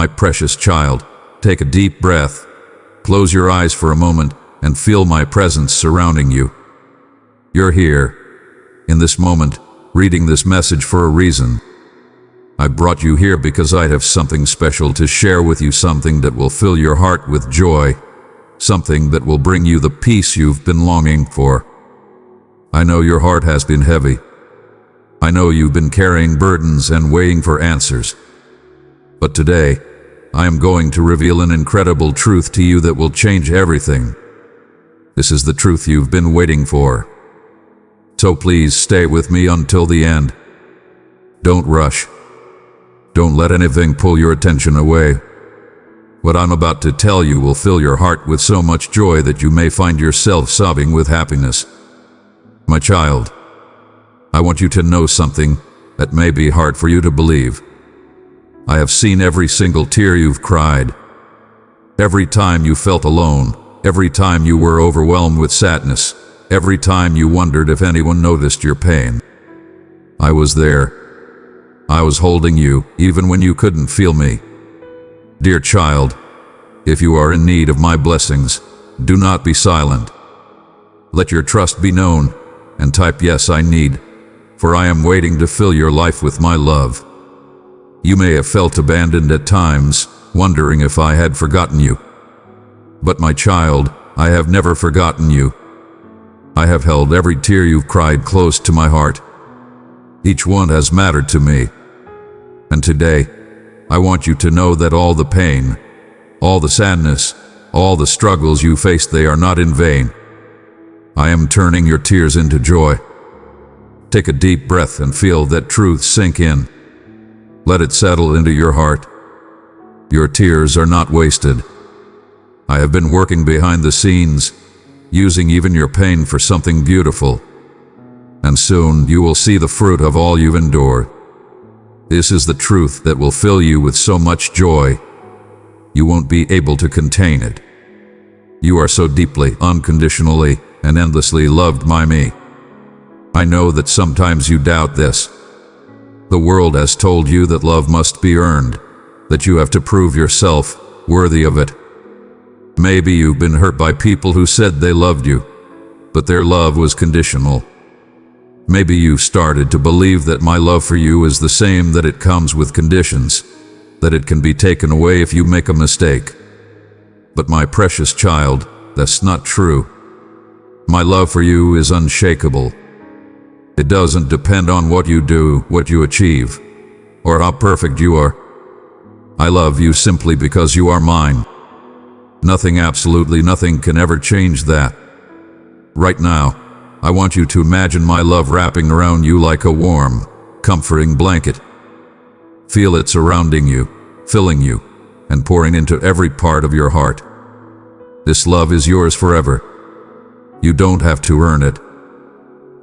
My precious child, take a deep breath. Close your eyes for a moment and feel my presence surrounding you. You're here, in this moment, reading this message for a reason. I brought you here because I have something special to share with you, something that will fill your heart with joy, something that will bring you the peace you've been longing for. I know your heart has been heavy. I know you've been carrying burdens and waiting for answers. But today, I am going to reveal an incredible truth to you that will change everything. This is the truth you've been waiting for. So please stay with me until the end. Don't rush. Don't let anything pull your attention away. What I'm about to tell you will fill your heart with so much joy that you may find yourself sobbing with happiness. My child, I want you to know something that may be hard for you to believe. I have seen every single tear you've cried. Every time you felt alone, every time you were overwhelmed with sadness, every time you wondered if anyone noticed your pain. I was there. I was holding you, even when you couldn't feel me. Dear child, if you are in need of my blessings, do not be silent. Let your trust be known, and type yes, I need, for I am waiting to fill your life with my love. You may have felt abandoned at times, wondering if I had forgotten you. But my child, I have never forgotten you. I have held every tear you've cried close to my heart. Each one has mattered to me. And today, I want you to know that all the pain, all the sadness, all the struggles you faced, they are not in vain. I am turning your tears into joy. Take a deep breath and feel that truth sink in. Let it settle into your heart. Your tears are not wasted. I have been working behind the scenes, using even your pain for something beautiful. And soon you will see the fruit of all you've endured. This is the truth that will fill you with so much joy, you won't be able to contain it. You are so deeply, unconditionally, and endlessly loved by me. I know that sometimes you doubt this. The world has told you that love must be earned, that you have to prove yourself worthy of it. Maybe you've been hurt by people who said they loved you, but their love was conditional. Maybe you've started to believe that my love for you is the same, that it comes with conditions, that it can be taken away if you make a mistake. But my precious child, that's not true. My love for you is unshakable. It doesn't depend on what you do, what you achieve, or how perfect you are. I love you simply because you are mine. Nothing, absolutely nothing, can ever change that. Right now, I want you to imagine my love wrapping around you like a warm, comforting blanket. Feel it surrounding you, filling you, and pouring into every part of your heart. This love is yours forever. You don't have to earn it.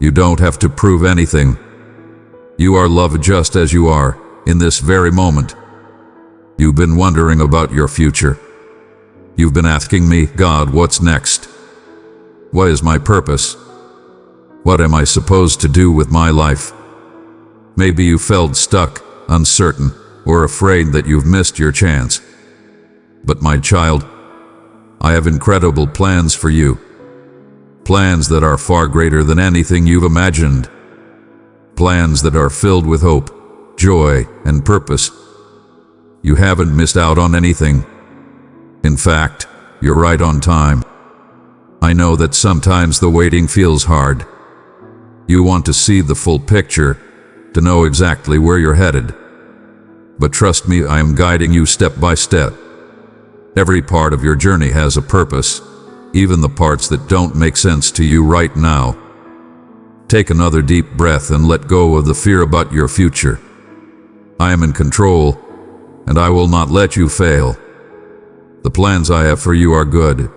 You don't have to prove anything. You are loved just as you are, in this very moment. You've been wondering about your future. You've been asking me, God, what's next? What is my purpose? What am I supposed to do with my life? Maybe you felt stuck, uncertain, or afraid that you've missed your chance. But my child, I have incredible plans for you. Plans that are far greater than anything you've imagined. Plans that are filled with hope, joy, and purpose. You haven't missed out on anything. In fact, you're right on time. I know that sometimes the waiting feels hard. You want to see the full picture, to know exactly where you're headed. But trust me, I am guiding you step by step. Every part of your journey has a purpose, even the parts that don't make sense to you right now. Take another deep breath and let go of the fear about your future. I am in control, and I will not let you fail. The plans I have for you are good,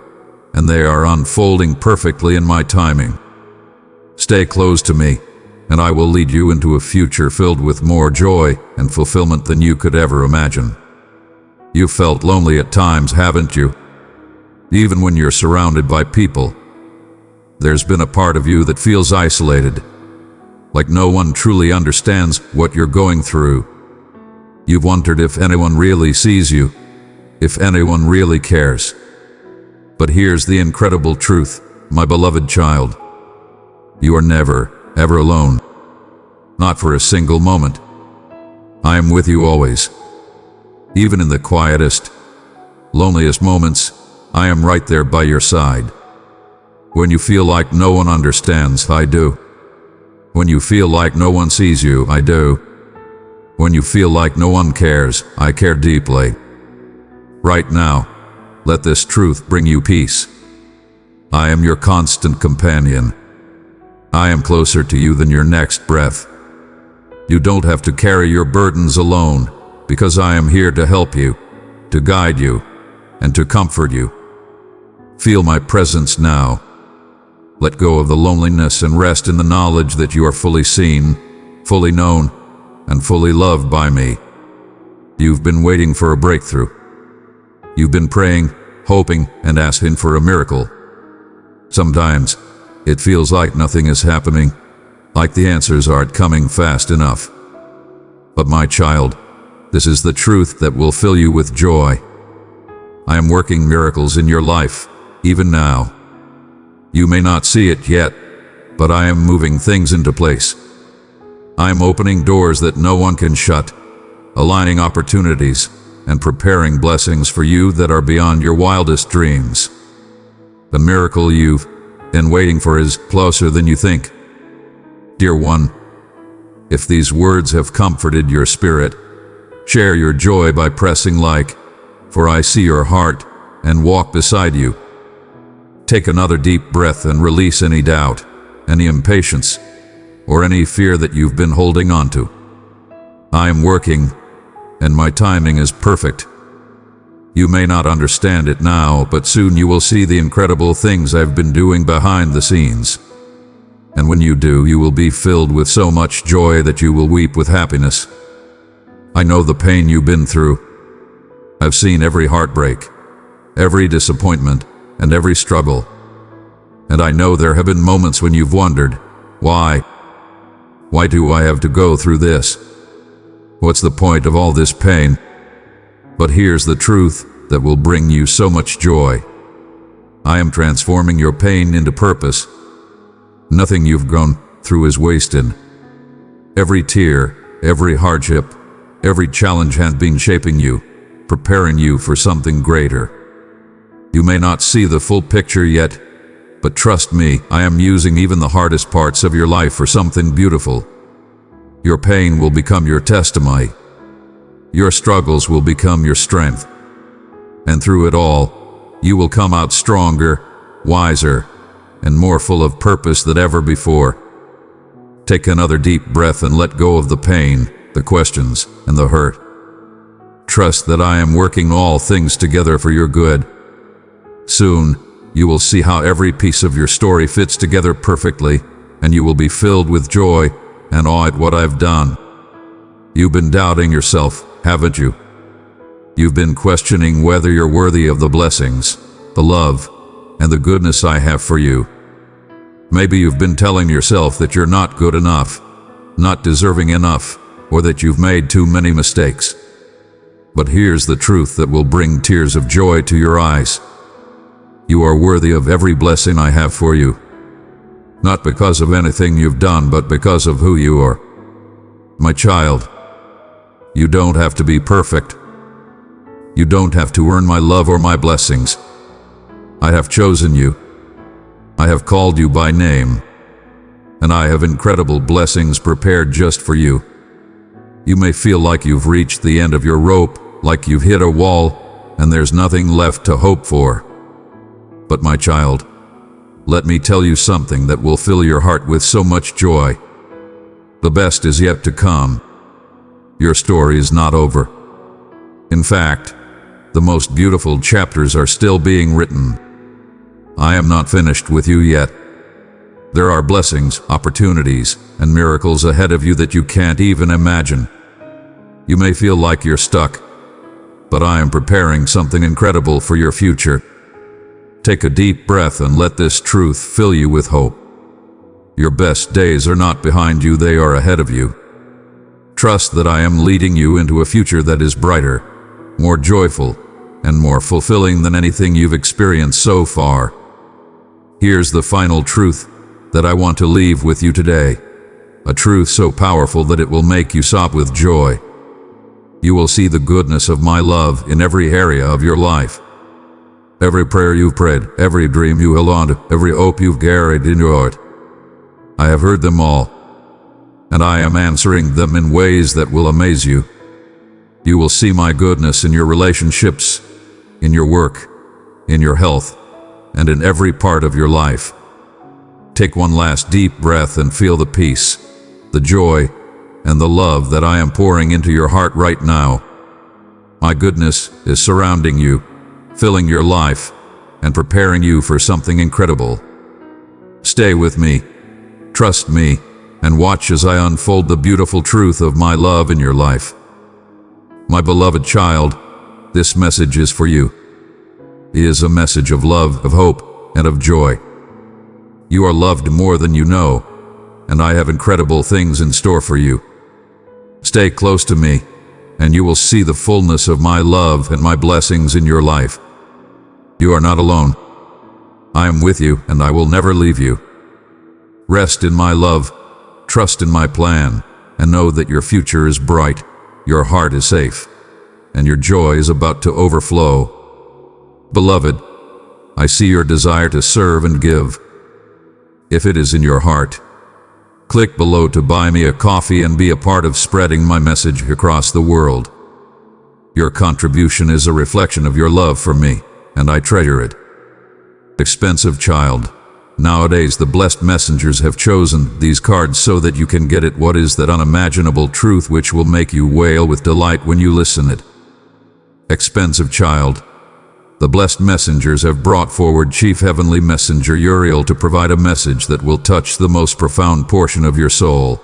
and they are unfolding perfectly in my timing. Stay close to me, and I will lead you into a future filled with more joy and fulfillment than you could ever imagine. You've felt lonely at times, haven't you? Even when you're surrounded by people, there's been a part of you that feels isolated, like no one truly understands what you're going through. You've wondered if anyone really sees you, if anyone really cares. But here's the incredible truth, my beloved child. You are never, ever alone. Not for a single moment. I am with you always. Even in the quietest, loneliest moments, I am right there by your side. When you feel like no one understands, I do. When you feel like no one sees you, I do. When you feel like no one cares, I care deeply. Right now, let this truth bring you peace. I am your constant companion. I am closer to you than your next breath. You don't have to carry your burdens alone, because I am here to help you, to guide you, and to comfort you. Feel my presence now. Let go of the loneliness and rest in the knowledge that you are fully seen, fully known, and fully loved by me. You've been waiting for a breakthrough. You've been praying, hoping, and asking for a miracle. Sometimes, it feels like nothing is happening, like the answers aren't coming fast enough. But my child, this is the truth that will fill you with joy. I am working miracles in your life, even now. You may not see it yet, but I am moving things into place. I am opening doors that no one can shut, aligning opportunities, and preparing blessings for you that are beyond your wildest dreams. The miracle you've been waiting for is closer than you think. Dear one, if these words have comforted your spirit, share your joy by pressing like, for I see your heart and walk beside you. Take another deep breath and release any doubt, any impatience, or any fear that you've been holding on to. I am working, and my timing is perfect. You may not understand it now, but soon you will see the incredible things I've been doing behind the scenes. And when you do, you will be filled with so much joy that you will weep with happiness. I know the pain you've been through. I've seen every heartbreak, every disappointment, and every struggle. And I know there have been moments when you've wondered, why? Why do I have to go through this? What's the point of all this pain? But here's the truth that will bring you so much joy. I am transforming your pain into purpose. Nothing you've gone through is wasted. Every tear, every hardship, every challenge has been shaping you, preparing you for something greater. You may not see the full picture yet, but trust me, I am using even the hardest parts of your life for something beautiful. Your pain will become your testimony. Your struggles will become your strength. And through it all, you will come out stronger, wiser, and more full of purpose than ever before. Take another deep breath and let go of the pain, the questions, and the hurt. Trust that I am working all things together for your good. Soon, you will see how every piece of your story fits together perfectly, and you will be filled with joy and awe at what I've done. You've been doubting yourself, haven't you? You've been questioning whether you're worthy of the blessings, the love, and the goodness I have for you. Maybe you've been telling yourself that you're not good enough, not deserving enough, or that you've made too many mistakes. But here's the truth that will bring tears of joy to your eyes. You are worthy of every blessing I have for you. Not because of anything you've done, but because of who you are. My child, you don't have to be perfect. You don't have to earn my love or my blessings. I have chosen you. I have called you by name. And I have incredible blessings prepared just for you. You may feel like you've reached the end of your rope, like you've hit a wall, and there's nothing left to hope for. But my child, let me tell you something that will fill your heart with so much joy. The best is yet to come. Your story is not over. In fact, the most beautiful chapters are still being written. I am not finished with you yet. There are blessings, opportunities, and miracles ahead of you that you can't even imagine. You may feel like you're stuck, but I am preparing something incredible for your future. Take a deep breath and let this truth fill you with hope. Your best days are not behind you, they are ahead of you. Trust that I am leading you into a future that is brighter, more joyful, and more fulfilling than anything you've experienced so far. Here's the final truth that I want to leave with you today. A truth so powerful that it will make you sob with joy. You will see the goodness of my love in every area of your life. Every prayer you've prayed, every dream you held on to, every hope you've carried in your heart. I have heard them all, and I am answering them in ways that will amaze you. You will see my goodness in your relationships, in your work, in your health, and in every part of your life. Take one last deep breath and feel the peace, the joy, and the love that I am pouring into your heart right now. My goodness is surrounding you, filling your life, and preparing you for something incredible. Stay with me, trust me, and watch as I unfold the beautiful truth of my love in your life. My beloved child, this message is for you. It is a message of love, of hope, and of joy. You are loved more than you know, and I have incredible things in store for you. Stay close to me, and you will see the fullness of my love and my blessings in your life. You are not alone. I am with you, and I will never leave you. Rest in my love, trust in my plan, and know that your future is bright, your heart is safe, and your joy is about to overflow. Beloved, I see your desire to serve and give. If it is in your heart, click below to buy me a coffee and be a part of spreading my message across the world. Your contribution is a reflection of your love for me, and I treasure it. Expensive child, nowadays the blessed messengers have chosen these cards so that you can get it. What is that unimaginable truth which will make you wail with delight when you listen it? Expensive child, the blessed messengers have brought forward Chief Heavenly Messenger Uriel to provide a message that will touch the most profound portion of your soul.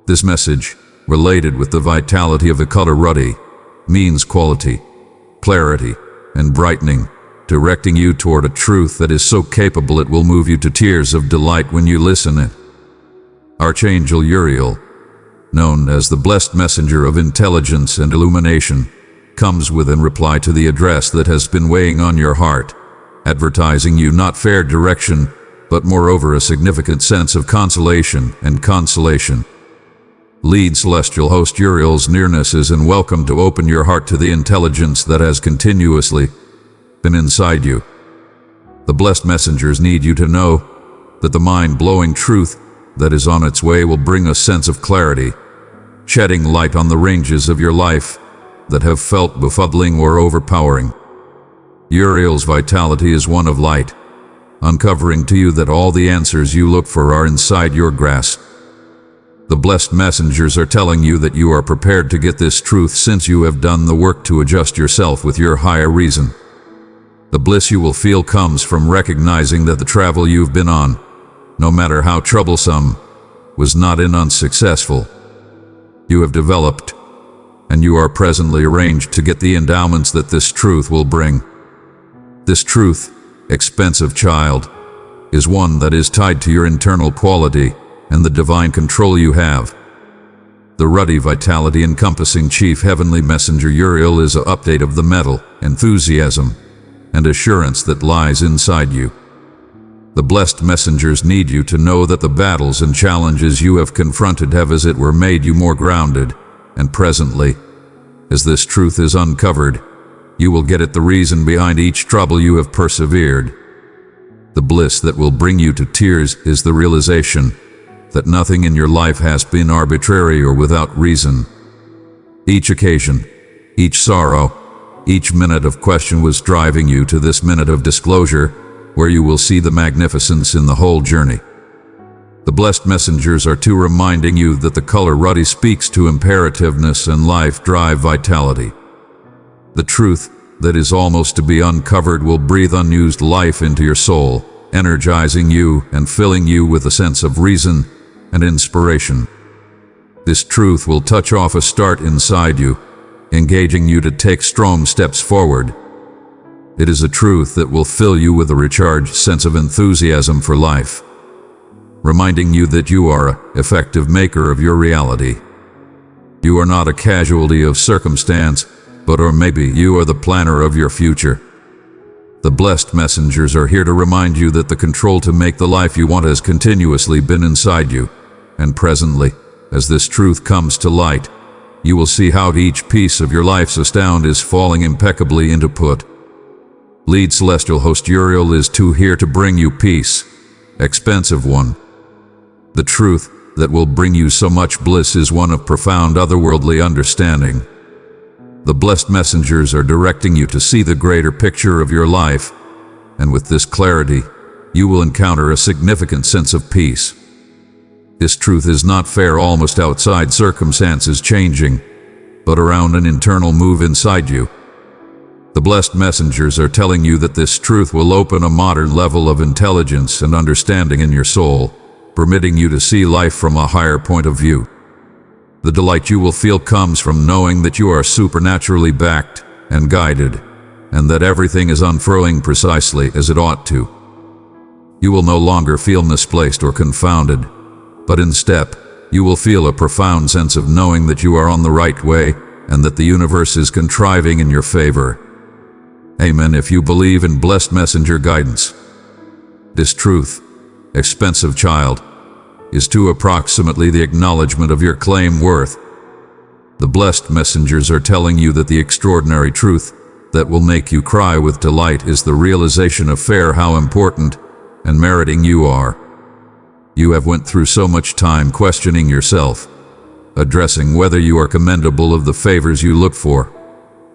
This message, related with the vitality of the color ruddy, means quality, clarity, and brightening, directing you toward a truth that is so capable it will move you to tears of delight when you listen it. Archangel Uriel, known as the blessed messenger of intelligence and illumination, comes with in reply to the address that has been weighing on your heart, advertising you not fair direction, but moreover a significant sense of consolation and consolation. Lead celestial host Uriel's nearness is and welcome to open your heart to the intelligence that has continuously been inside you. The blessed messengers need you to know that the mind-blowing truth that is on its way will bring a sense of clarity, shedding light on the ranges of your life that have felt befuddling or overpowering. Uriel's vitality is one of light, uncovering to you that all the answers you look for are inside your grasp. The blessed messengers are telling you that you are prepared to get this truth since you have done the work to adjust yourself with your higher reason. The bliss you will feel comes from recognizing that the travel you've been on, no matter how troublesome, was not unsuccessful. You have developed, and you are presently arranged to get the endowments that this truth will bring. This truth, expensive child, is one that is tied to your internal quality and the divine control you have. The ruddy vitality encompassing Chief Heavenly Messenger Uriel is an update of the metal, enthusiasm, and assurance that lies inside you. The blessed messengers need you to know that the battles and challenges you have confronted have as it were made you more grounded, and presently, as this truth is uncovered, you will get at the reason behind each trouble you have persevered. The bliss that will bring you to tears is the realization that nothing in your life has been arbitrary or without reason. Each occasion, each sorrow, each minute of question was driving you to this minute of disclosure, where you will see the magnificence in the whole journey. The blessed messengers are too reminding you that the color ruddy speaks to imperativeness and life drive vitality. The truth that is almost to be uncovered will breathe unused life into your soul, energizing you and filling you with a sense of reason and inspiration. This truth will touch off a start inside you, engaging you to take strong steps forward. It is a truth that will fill you with a recharged sense of enthusiasm for life, reminding you that you are an effective maker of your reality. You are not a casualty of circumstance, or maybe you are the planner of your future. The blessed messengers are here to remind you that the control to make the life you want has continuously been inside you, and presently, as this truth comes to light, you will see how each piece of your life's astound is falling impeccably into put. Lead Celestial Host Uriel is here to bring you peace, expensive one. The truth that will bring you so much bliss is one of profound otherworldly understanding. The blessed messengers are directing you to see the greater picture of your life, and with this clarity, you will encounter a significant sense of peace. This truth is not fair almost outside circumstances changing, but around an internal move inside you. The blessed messengers are telling you that this truth will open a modern level of intelligence and understanding in your soul, permitting you to see life from a higher point of view. The delight you will feel comes from knowing that you are supernaturally backed and guided, and that everything is unfurling precisely as it ought to. You will no longer feel misplaced or confounded, but instead, you will feel a profound sense of knowing that you are on the right way and that the universe is contriving in your favor. Amen if you believe in blessed messenger guidance. This truth, expensive child, is to approximately the acknowledgement of your claim worth. The blessed messengers are telling you that the extraordinary truth that will make you cry with delight is the realization of how important and meriting you are. You have went through so much time questioning yourself, addressing whether you are commendable of the favors you look for.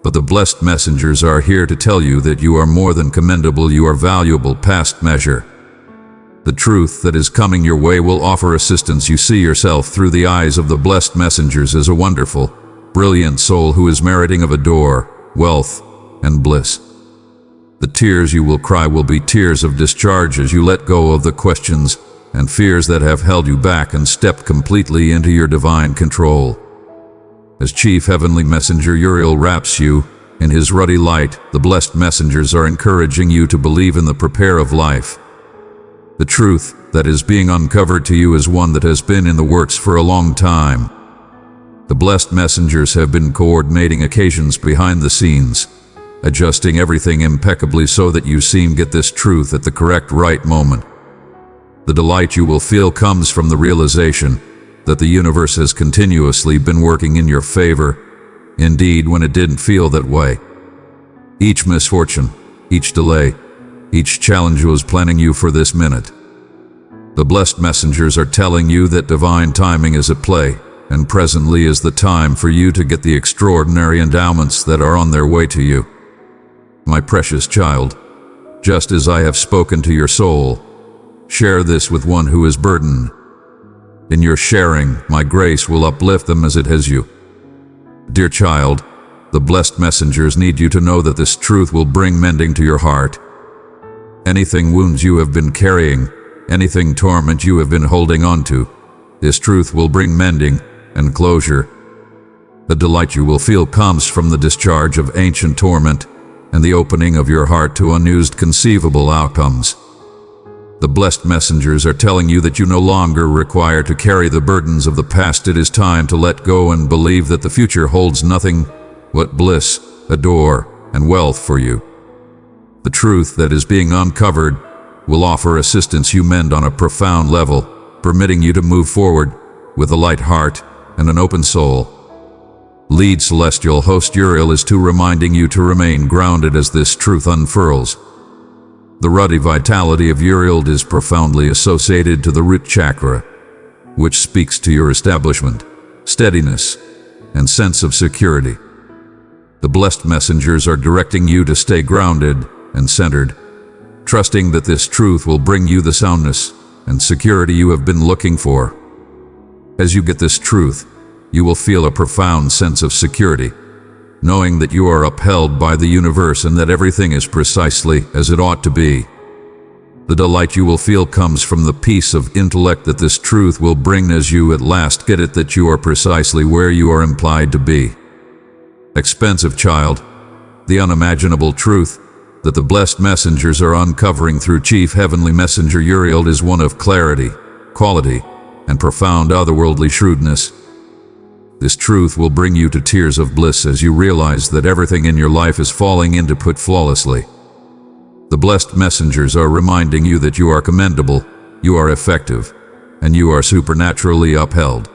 But the blessed messengers are here to tell you that you are more than commendable, you are valuable past measure. The truth that is coming your way will offer assistance. You see yourself through the eyes of the blessed messengers as a wonderful, brilliant soul who is meriting of adore, wealth, and bliss. The tears you will cry will be tears of discharge as you let go of the questions and fears that have held you back and step completely into your divine control. As Chief Heavenly Messenger Uriel wraps you in his ruddy light, the blessed messengers are encouraging you to believe in the prepare of life. The truth that is being uncovered to you is one that has been in the works for a long time. The blessed messengers have been coordinating occasions behind the scenes, adjusting everything impeccably so that you get this truth at the correct right moment. The delight you will feel comes from the realization that the universe has continuously been working in your favor, indeed when it didn't feel that way. Each misfortune, each delay, each challenge was planning you for this minute. The blessed messengers are telling you that divine timing is at play, and presently is the time for you to get the extraordinary endowments that are on their way to you. My precious child, just as I have spoken to your soul, share this with one who is burdened. In your sharing, my grace will uplift them as it has you. Dear child, the blessed messengers need you to know that this truth will bring mending to your heart. Anything wounds you have been carrying, anything torment you have been holding on to, this truth will bring mending and closure. The delight you will feel comes from the discharge of ancient torment and the opening of your heart to unused conceivable outcomes. The blessed messengers are telling you that you no longer require to carry the burdens of the past. It is time to let go and believe that the future holds nothing but bliss, adore, and wealth for you. The truth that is being uncovered will offer assistance you mend on a profound level, permitting you to move forward with a light heart and an open soul. Lead Celestial Host Uriel is reminding you to remain grounded as this truth unfurls. The ruddy vitality of Uriel is profoundly associated to the root chakra, which speaks to your establishment, steadiness, and sense of security. The blessed messengers are directing you to stay grounded and centered, trusting that this truth will bring you the soundness and security you have been looking for. As you get this truth, you will feel a profound sense of security, knowing that you are upheld by the universe and that everything is precisely as it ought to be. The delight you will feel comes from the peace of intellect that this truth will bring as you at last get it that you are precisely where you are implied to be. Expensive child, the unimaginable truth that the blessed messengers are uncovering through Chief Heavenly Messenger Uriel is one of clarity, quality, and profound otherworldly shrewdness. This truth will bring you to tears of bliss as you realize that everything in your life is falling into put flawlessly. The blessed messengers are reminding you that you are commendable, you are effective, and you are supernaturally upheld.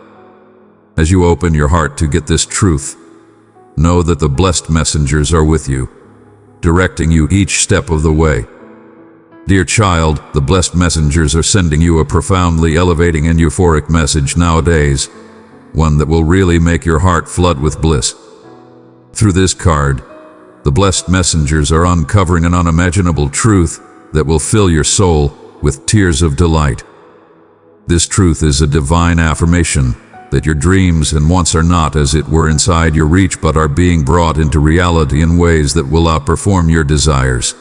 As you open your heart to get this truth, know that the blessed messengers are with you, directing you each step of the way. Dear child, the blessed messengers are sending you a profoundly elevating and euphoric message nowadays, one that will really make your heart flood with bliss. Through this card, the blessed messengers are uncovering an unimaginable truth that will fill your soul with tears of delight. This truth is a divine affirmation that your dreams and wants are not as it were inside your reach but are being brought into reality in ways that will outperform your desires.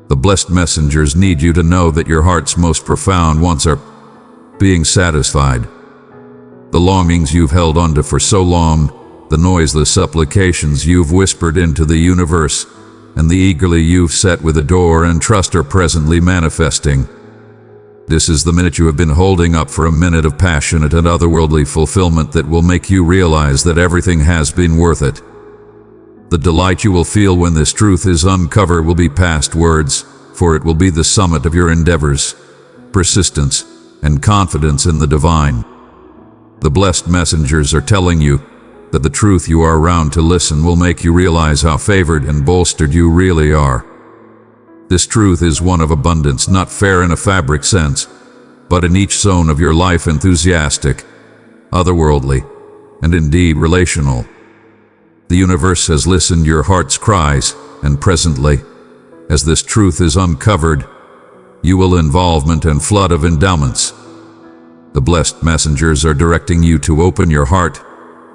The blessed messengers need you to know that your heart's most profound wants are being satisfied. The longings you've held onto for so long, the noiseless supplications you've whispered into the universe, and the eagerly you've set with adore and trust are presently manifesting. This is the minute you have been holding up for a minute of passionate and otherworldly fulfillment that will make you realize that everything has been worth it. The delight you will feel when this truth is uncovered will be past words, for it will be the summit of your endeavors, persistence, and confidence in the divine. The blessed messengers are telling you that the truth you are around to listen will make you realize how favored and bolstered you really are. This truth is one of abundance, not fair in a fabric sense, but in each zone of your life enthusiastic, otherworldly, and indeed relational. The universe has listened your heart's cries, and presently, as this truth is uncovered, you will involvement and flood of endowments. The blessed messengers are directing you to open your heart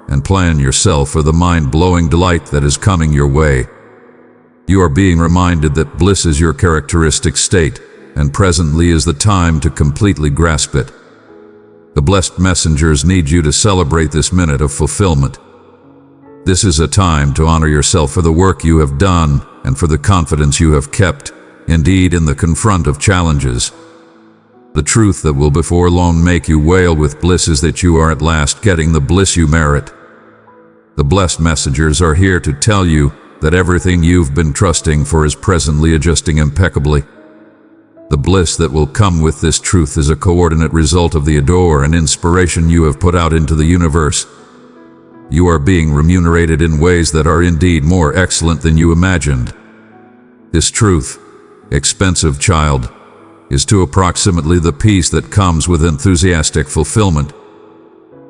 and plan yourself for the mind-blowing delight that is coming your way. You are being reminded that bliss is your characteristic state, and presently is the time to completely grasp it. The blessed messengers need you to celebrate this minute of fulfillment. This is a time to honor yourself for the work you have done and for the confidence you have kept, indeed in the confront of challenges. The truth that will before long make you wail with bliss is that you are at last getting the bliss you merit. The blessed messengers are here to tell you that everything you've been trusting for is presently adjusting impeccably. The bliss that will come with this truth is a coordinate result of the adore and inspiration you have put out into the universe. You are being remunerated in ways that are indeed more excellent than you imagined. This truth, expensive child, is to approximately the peace that comes with enthusiastic fulfillment.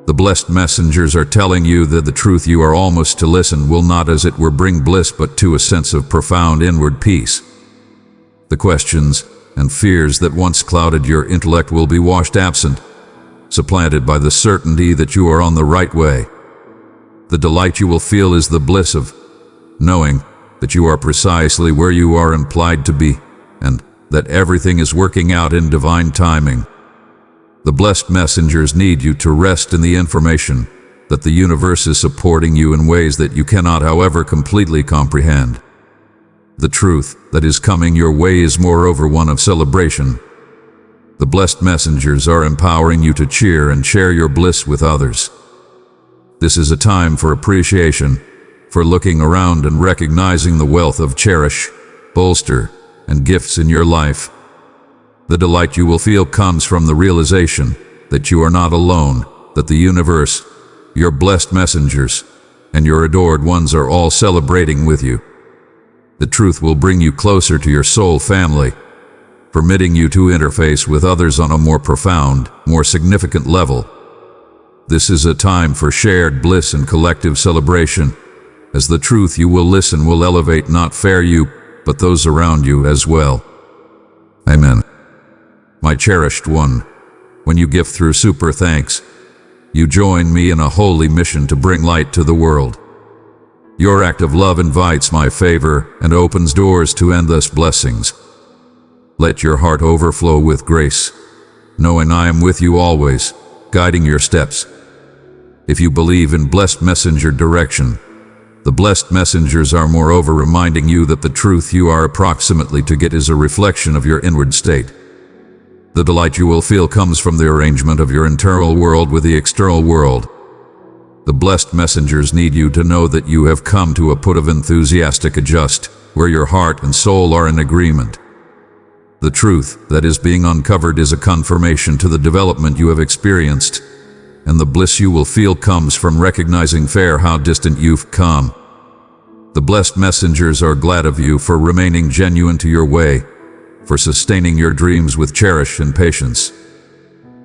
The blessed messengers are telling you that the truth you are almost to listen will not as it were bring bliss but to a sense of profound inward peace. The questions and fears that once clouded your intellect will be washed absent, supplanted by the certainty that you are on the right way. The delight you will feel is the bliss of knowing that you are precisely where you are implied to be, and that everything is working out in divine timing. The blessed messengers need you to rest in the information that the universe is supporting you in ways that you cannot, however, completely comprehend. The truth that is coming your way is moreover one of celebration. The blessed messengers are empowering you to cheer and share your bliss with others. This is a time for appreciation, for looking around and recognizing the wealth of cherish, bolster, and gifts in your life. The delight you will feel comes from the realization that you are not alone, that the universe, your blessed messengers, and your adored ones are all celebrating with you. The truth will bring you closer to your soul family, permitting you to interface with others on a more profound, more significant level. This is a time for shared bliss and collective celebration, as the truth you will listen will elevate not fair you, but those around you as well. Amen. My cherished one, when you give through super thanks, you join me in a holy mission to bring light to the world. Your act of love invites my favor and opens doors to endless blessings. Let your heart overflow with grace, knowing I am with you always, guiding your steps. If you believe in blessed messenger direction, the blessed messengers are moreover reminding you that the truth you are approximately to get is a reflection of your inward state. The delight you will feel comes from the arrangement of your internal world with the external world. The blessed messengers need you to know that you have come to a point of enthusiastic adjust, where your heart and soul are in agreement. The truth that is being uncovered is a confirmation to the development you have experienced, and the bliss you will feel comes from recognizing how distant you've come. The blessed messengers are glad of you for remaining genuine to your way, for sustaining your dreams with cherish and patience.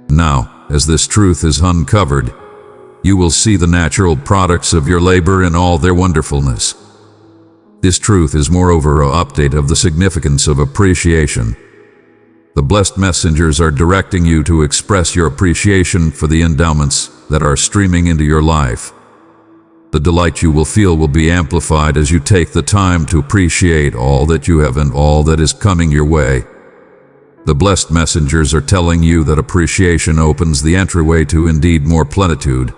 Now, as this truth is uncovered, you will see the natural products of your labor in all their wonderfulness. This truth is moreover an update of the significance of appreciation. The blessed messengers are directing you to express your appreciation for the endowments that are streaming into your life. The delight you will feel will be amplified as you take the time to appreciate all that you have and all that is coming your way. The blessed messengers are telling you that appreciation opens the entryway to indeed more plenitude.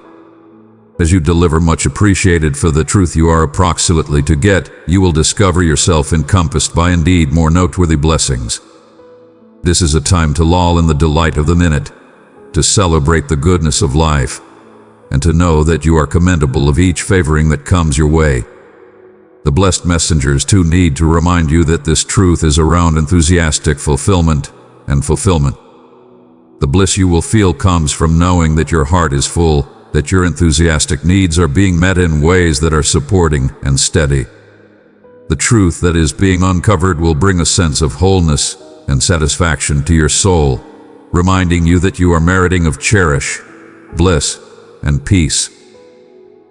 As you deliver much appreciated for the truth you are approximately to get, you will discover yourself encompassed by indeed more noteworthy blessings. This is a time to loll in the delight of the minute, to celebrate the goodness of life, and to know that you are commendable of each favoring that comes your way. The blessed messengers too need to remind you that this truth is around enthusiastic fulfillment and fulfillment. The bliss you will feel comes from knowing that your heart is full, that your enthusiastic needs are being met in ways that are supporting and steady. The truth that is being uncovered will bring a sense of wholeness and satisfaction to your soul, reminding you that you are meriting of cherish, bliss, and peace.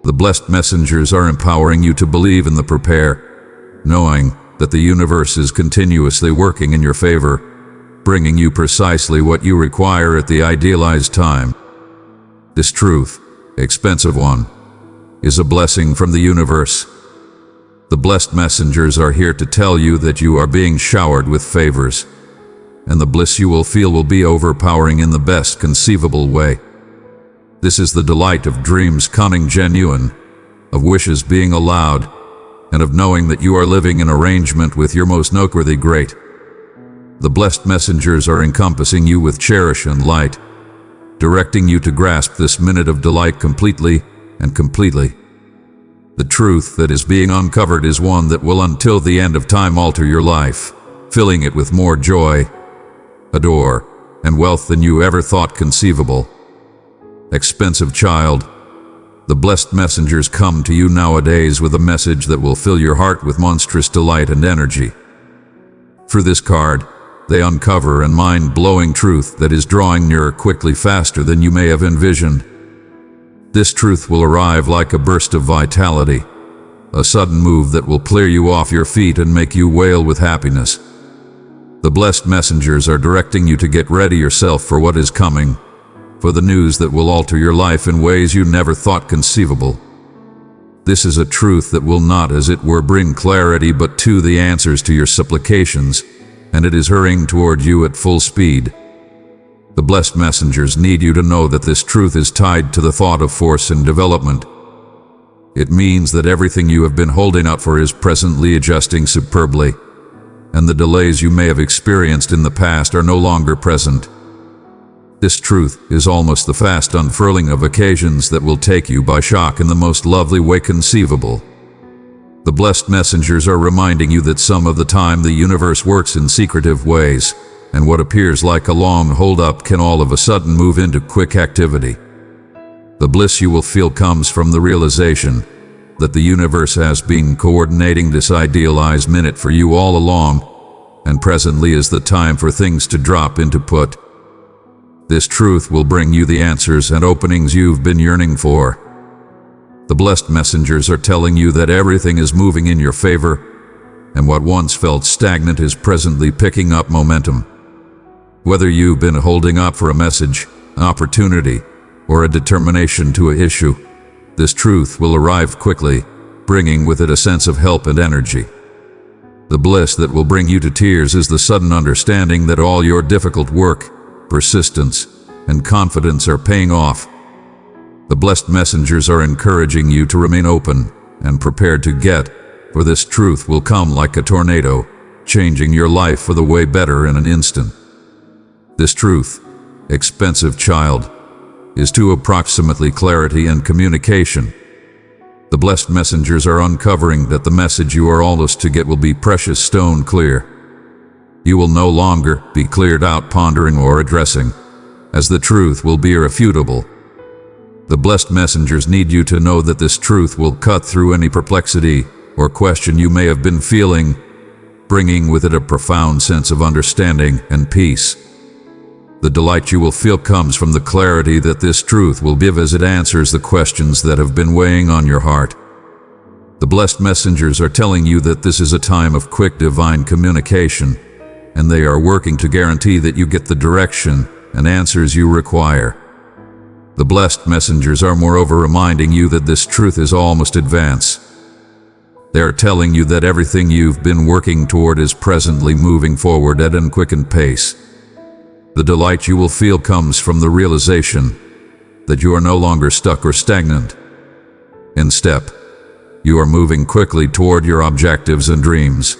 The blessed messengers are empowering you to believe in the prepare, knowing that the universe is continuously working in your favor, bringing you precisely what you require at the idealized time. This truth, expensive one, is a blessing from the universe. The blessed messengers are here to tell you that you are being showered with favors, and the bliss you will feel will be overpowering in the best conceivable way. This is the delight of dreams coming genuine, of wishes being allowed, and of knowing that you are living in arrangement with your most noteworthy great. The blessed messengers are encompassing you with cherish and light, directing you to grasp this minute of delight completely and completely. The truth that is being uncovered is one that will until the end of time alter your life, filling it with more joy, adore, and wealth than you ever thought conceivable. Expensive child, the blessed messengers come to you nowadays with a message that will fill your heart with monstrous delight and energy. Through this card, they uncover a mind-blowing truth that is drawing nearer quickly faster than you may have envisioned. This truth will arrive like a burst of vitality, a sudden move that will clear you off your feet and make you wail with happiness. The blessed messengers are directing you to get ready yourself for what is coming, for the news that will alter your life in ways you never thought conceivable. This is a truth that will not, as it were, bring clarity but to the answers to your supplications, and it is hurrying toward you at full speed. The blessed messengers need you to know that this truth is tied to the thought of force and development. It means that everything you have been holding out for is presently adjusting superbly, and the delays you may have experienced in the past are no longer present. This truth is almost the fast unfurling of occasions that will take you by shock in the most lovely way conceivable. The blessed messengers are reminding you that some of the time the universe works in secretive ways, and what appears like a long hold-up can all of a sudden move into quick activity. The bliss you will feel comes from the realization that the universe has been coordinating this idealized minute for you all along, and presently is the time for things to drop into put. This truth will bring you the answers and openings you've been yearning for. The blessed messengers are telling you that everything is moving in your favor, and what once felt stagnant is presently picking up momentum. Whether you've been holding up for a message, an opportunity, or a determination to an issue, this truth will arrive quickly, bringing with it a sense of help and energy. The bliss that will bring you to tears is the sudden understanding that all your difficult work, persistence, and confidence are paying off. The blessed messengers are encouraging you to remain open and prepared to get, for this truth will come like a tornado, changing your life for the way better in an instant. This truth, expensive child, is to approximately clarity and communication. The blessed messengers are uncovering that the message you are almost to get will be precious stone clear. You will no longer be cleared out pondering or addressing, as the truth will be irrefutable. The blessed messengers need you to know that this truth will cut through any perplexity or question you may have been feeling, bringing with it a profound sense of understanding and peace. The delight you will feel comes from the clarity that this truth will give as it answers the questions that have been weighing on your heart. The blessed messengers are telling you that this is a time of quick divine communication, and they are working to guarantee that you get the direction and answers you require. The blessed messengers are moreover reminding you that this truth is almost advanced. They are telling you that everything you've been working toward is presently moving forward at an quickened pace. The delight you will feel comes from the realization that you are no longer stuck or stagnant. Instead, you are moving quickly toward your objectives and dreams.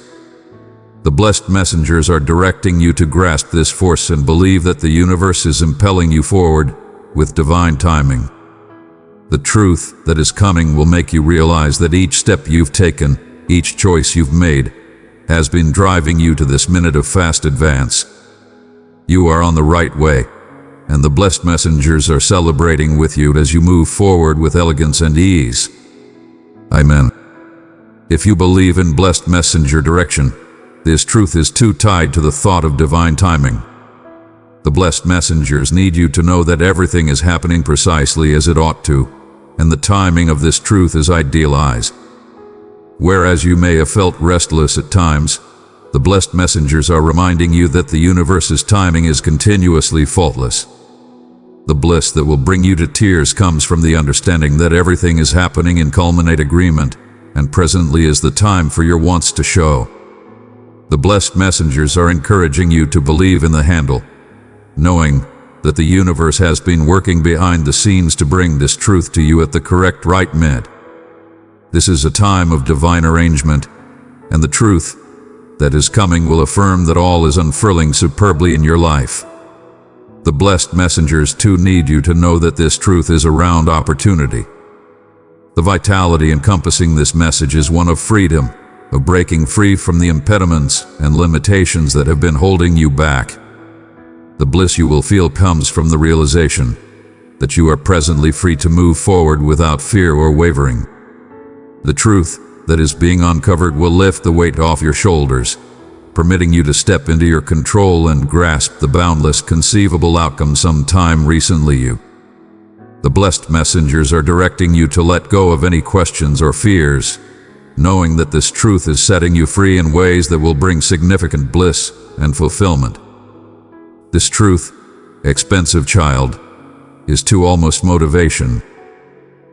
The blessed messengers are directing you to grasp this force and believe that the universe is impelling you forward with divine timing. The truth that is coming will make you realize that each step you've taken, each choice you've made, has been driving you to this minute of fast advance. You are on the right way, and the blessed messengers are celebrating with you as you move forward with elegance and ease. Amen. If you believe in blessed messenger direction, this truth is too tied to the thought of divine timing. The blessed messengers need you to know that everything is happening precisely as it ought to, and the timing of this truth is idealized. Whereas you may have felt restless at times, the blessed messengers are reminding you that the universe's timing is continuously faultless. The bliss that will bring you to tears comes from the understanding that everything is happening in culminate agreement, and presently is the time for your wants to show. The blessed messengers are encouraging you to believe in the handle, knowing that the universe has been working behind the scenes to bring this truth to you at the correct right minute. This is a time of divine arrangement, and the truth that is coming will affirm that all is unfurling superbly in your life. The blessed messengers too need you to know that this truth is around opportunity. The vitality encompassing this message is one of freedom, of breaking free from the impediments and limitations that have been holding you back. The bliss you will feel comes from the realization that you are presently free to move forward without fear or wavering. The truth that is being uncovered will lift the weight off your shoulders, permitting you to step into your control and grasp the boundless conceivable outcome sometime recently you. The blessed messengers are directing you to let go of any questions or fears, knowing that this truth is setting you free in ways that will bring significant bliss and fulfillment. This truth, expensive child, is to almost motivation.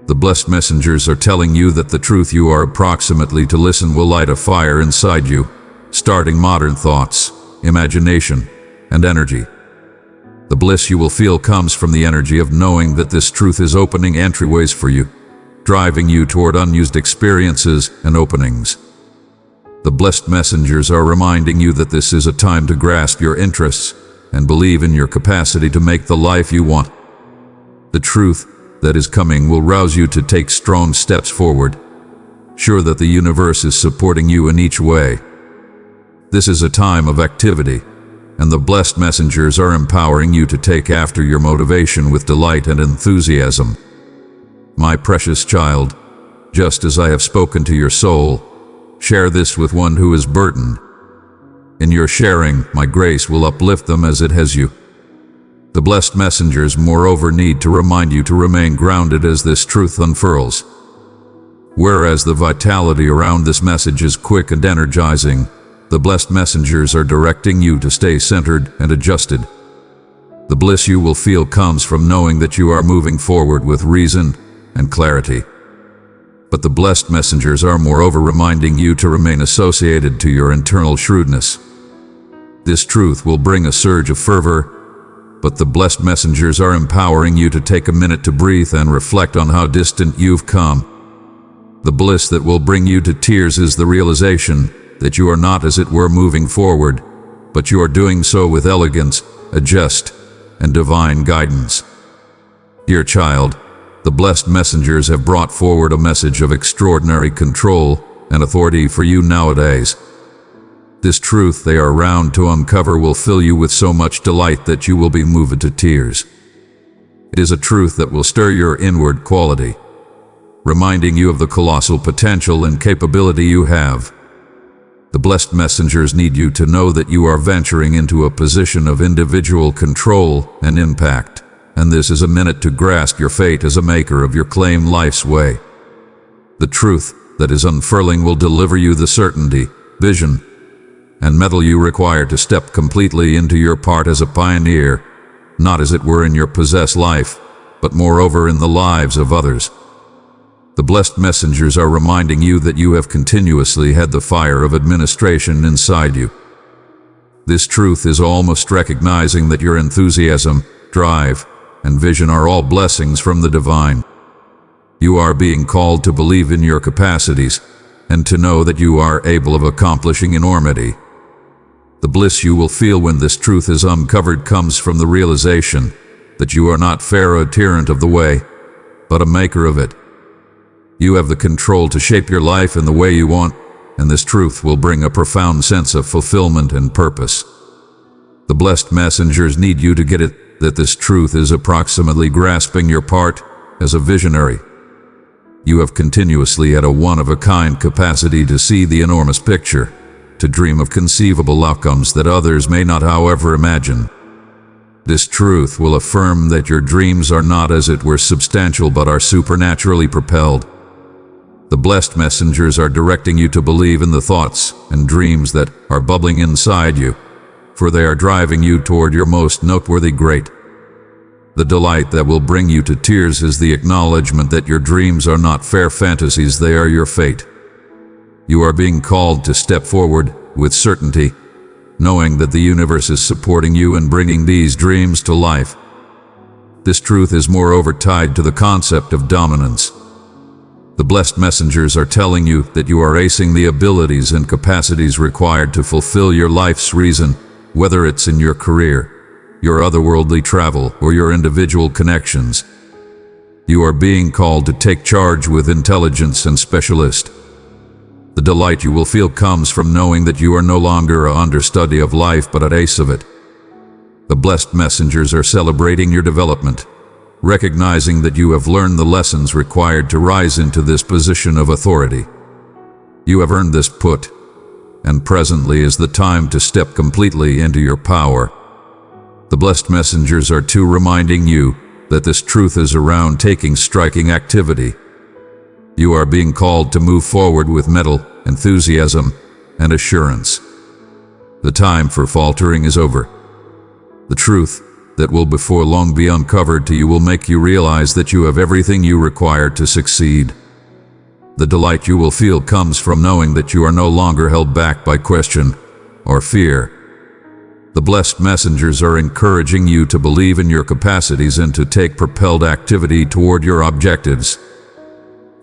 The blessed messengers are telling you that the truth you are approximately to listen will light a fire inside you, starting modern thoughts, imagination, and energy. The bliss you will feel comes from the energy of knowing that this truth is opening entryways for you, driving you toward unused experiences and openings. The blessed messengers are reminding you that this is a time to grasp your interests and believe in your capacity to make the life you want. The truth that is coming will rouse you to take strong steps forward, sure that the universe is supporting you in each way. This is a time of activity, and the blessed messengers are empowering you to take after your motivation with delight and enthusiasm. My precious child, just as I have spoken to your soul, share this with one who is burdened. In your sharing, my grace will uplift them as it has you. The blessed messengers moreover need to remind you to remain grounded as this truth unfurls. Whereas the vitality around this message is quick and energizing, the blessed messengers are directing you to stay centered and adjusted. The bliss you will feel comes from knowing that you are moving forward with reason and clarity. But the blessed messengers are moreover reminding you to remain associated to your internal shrewdness. This truth will bring a surge of fervor, but the blessed messengers are empowering you to take a minute to breathe and reflect on how distant you've come. The bliss that will bring you to tears is the realization that you are not, as it were, moving forward, but you are doing so with elegance, adjust, and divine guidance. Dear child, the blessed messengers have brought forward a message of extraordinary control and authority for you nowadays. This truth they are round to uncover will fill you with so much delight that you will be moved to tears. It is a truth that will stir your inward quality, reminding you of the colossal potential and capability you have. The blessed messengers need you to know that you are venturing into a position of individual control and impact, and this is a minute to grasp your fate as a maker of your claim life's way. The truth that is unfurling will deliver you the certainty, vision, and mettle you require to step completely into your part as a pioneer, not as it were in your possessed life, but moreover in the lives of others. The blessed messengers are reminding you that you have continuously had the fire of administration inside you. This truth is almost recognizing that your enthusiasm, drive, and vision are all blessings from the divine. You are being called to believe in your capacities and to know that you are able of accomplishing enormity. The bliss you will feel when this truth is uncovered comes from the realization that you are not Pharaoh, tyrant of the way, but a maker of it. You have the control to shape your life in the way you want, and this truth will bring a profound sense of fulfillment and purpose. The blessed messengers need you to get it, that this truth is approximately grasping your part as a visionary. You have continuously had a one-of-a-kind capacity to see the enormous picture, to dream of conceivable outcomes that others may not, however, imagine. This truth will affirm that your dreams are not, as it were, substantial but are supernaturally propelled. The blessed messengers are directing you to believe in the thoughts and dreams that are bubbling inside you, for they are driving you toward your most noteworthy great. The delight that will bring you to tears is the acknowledgement that your dreams are not fair fantasies, they are your fate. You are being called to step forward with certainty, knowing that the universe is supporting you in bringing these dreams to life. This truth is moreover tied to the concept of dominance. The blessed messengers are telling you that you are acing the abilities and capacities required to fulfill your life's reason, whether it's in your career, your otherworldly travel, or your individual connections. You are being called to take charge with intelligence and specialist. The delight you will feel comes from knowing that you are no longer an understudy of life but an ace of it. The blessed messengers are celebrating your development, recognizing that you have learned the lessons required to rise into this position of authority. You have earned this put, and presently is the time to step completely into your power. The blessed messengers are too reminding you that this truth is around taking striking activity. You are being called to move forward with mettle, enthusiasm, and assurance. The time for faltering is over. The truth that will before long be uncovered to you will make you realize that you have everything you require to succeed. The delight you will feel comes from knowing that you are no longer held back by question or fear. The blessed messengers are encouraging you to believe in your capacities and to take propelled activity toward your objectives.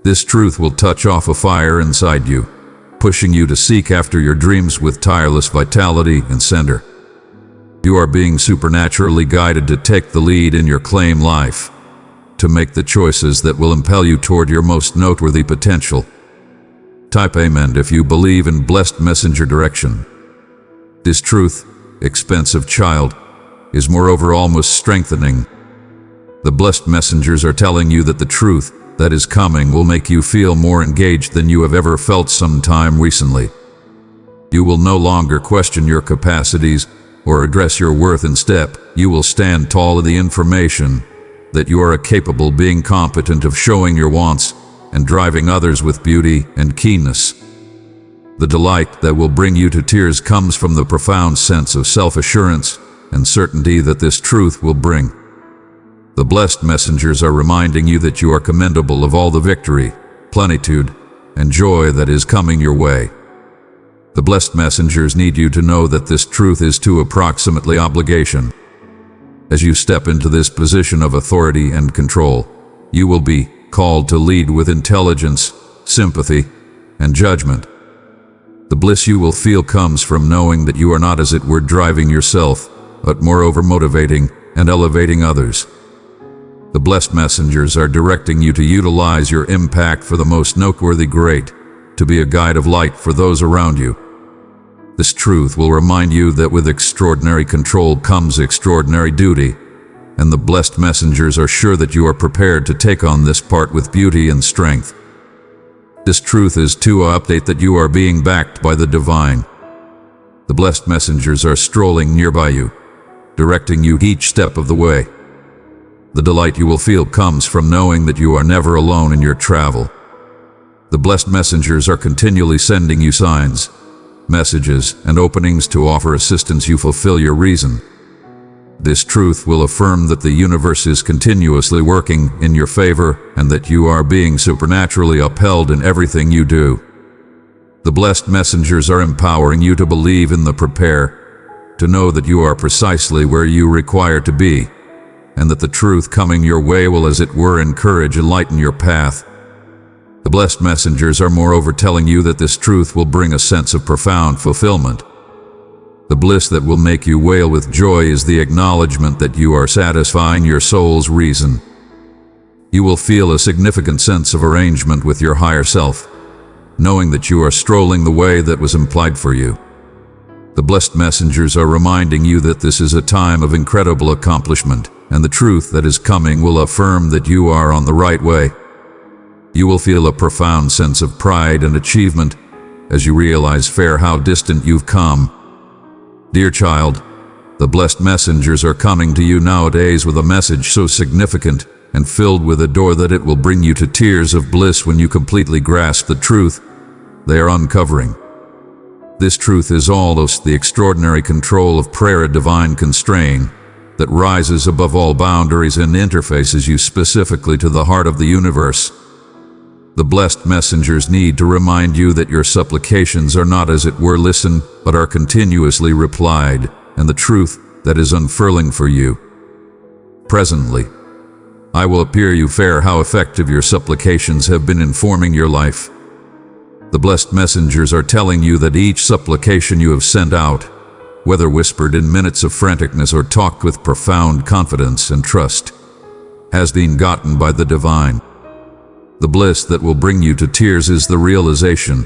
This truth will touch off a fire inside you, pushing you to seek after your dreams with tireless vitality and candor. You are being supernaturally guided to take the lead in your claim life, to make the choices that will impel you toward your most noteworthy potential. Type Amen if you believe in blessed messenger direction. This truth, expensive child, is moreover almost strengthening. The blessed messengers are telling you that the truth that is coming will make you feel more engaged than you have ever felt sometime recently. You will no longer question your capacities or address your worth. Instead, you will stand tall in the information that you are a capable being, competent of showing your wants and driving others with beauty and keenness. The delight that will bring you to tears comes from the profound sense of self-assurance and certainty that this truth will bring. The blessed messengers are reminding you that you are commendable of all the victory, plenitude, and joy that is coming your way. The blessed messengers need you to know that this truth is to approximately obligation. As you step into this position of authority and control, you will be called to lead with intelligence, sympathy, and judgment. The bliss you will feel comes from knowing that you are not, as it were, driving yourself, but moreover motivating and elevating others. The blessed messengers are directing you to utilize your impact for the most noteworthy great, to be a guide of light for those around you. This truth will remind you that with extraordinary control comes extraordinary duty, and the blessed messengers are sure that you are prepared to take on this part with beauty and strength. This truth is to update that you are being backed by the divine. The blessed messengers are strolling nearby you, directing you each step of the way. The delight you will feel comes from knowing that you are never alone in your travel. The blessed messengers are continually sending you signs, messages, and openings to offer assistance you fulfill your reason. This truth will affirm that the universe is continuously working in your favor and that you are being supernaturally upheld in everything you do. The blessed messengers are empowering you to believe in the prepare, to know that you are precisely where you require to be, and that the truth coming your way will, as it were, encourage and lighten your path. The blessed messengers are moreover telling you that this truth will bring a sense of profound fulfillment. The bliss that will make you wail with joy is the acknowledgement that you are satisfying your soul's reason. You will feel a significant sense of arrangement with your higher self, knowing that you are strolling the way that was implied for you. The blessed messengers are reminding you that this is a time of incredible accomplishment, and the truth that is coming will affirm that you are on the right way. You will feel a profound sense of pride and achievement as you realize how distant you've come. Dear child, the blessed messengers are coming to you nowadays with a message so significant and filled with a door that it will bring you to tears of bliss when you completely grasp the truth they are uncovering. This truth is almost the extraordinary control of prayer, a divine constraint that rises above all boundaries and interfaces you specifically to the heart of the universe. The blessed messengers need to remind you that your supplications are not, as it were, listened, but are continuously replied, and the truth that is unfurling for you. Presently, I will appear you fair how effective your supplications have been in forming your life. The blessed messengers are telling you that each supplication you have sent out, whether whispered in minutes of franticness or talked with profound confidence and trust, has been gotten by the divine. The bliss that will bring you to tears is the realization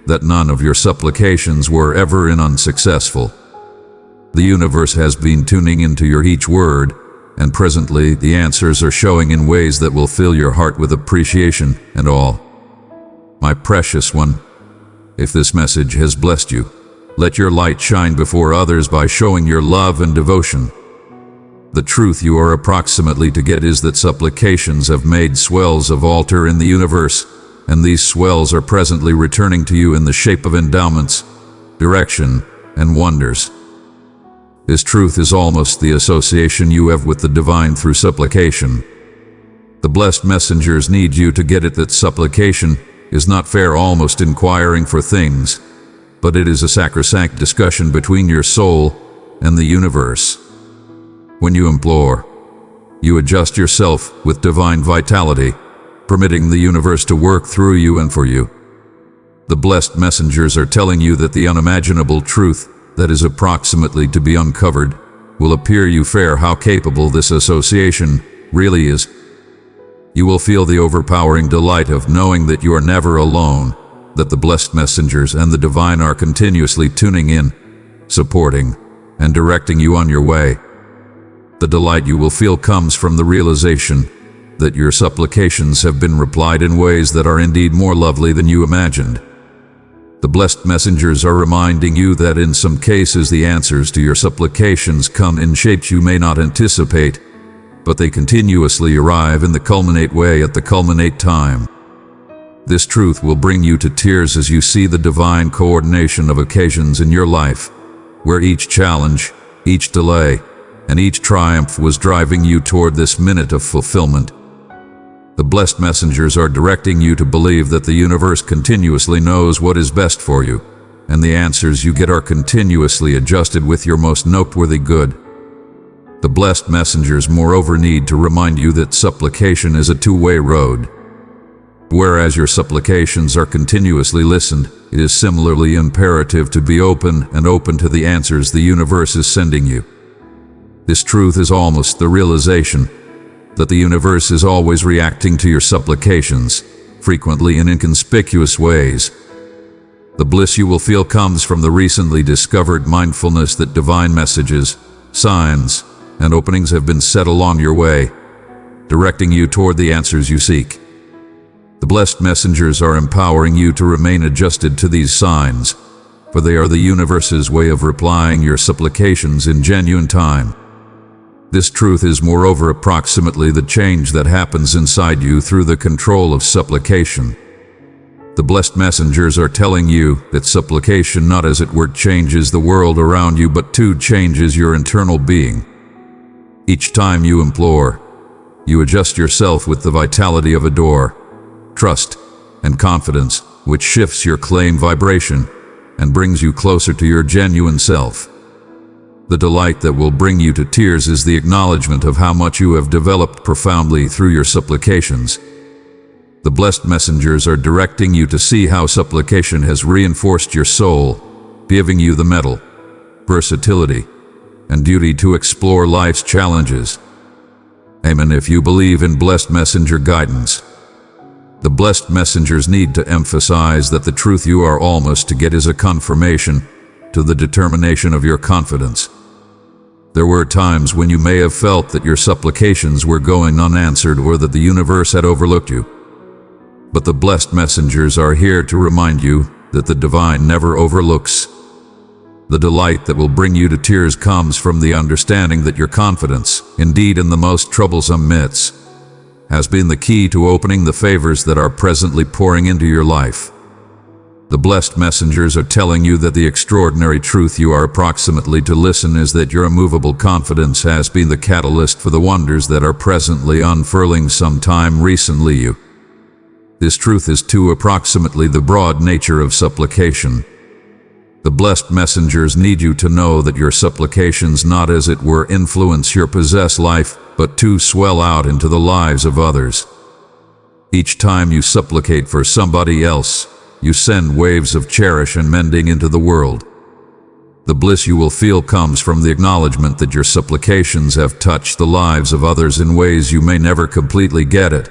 that none of your supplications were ever unsuccessful. The universe has been tuning into your each word, and presently the answers are showing in ways that will fill your heart with appreciation and awe. My precious one, if this message has blessed you, let your light shine before others by showing your love and devotion. The truth you are approximately to get is that supplications have made swells of altar in the universe, and these swells are presently returning to you in the shape of endowments, direction, and wonders. This truth is almost the association you have with the divine through supplication. The blessed messengers need you to get it that supplication is not fair almost inquiring for things, but it is a sacrosanct discussion between your soul and the universe. When you implore, you adjust yourself with divine vitality, permitting the universe to work through you and for you. The blessed messengers are telling you that the unimaginable truth that is approximately to be uncovered will appear you fair how capable this association really is. You will feel the overpowering delight of knowing that you are never alone, that the blessed messengers and the divine are continuously tuning in, supporting, and directing you on your way. The delight you will feel comes from the realization that your supplications have been replied in ways that are indeed more lovely than you imagined. The blessed messengers are reminding you that in some cases the answers to your supplications come in shapes you may not anticipate, but they continuously arrive in the culminate way at the culminate time. This truth will bring you to tears as you see the divine coordination of occasions in your life, where each challenge, each delay, and each triumph was driving you toward this minute of fulfillment. The blessed messengers are directing you to believe that the universe continuously knows what is best for you, and the answers you get are continuously adjusted with your most noteworthy good. The blessed messengers moreover need to remind you that supplication is a two-way road. Whereas your supplications are continuously listened, it is similarly imperative to be open to the answers the universe is sending you. This truth is almost the realization that the universe is always reacting to your supplications, frequently in inconspicuous ways. The bliss you will feel comes from the recently discovered mindfulness that divine messages, signs, and openings have been set along your way, directing you toward the answers you seek. The blessed messengers are empowering you to remain adjusted to these signs, for they are the universe's way of replying your supplications in genuine time. This truth is moreover approximately the change that happens inside you through the control of supplication. The blessed messengers are telling you that supplication not as it were changes the world around you, but too changes your internal being. Each time you implore, you adjust yourself with the vitality of a door, trust, and confidence, which shifts your claim vibration and brings you closer to your genuine self. The delight that will bring you to tears is the acknowledgement of how much you have developed profoundly through your supplications. The blessed messengers are directing you to see how supplication has reinforced your soul, giving you the mettle, versatility, and duty to explore life's challenges. Amen. If you believe in blessed messenger guidance, the blessed messengers need to emphasize that the truth you are almost to get is a confirmation to the determination of your confidence. There were times when you may have felt that your supplications were going unanswered or that the universe had overlooked you. But the blessed messengers are here to remind you that the divine never overlooks. The delight that will bring you to tears comes from the understanding that your confidence, indeed in the most troublesome midst, has been the key to opening the favors that are presently pouring into your life. The blessed messengers are telling you that the extraordinary truth you are approximately to listen is that your immovable confidence has been the catalyst for the wonders that are presently unfurling sometime recently you. This truth is too approximately the broad nature of supplication. The blessed messengers need you to know that your supplications not as it were influence your possessed life, but to swell out into the lives of others. Each time you supplicate for somebody else, you send waves of cherish and mending into the world. The bliss you will feel comes from the acknowledgement that your supplications have touched the lives of others in ways you may never completely get it.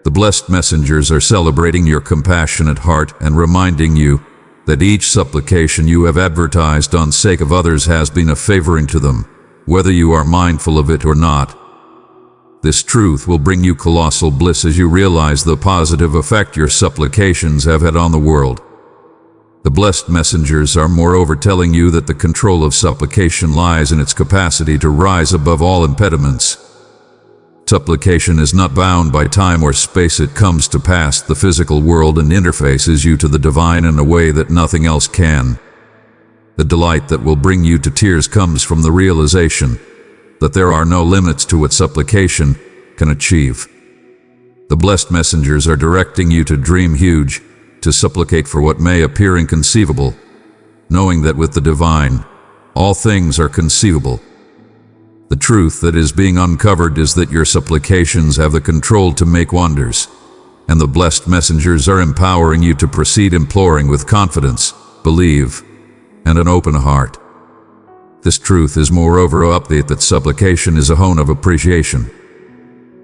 The blessed messengers are celebrating your compassionate heart and reminding you that each supplication you have advertised on sake of others has been a favoring to them, whether you are mindful of it or not. This truth will bring you colossal bliss as you realize the positive effect your supplications have had on the world. The blessed messengers are moreover telling you that the control of supplication lies in its capacity to rise above all impediments. Supplication is not bound by time or space. It comes to pass the physical world and interfaces you to the divine in a way that nothing else can. The delight that will bring you to tears comes from the realization that there are no limits to what supplication can achieve. The blessed messengers are directing you to dream huge, to supplicate for what may appear inconceivable, knowing that with the divine, all things are conceivable. The truth that is being uncovered is that your supplications have the control to make wonders, and the blessed messengers are empowering you to proceed imploring with confidence, believe, and an open heart. This truth is moreover an update that supplication is a hone of appreciation.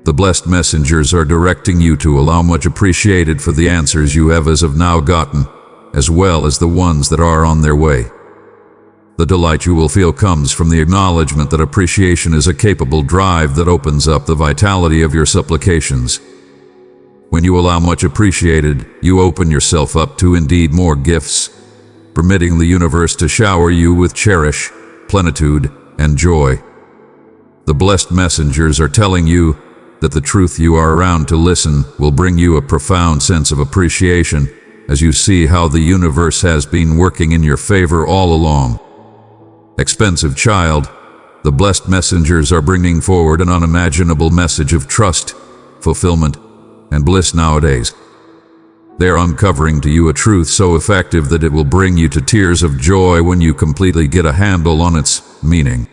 The blessed messengers are directing you to allow much appreciated for the answers you have as of now gotten, as well as the ones that are on their way. The delight you will feel comes from the acknowledgement that appreciation is a capable drive that opens up the vitality of your supplications. When you allow much appreciated, you open yourself up to indeed more gifts, permitting the universe to shower you with cherish, plenitude, and joy. The blessed messengers are telling you that the truth you are around to listen will bring you a profound sense of appreciation as you see how the universe has been working in your favor all along. Expensive child, the blessed messengers are bringing forward an unimaginable message of trust, fulfillment, and bliss nowadays. They are uncovering to you a truth so effective that it will bring you to tears of joy when you completely get a handle on its meaning.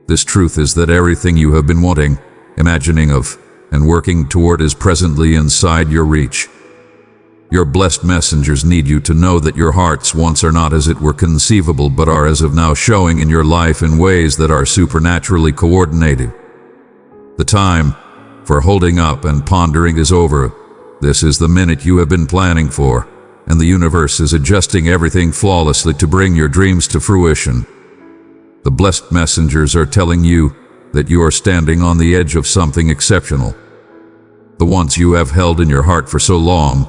This truth is that everything you have been wanting, imagining of, and working toward is presently inside your reach. Your blessed messengers need you to know that your heart's wants are not as it were conceivable, but are as of now showing in your life in ways that are supernaturally coordinated. The time for holding up and pondering is over. This is the minute you have been planning for, and the universe is adjusting everything flawlessly to bring your dreams to fruition. The blessed messengers are telling you that you are standing on the edge of something exceptional. The ones you have held in your heart for so long,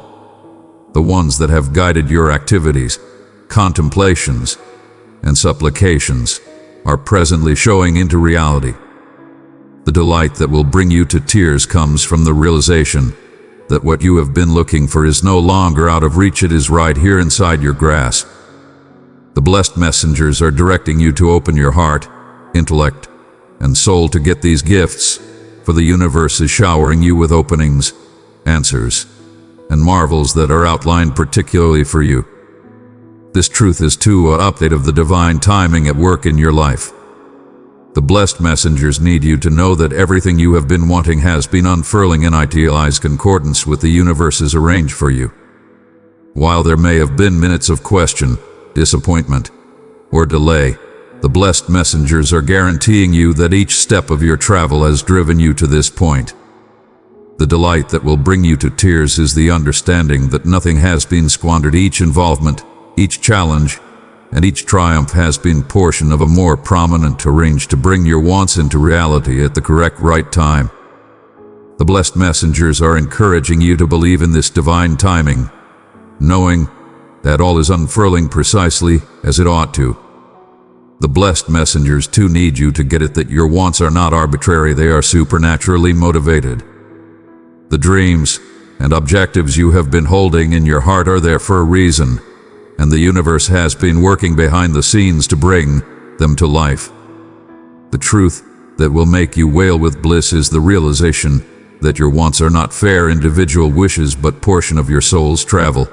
the ones that have guided your activities, contemplations, and supplications, are presently showing into reality. The delight that will bring you to tears comes from the realization that what you have been looking for is no longer out of reach, it is right here inside your grasp. The blessed messengers are directing you to open your heart, intellect, and soul to get these gifts, for the universe is showering you with openings, answers, and marvels that are outlined particularly for you. This truth is too an update of the divine timing at work in your life. The blessed messengers need you to know that everything you have been wanting has been unfurling in idealized concordance with the universe's arranged for you. While there may have been minutes of question, disappointment, or delay, the blessed messengers are guaranteeing you that each step of your travel has driven you to this point. The delight that will bring you to tears is the understanding that nothing has been squandered. Each involvement, each challenge, and each triumph has been portion of a more prominent arrange to bring your wants into reality at the correct right time. The blessed messengers are encouraging you to believe in this divine timing, knowing that all is unfurling precisely as it ought to. The blessed messengers too need you to get it that your wants are not arbitrary, they are supernaturally motivated. The dreams and objectives you have been holding in your heart are there for a reason, and the universe has been working behind the scenes to bring them to life. The truth that will make you wail with bliss is the realization that your wants are not fair individual wishes but portion of your soul's travel.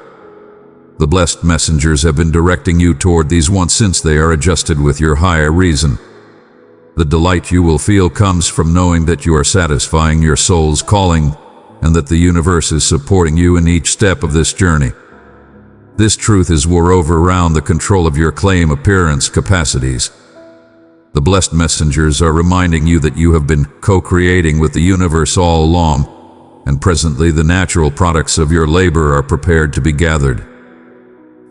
The blessed messengers have been directing you toward these wants since they are adjusted with your higher reason. The delight you will feel comes from knowing that you are satisfying your soul's calling and that the universe is supporting you in each step of this journey. This truth is moreover around the control of your claim appearance capacities. The blessed messengers are reminding you that you have been co-creating with the universe all along, and presently the natural products of your labor are prepared to be gathered.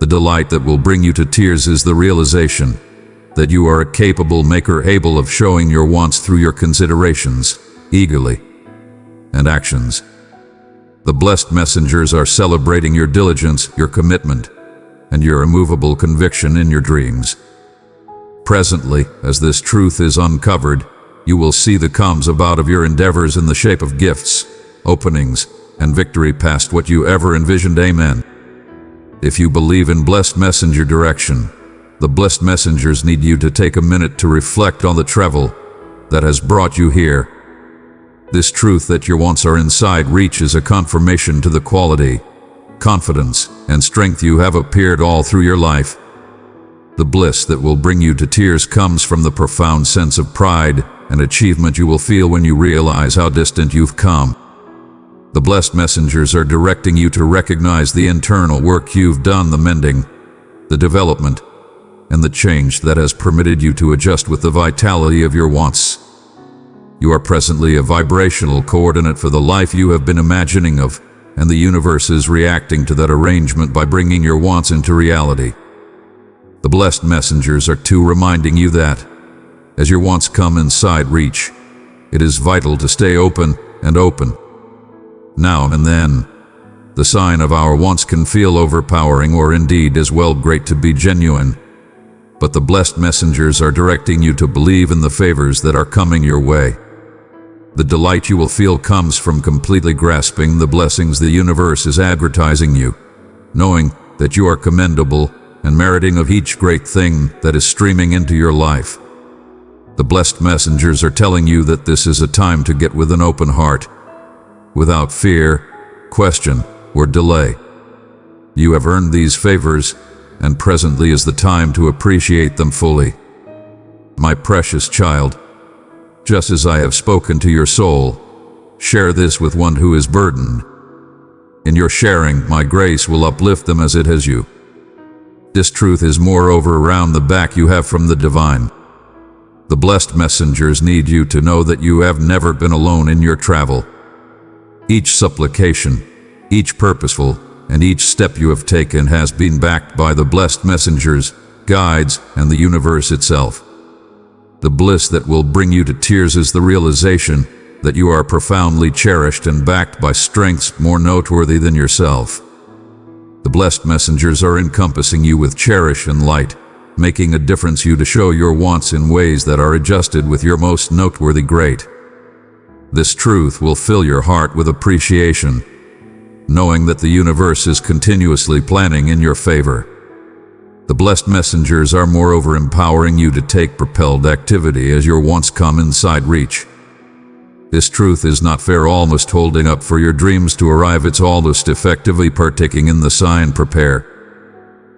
The delight that will bring you to tears is the realization that you are a capable maker able of showing your wants through your considerations, eagerly, and actions. The blessed messengers are celebrating your diligence, your commitment, and your immovable conviction in your dreams. Presently, as this truth is uncovered, you will see the comes about of your endeavors in the shape of gifts, openings, and victory past what you ever envisioned. Amen. If you believe in blessed messenger direction, the blessed messengers need you to take a minute to reflect on the travel that has brought you here. This truth that your wants are inside reach is a confirmation to the quality, confidence, and strength you have appeared all through your life. The bliss that will bring you to tears comes from the profound sense of pride and achievement you will feel when you realize how distant you've come. The blessed messengers are directing you to recognize the internal work you've done, the mending, the development, and the change that has permitted you to adjust with the vitality of your wants. You are presently a vibrational coordinate for the life you have been imagining of, and the universe is reacting to that arrangement by bringing your wants into reality. The blessed messengers are too reminding you that, as your wants come inside reach, it is vital to stay open and open. Now and then, the sign of our wants can feel overpowering or indeed as well great to be genuine, but the blessed messengers are directing you to believe in the favors that are coming your way. The delight you will feel comes from completely grasping the blessings the universe is advertising you, knowing that you are commendable and meriting of each great thing that is streaming into your life. The blessed messengers are telling you that this is a time to get with an open heart, without fear, question, or delay. You have earned these favors, and presently is the time to appreciate them fully. My precious child, just as I have spoken to your soul, share this with one who is burdened. In your sharing, my grace will uplift them as it has you. This truth is moreover around the back you have from the divine. The blessed messengers need you to know that you have never been alone in your travel. Each supplication, each purposeful, and each step you have taken has been backed by the blessed messengers, guides, and the universe itself. The bliss that will bring you to tears is the realization that you are profoundly cherished and backed by strengths more noteworthy than yourself. The blessed messengers are encompassing you with cherish and light, making a difference you to show your wants in ways that are adjusted with your most noteworthy great. This truth will fill your heart with appreciation, knowing that the universe is continuously planning in your favor. The blessed messengers are moreover empowering you to take propelled activity as your wants come inside reach. This truth is not fair almost holding up for your dreams to arrive, it's almost effectively partaking in the sign prepare.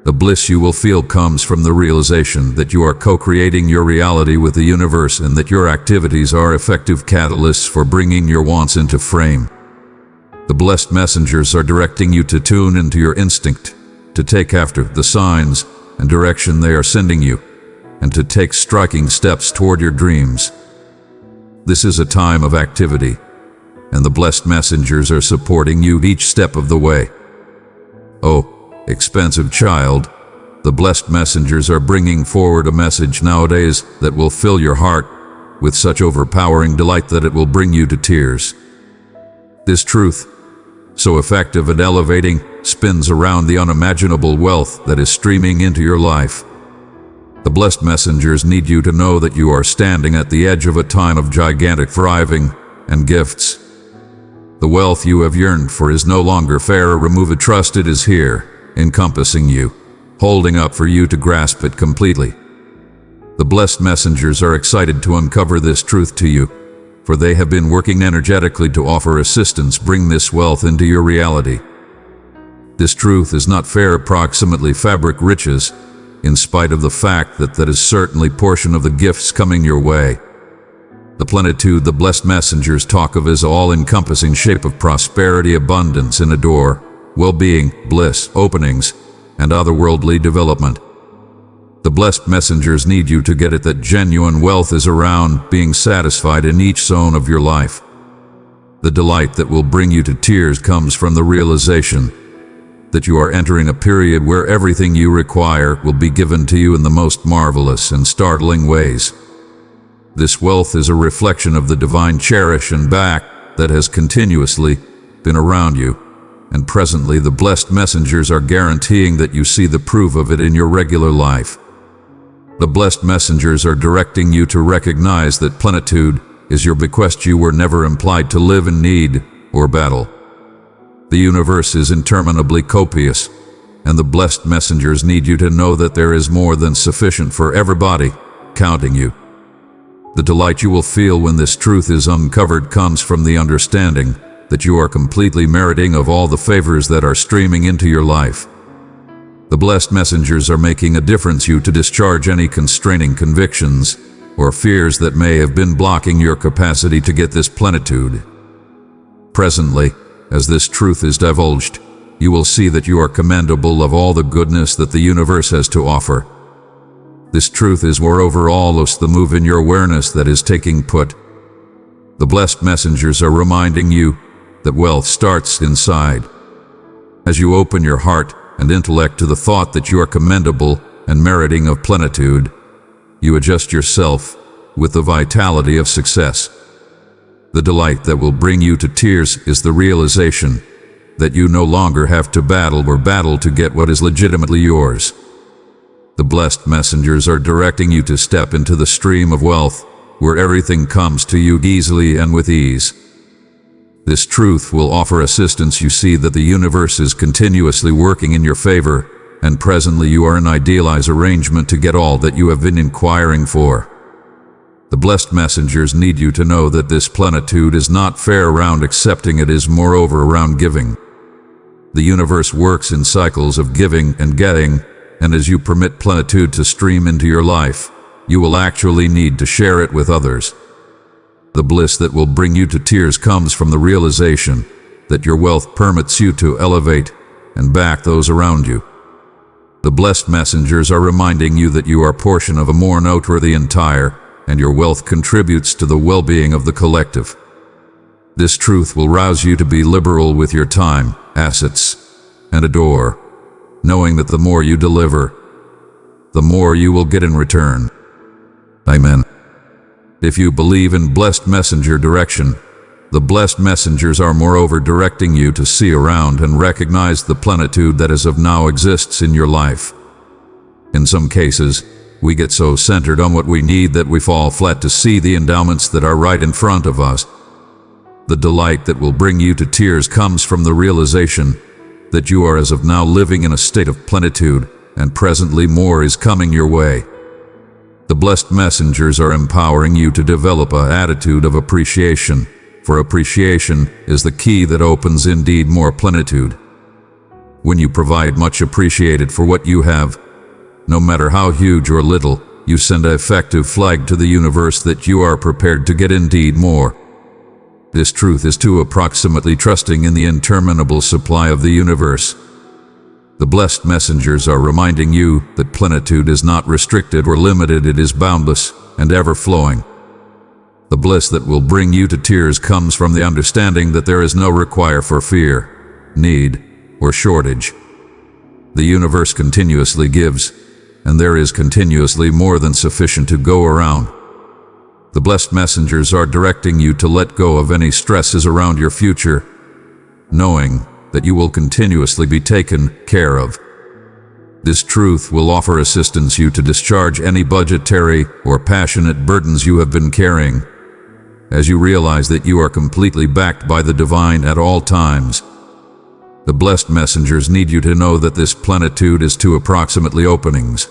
The bliss you will feel comes from the realization that you are co-creating your reality with the universe and that your activities are effective catalysts for bringing your wants into frame. The blessed messengers are directing you to tune into your instinct, to take after the signs and direction they are sending you, and to take striking steps toward your dreams. This is a time of activity, and the blessed messengers are supporting you each step of the way. Oh, expensive child, the blessed messengers are bringing forward a message nowadays that will fill your heart with such overpowering delight that it will bring you to tears. This truth, so effective and elevating, spins around the unimaginable wealth that is streaming into your life. The blessed messengers need you to know that you are standing at the edge of a time of gigantic thriving and gifts. The wealth you have yearned for is no longer fair or remove it. Trust it is here, encompassing you, holding up for you to grasp it completely. The blessed messengers are excited to uncover this truth to you, for they have been working energetically to offer assistance bring this wealth into your reality. This truth is not fair approximately fabric riches, in spite of the fact that that is certainly portion of the gifts coming your way. The plenitude the blessed messengers talk of is all-encompassing shape of prosperity, abundance, and adore, well-being, bliss, openings, and otherworldly development. The blessed messengers need you to get it that genuine wealth is around being satisfied in each zone of your life. The delight that will bring you to tears comes from the realization that you are entering a period where everything you require will be given to you in the most marvelous and startling ways. This wealth is a reflection of the divine cherish and back that has continuously been around you, and presently the blessed messengers are guaranteeing that you see the proof of it in your regular life. The blessed messengers are directing you to recognize that plenitude is your bequest. You were never implied to live in need or battle. The universe is interminably copious, and the blessed messengers need you to know that there is more than sufficient for everybody, counting you. The delight you will feel when this truth is uncovered comes from the understanding that you are completely meriting of all the favors that are streaming into your life. The blessed messengers are making a difference you to discharge any constraining convictions or fears that may have been blocking your capacity to get this plenitude. Presently, as this truth is divulged, you will see that you are commendable of all the goodness that the universe has to offer. This truth is moreover almost the move in your awareness that is taking put. The blessed messengers are reminding you that wealth starts inside. As you open your heart and intellect to the thought that you are commendable and meriting of plenitude, you adjust yourself with the vitality of success. The delight that will bring you to tears is the realization that you no longer have to battle to get what is legitimately yours. The blessed messengers are directing you to step into the stream of wealth, where everything comes to you easily and with ease. This truth will offer assistance. You see that the universe is continuously working in your favor, and presently you are in idealized arrangement to get all that you have been inquiring for. The blessed messengers need you to know that this plenitude is not fair around accepting, it is moreover around giving. The universe works in cycles of giving and getting, and as you permit plenitude to stream into your life, you will actually need to share it with others. The bliss that will bring you to tears comes from the realization that your wealth permits you to elevate and back those around you. The blessed messengers are reminding you that you are portion of a more noteworthy entire and your wealth contributes to the well-being of the collective. This truth will rouse you to be liberal with your time, assets, and adore, knowing that the more you deliver, the more you will get in return. Amen. If you believe in blessed messenger direction, the blessed messengers are moreover directing you to see around and recognize the plenitude that as of now exists in your life. In some cases, we get so centered on what we need that we fall flat to see the endowments that are right in front of us. The delight that will bring you to tears comes from the realization that you are as of now living in a state of plenitude, and presently more is coming your way. The blessed messengers are empowering you to develop an attitude of appreciation, for appreciation is the key that opens indeed more plenitude. When you provide much appreciated for what you have, no matter how huge or little, you send an effective flag to the universe that you are prepared to get indeed more. This truth is too approximately trusting in the interminable supply of the universe. The blessed messengers are reminding you that plenitude is not restricted or limited, it is boundless and ever-flowing. The bliss that will bring you to tears comes from the understanding that there is no require for fear, need, or shortage. The universe continuously gives, and there is continuously more than sufficient to go around. The blessed messengers are directing you to let go of any stresses around your future, knowing that you will continuously be taken care of. This truth will offer assistance you to discharge any budgetary or passionate burdens you have been carrying, as you realize that you are completely backed by the divine at all times. The blessed messengers need you to know that this plenitude is two approximately openings.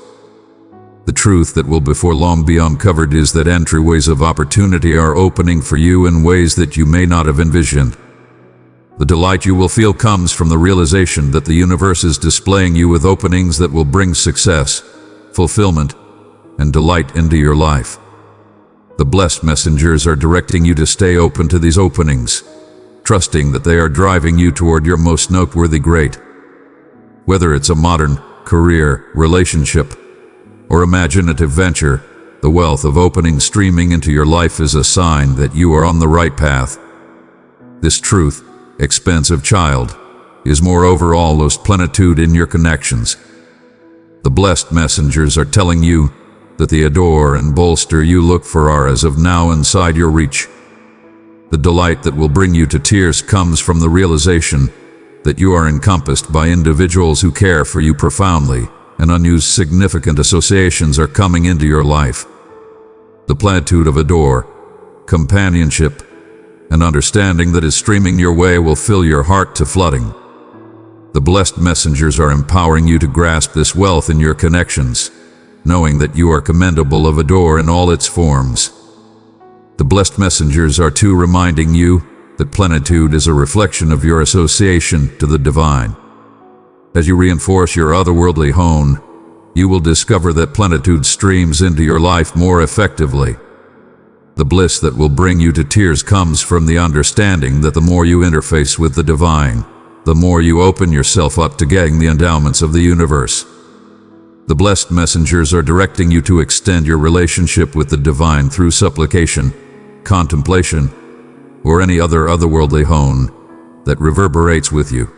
The truth that will before long be uncovered is that entryways of opportunity are opening for you in ways that you may not have envisioned. The delight you will feel comes from the realization that the universe is displaying you with openings that will bring success, fulfillment, and delight into your life. The blessed messengers are directing you to stay open to these openings, trusting that they are driving you toward your most noteworthy great. Whether it's a modern, career, relationship, or imaginative venture, the wealth of openings streaming into your life is a sign that you are on the right path. This truth, expensive child, is moreover almost plenitude in your connections. The blessed messengers are telling you that the adore and bolster you look for are as of now inside your reach. The delight that will bring you to tears comes from the realization that you are encompassed by individuals who care for you profoundly, and unused significant associations are coming into your life. The plenitude of adore, companionship, and understanding that is streaming your way will fill your heart to flooding. The blessed messengers are empowering you to grasp this wealth in your connections, knowing that you are commendable of adore in all its forms. The blessed messengers are too reminding you that plenitude is a reflection of your association to the divine. As you reinforce your otherworldly hone, you will discover that plenitude streams into your life more effectively. The bliss that will bring you to tears comes from the understanding that the more you interface with the divine, the more you open yourself up to getting the endowments of the universe. The blessed messengers are directing you to extend your relationship with the divine through supplication, contemplation, or any other otherworldly hone that reverberates with you.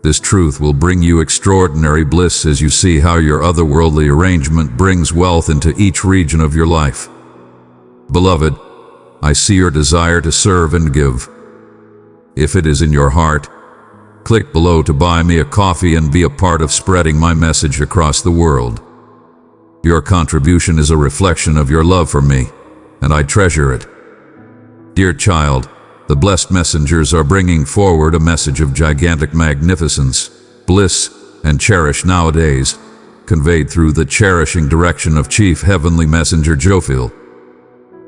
This truth will bring you extraordinary bliss as you see how your otherworldly arrangement brings wealth into each region of your life. Beloved, I see your desire to serve and give. If it is in your heart, click below to buy me a coffee and be a part of spreading my message across the world. Your contribution is a reflection of your love for me, and I treasure it. Dear child, the blessed messengers are bringing forward a message of gigantic magnificence, bliss, and cherish nowadays, conveyed through the cherishing direction of Chief Heavenly Messenger Jophiel.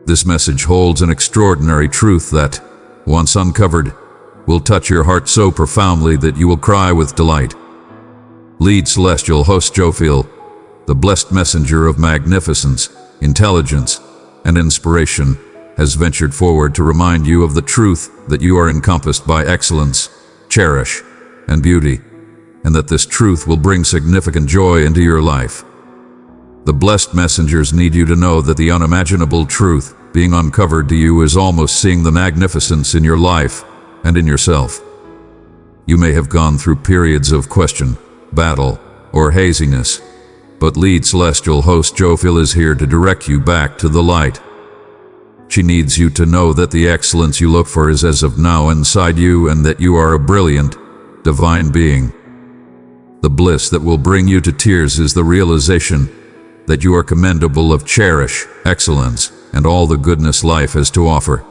This message holds an extraordinary truth that, once uncovered, will touch your heart so profoundly that you will cry with delight. Lead Celestial Host Jophiel, the blessed messenger of magnificence, intelligence, and inspiration, has ventured forward to remind you of the truth that you are encompassed by excellence, cherish, and beauty, and that this truth will bring significant joy into your life. The blessed messengers need you to know that the unimaginable truth being uncovered to you is almost seeing the magnificence in your life and in yourself. You may have gone through periods of question, battle, or haziness, but lead celestial host Jophiel is here to direct you back to the light. She needs you to know that the excellence you look for is as of now inside you and that you are a brilliant, divine being. The bliss that will bring you to tears is the realization that you are commendable of cherish, excellence, and all the goodness life has to offer.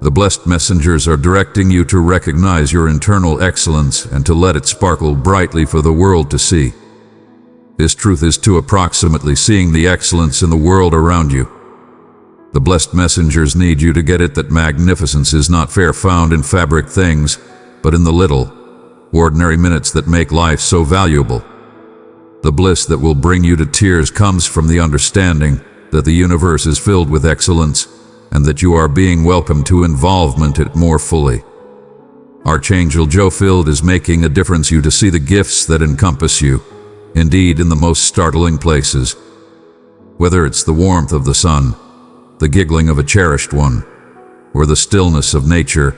The blessed messengers are directing you to recognize your internal excellence and to let it sparkle brightly for the world to see. This truth is to approximately seeing the excellence in the world around you. The blessed messengers need you to get it that magnificence is not fair found in fabric things, but in the little, ordinary minutes that make life so valuable. The bliss that will bring you to tears comes from the understanding that the universe is filled with excellence and that you are being welcomed to involvement in it more fully. Archangel Jophiel is making a difference you to see the gifts that encompass you, indeed in the most startling places. Whether it's the warmth of the sun, the giggling of a cherished one, or the stillness of nature,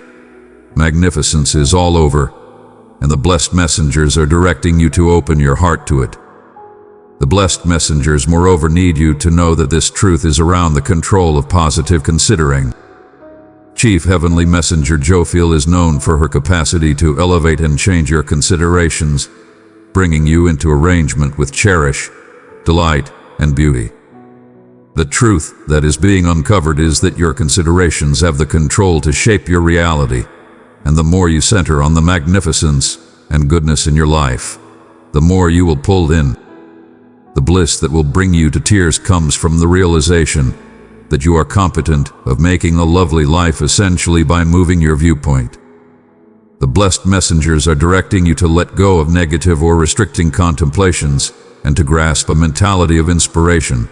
magnificence is all over, and the blessed messengers are directing you to open your heart to it. The blessed messengers moreover need you to know that this truth is around the control of positive considering. Chief Heavenly Messenger Jophiel is known for her capacity to elevate and change your considerations, bringing you into arrangement with cherish, delight, and beauty. The truth that is being uncovered is that your considerations have the control to shape your reality, and the more you center on the magnificence and goodness in your life, the more you will pull in. The bliss that will bring you to tears comes from the realization that you are competent of making a lovely life essentially by moving your viewpoint. The blessed messengers are directing you to let go of negative or restricting contemplations and to grasp a mentality of inspiration,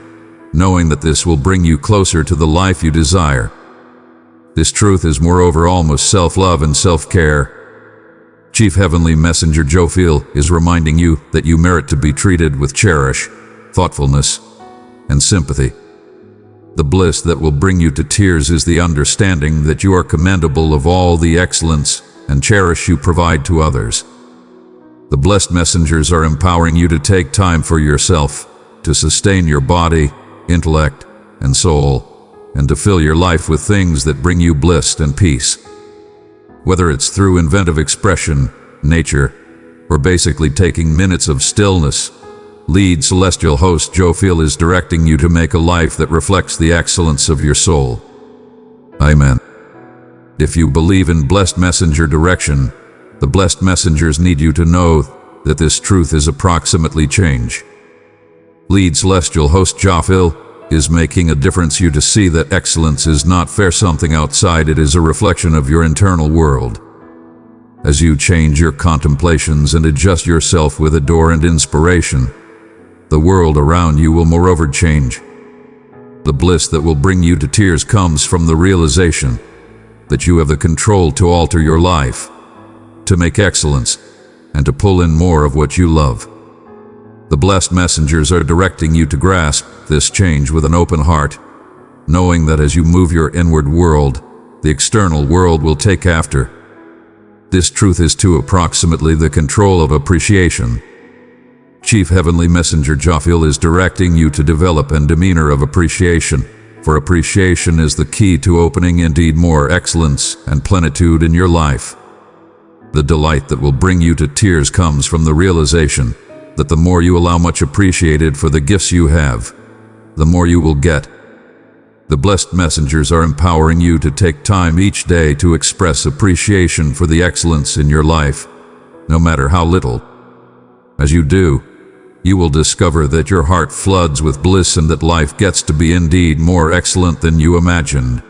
knowing that this will bring you closer to the life you desire. This truth is moreover almost self-love and self-care. Chief Heavenly Messenger Jophiel is reminding you that you merit to be treated with cherish, thoughtfulness, and sympathy. The bliss that will bring you to tears is the understanding that you are commendable of all the excellence and cherish you provide to others. The blessed messengers are empowering you to take time for yourself, to sustain your body, intellect, and soul, and to fill your life with things that bring you bliss and peace. Whether it's through inventive expression, nature, or basically taking minutes of stillness, lead celestial host Jophiel is directing you to make a life that reflects the excellence of your soul. Amen. If you believe in blessed messenger direction, the blessed messengers need you to know that this truth is approximately change. Lead celestial host Jophiel is making a difference you to see that excellence is not fair something outside, it is a reflection of your internal world. As you change your contemplations and adjust yourself with adore and inspiration, the world around you will moreover change. The bliss that will bring you to tears comes from the realization that you have the control to alter your life, to make excellence, and to pull in more of what you love. The blessed messengers are directing you to grasp this change with an open heart, knowing that as you move your inward world, the external world will take after. This truth is to approximately the control of appreciation. Chief Heavenly Messenger Jophiel is directing you to develop a demeanor of appreciation, for appreciation is the key to opening indeed more excellence and plenitude in your life. The delight that will bring you to tears comes from the realization that the more you allow much appreciated for the gifts you have, the more you will get. The blessed messengers are empowering you to take time each day to express appreciation for the excellence in your life, no matter how little. As you do, you will discover that your heart floods with bliss and that life gets to be indeed more excellent than you imagined.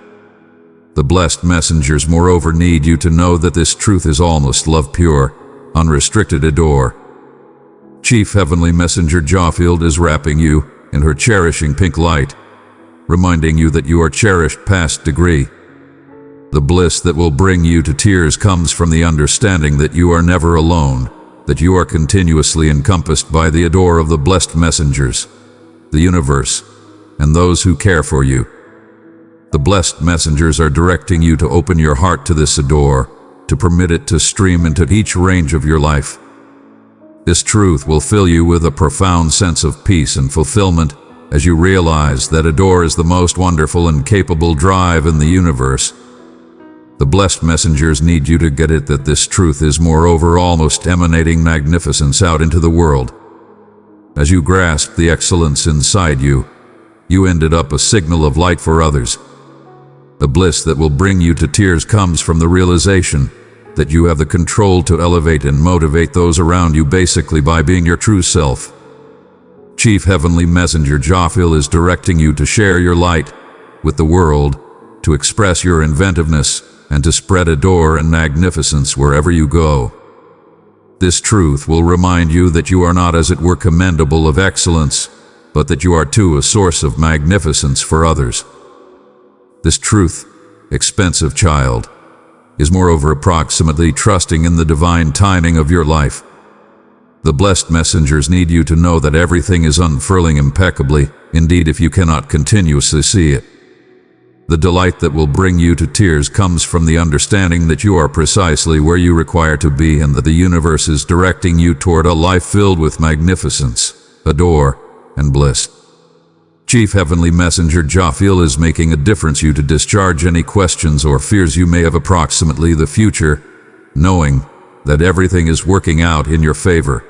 The blessed messengers moreover need you to know that this truth is almost love pure, unrestricted adore. Chief Heavenly Messenger Jophiel is wrapping you in her cherishing pink light, reminding you that you are cherished past degree. The bliss that will bring you to tears comes from the understanding that you are never alone, that you are continuously encompassed by the adore of the blessed messengers. the universe, and those who care for you. The blessed messengers are directing you to open your heart to this door, to permit it to stream into each range of your life. This truth will fill you with a profound sense of peace and fulfillment as you realize that a door is the most wonderful and capable drive in the universe. The blessed messengers need you to get it that this truth is moreover almost emanating magnificence out into the world. As you grasp the excellence inside you, you ended up a signal of light for others. The bliss that will bring you to tears comes from the realization that you have the control to elevate and motivate those around you basically by being your true self. Chief Heavenly Messenger Jophiel is directing you to share your light with the world, to express your inventiveness, and to spread adore and magnificence wherever you go. This truth will remind you that you are not, as it were, commendable of excellence, but that you are too a source of magnificence for others. This truth, expensive child, is moreover approximately trusting in the divine timing of your life. The blessed messengers need you to know that everything is unfurling impeccably, indeed if you cannot continuously see it. The delight that will bring you to tears comes from the understanding that you are precisely where you require to be and that the universe is directing you toward a life filled with magnificence, adore, and bliss. Chief Heavenly Messenger Jophiel is making a difference you to discharge any questions or fears you may have approximately the future, knowing that everything is working out in your favor.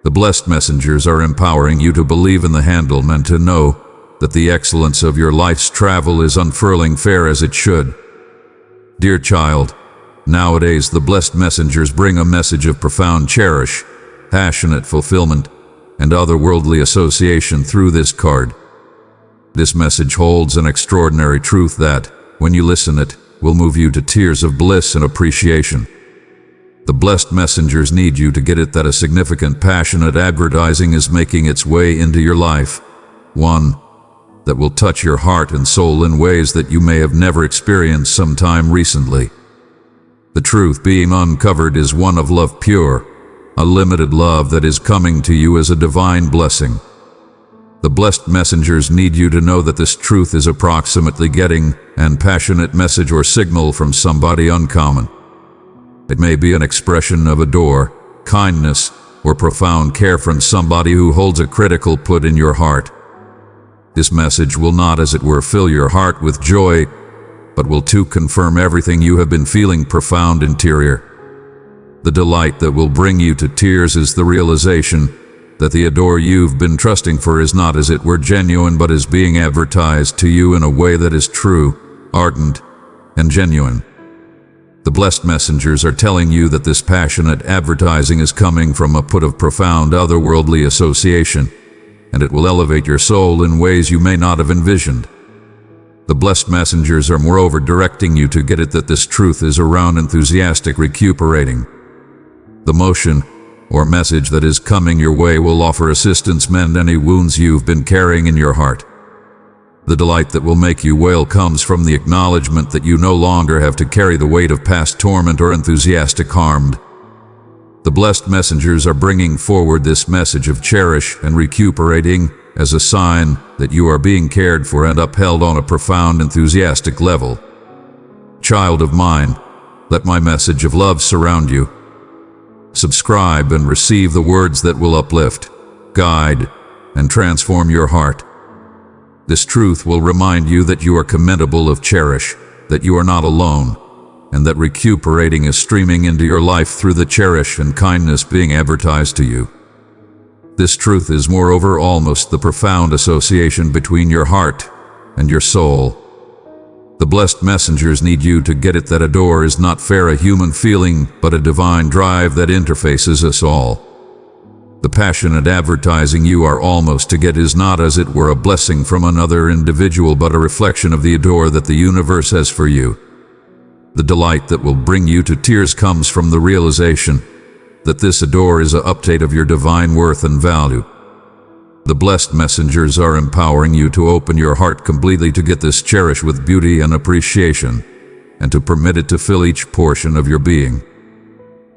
The blessed messengers are empowering you to believe in the handle and to know that the excellence of your life's travel is unfurling fair as it should. Dear child, nowadays the blessed messengers bring a message of profound cherish, passionate fulfillment, and otherworldly association through this card. This message holds an extraordinary truth that, when you listen it, will move you to tears of bliss and appreciation. The blessed messengers need you to get it that a significant passionate advertising is making its way into your life. One that will touch your heart and soul in ways that you may have never experienced sometime recently. The truth being uncovered is one of love pure, a limited love that is coming to you as a divine blessing. The blessed messengers need you to know that this truth is approximately getting an passionate message or signal from somebody uncommon. It may be an expression of adore, kindness, or profound care from somebody who holds a critical put in your heart. This message will not, as it were, fill your heart with joy, but will too confirm everything you have been feeling profound interior. The delight that will bring you to tears is the realization that the adore you've been trusting for is not, as it were, genuine, but is being advertised to you in a way that is true, ardent, and genuine. The blessed messengers are telling you that this passionate advertising is coming from a put of profound otherworldly association, and it will elevate your soul in ways you may not have envisioned. The blessed messengers are moreover directing you to get it that this truth is around enthusiastic recuperating. The motion or message that is coming your way will offer assistance mend any wounds you've been carrying in your heart. The delight that will make you wail comes from the acknowledgement that you no longer have to carry the weight of past torment or enthusiastic harmed. The blessed messengers are bringing forward this message of cherish and recuperating as a sign that you are being cared for and upheld on a profound enthusiastic level. Child of mine, let my message of love surround you. Subscribe and receive the words that will uplift, guide, and transform your heart. This truth will remind you that you are commendable of cherish, that you are not alone, and that recuperating is streaming into your life through the cherish and kindness being advertised to you. This truth is moreover almost the profound association between your heart and your soul. The blessed messengers need you to get it that adore is not fair a human feeling, but a divine drive that interfaces us all. The passionate advertising you are almost to get is not, as it were, a blessing from another individual, but a reflection of the adore that the universe has for you. The delight that will bring you to tears comes from the realization that this adore is an update of your divine worth and value. The blessed messengers are empowering you to open your heart completely to get this cherish with beauty and appreciation, and to permit it to fill each portion of your being.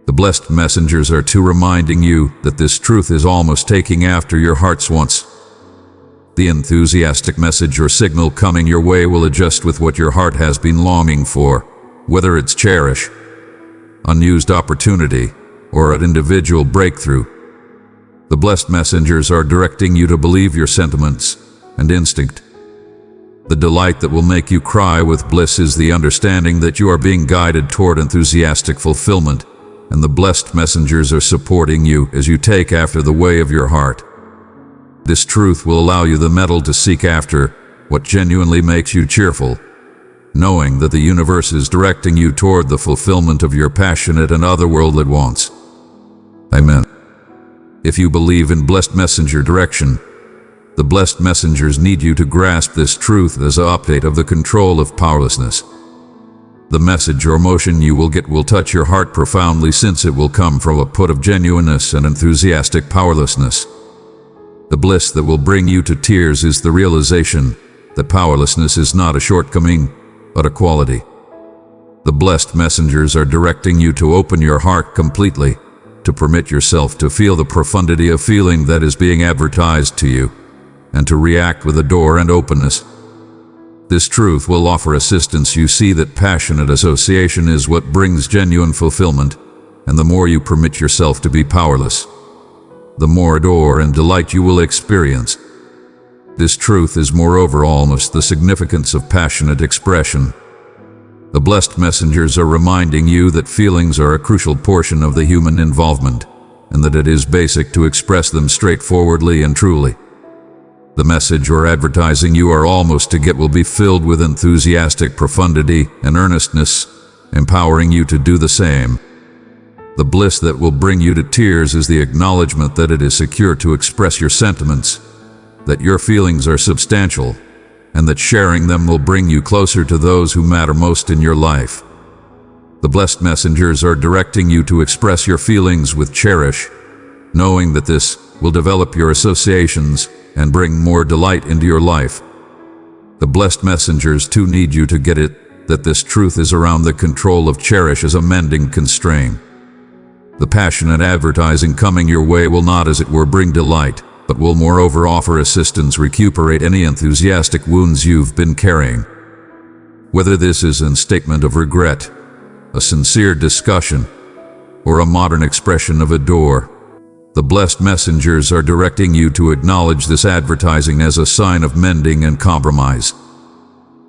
The blessed messengers are too reminding you that this truth is almost taking after your heart's wants. The enthusiastic message or signal coming your way will adjust with what your heart has been longing for, whether it's cherish, unused opportunity, or an individual breakthrough. The blessed messengers are directing you to believe your sentiments and instinct. The delight that will make you cry with bliss is the understanding that you are being guided toward enthusiastic fulfillment, and the blessed messengers are supporting you as you take after the way of your heart. This truth will allow you the mettle to seek after what genuinely makes you cheerful, knowing that the universe is directing you toward the fulfillment of your passionate and otherworldly wants. Amen. If you believe in blessed messenger direction, the blessed messengers need you to grasp this truth as an update of the control of powerlessness. The message or motion you will get will touch your heart profoundly, since it will come from a put of genuineness and enthusiastic powerlessness. The bliss that will bring you to tears is the realization that powerlessness is not a shortcoming, but a quality. The blessed messengers are directing you to open your heart completely, to permit yourself to feel the profundity of feeling that is being advertised to you, and to react with adore and openness. This truth will offer assistance. You see that passionate association is what brings genuine fulfillment, and the more you permit yourself to be powerless, the more adore and delight you will experience. This truth is moreover almost the significance of passionate expression. The blessed messengers are reminding you that feelings are a crucial portion of the human involvement, and that it is basic to express them straightforwardly and truly. The message or advertising you are almost to get will be filled with enthusiastic profundity and earnestness, empowering you to do the same. The bliss that will bring you to tears is the acknowledgement that it is secure to express your sentiments, that your feelings are substantial, and that sharing them will bring you closer to those who matter most in your life. The blessed messengers are directing you to express your feelings with cherish, knowing that this will develop your associations and bring more delight into your life. The blessed messengers too need you to get it, that this truth is around the control of cherish as a mending constraint. The passionate advertising coming your way will not, as it were, bring delight, but will moreover offer assistance, recuperate any enthusiastic wounds you've been carrying. Whether this is a statement of regret, a sincere discussion, or a modern expression of adore, the blessed messengers are directing you to acknowledge this advertising as a sign of mending and compromise.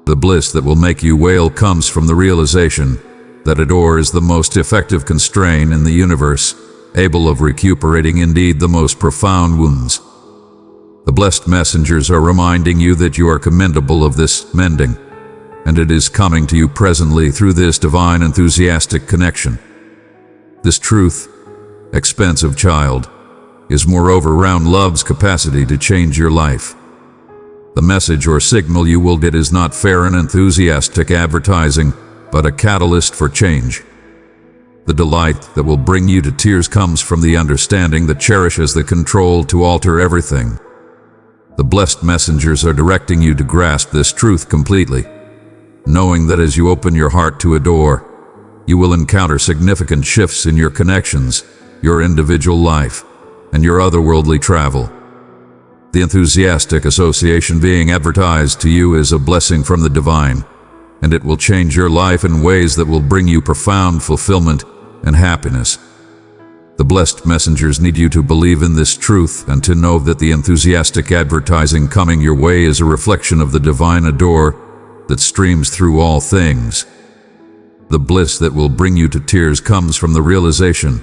The bliss that will make you wail comes from the realization that adore is the most effective constraint in the universe, able of recuperating indeed the most profound wounds. The blessed messengers are reminding you that you are commendable of this mending, and it is coming to you presently through this divine enthusiastic connection. This truth, expensive child, is moreover round love's capacity to change your life. The message or signal you will get is not fair and enthusiastic advertising, but a catalyst for change. The delight that will bring you to tears comes from the understanding that cherishes the control to alter everything. The blessed messengers are directing you to grasp this truth completely, knowing that as you open your heart to adore, you will encounter significant shifts in your connections, your individual life, and your otherworldly travel. The enthusiastic association being advertised to you is a blessing from the divine, and it will change your life in ways that will bring you profound fulfillment and happiness. The blessed messengers need you to believe in this truth and to know that the enthusiastic advertising coming your way is a reflection of the divine adore that streams through all things. The bliss that will bring you to tears comes from the realization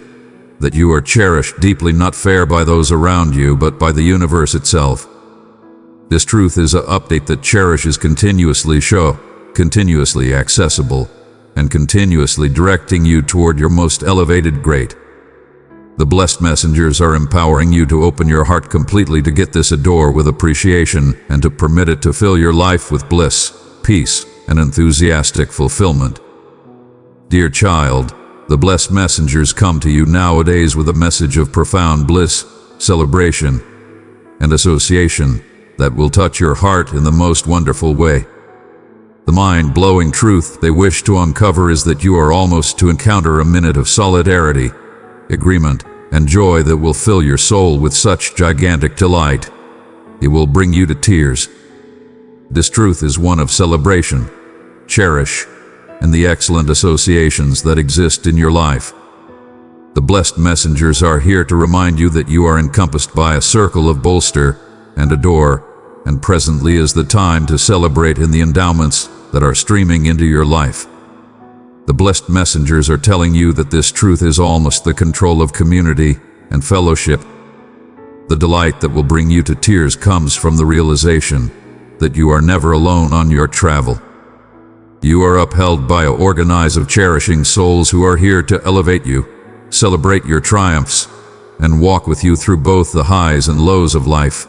that you are cherished deeply, not fair by those around you, but by the universe itself. This truth is an update that cherishes continuously accessible, and continuously directing you toward your most elevated great. The blessed messengers are empowering you to open your heart completely to get this adore with appreciation and to permit it to fill your life with bliss, peace, and enthusiastic fulfillment. Dear child, the blessed messengers come to you nowadays with a message of profound bliss, celebration, and association that will touch your heart in the most wonderful way. The mind-blowing truth they wish to uncover is that you are almost to encounter a minute of solidarity, agreement, and joy that will fill your soul with such gigantic delight. it will bring you to tears. This truth is one of celebration. Cherish and the excellent associations that exist in your life. The blessed messengers are here to remind you that you are encompassed by a circle of bolster and adore, and presently is the time to celebrate in the endowments that are streaming into your life. The blessed messengers are telling you that this truth is almost the control of community and fellowship. The delight that will bring you to tears comes from the realization that you are never alone on your travel. You are upheld by an organize of cherishing souls who are here to elevate you, celebrate your triumphs, and walk with you through both the highs and lows of life.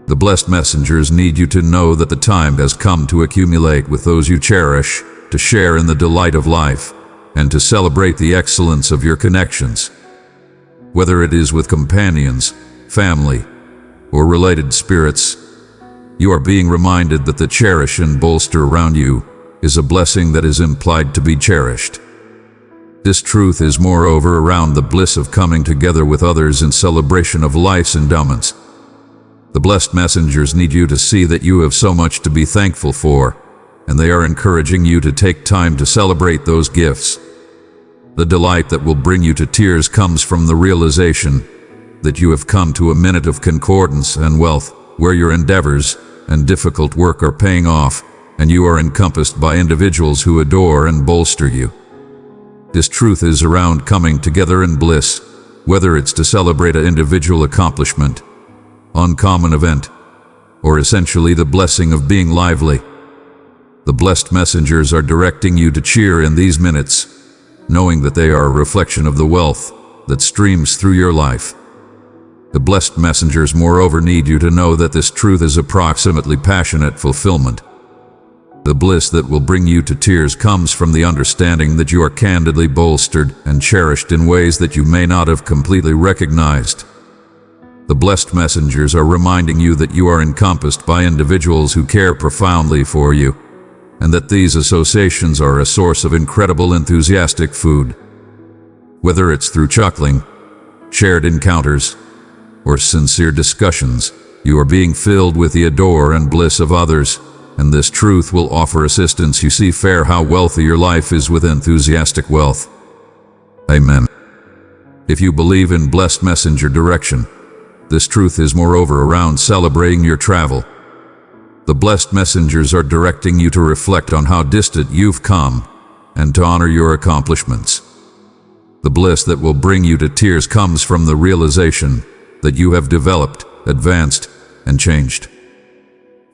The blessed messengers need you to know that the time has come to accumulate with those you cherish, to share in the delight of life, and to celebrate the excellence of your connections. Whether it is with companions, family, or related spirits, you are being reminded that the cherish and bolster around you is a blessing that is implied to be cherished. This truth is moreover around the bliss of coming together with others in celebration of life's endowments. The blessed messengers need you to see that you have so much to be thankful for, and they are encouraging you to take time to celebrate those gifts. The delight that will bring you to tears comes from the realization that you have come to a minute of concordance and wealth, where your endeavors and difficult work are paying off, and you are encompassed by individuals who adore and bolster you. This truth is around coming together in bliss, whether it's to celebrate an individual accomplishment, uncommon event, or essentially the blessing of being lively. The blessed messengers are directing you to cheer in these minutes, knowing that they are a reflection of the wealth that streams through your life. The blessed messengers moreover need you to know that this truth is approximately passionate fulfillment. The bliss that will bring you to tears comes from the understanding that you are candidly bolstered and cherished in ways that you may not have completely recognized. The blessed messengers are reminding you that you are encompassed by individuals who care profoundly for you, and that these associations are a source of incredible enthusiastic food. Whether it's through chuckling, shared encounters, or sincere discussions, you are being filled with the adore and bliss of others, and this truth will offer assistance. You see fair how wealthy your life is with enthusiastic wealth. Amen. If you believe in blessed messenger direction, this truth is moreover around celebrating your travel. The blessed messengers are directing you to reflect on how distant you've come and to honor your accomplishments. The bliss that will bring you to tears comes from the realization that you have developed, advanced, and changed.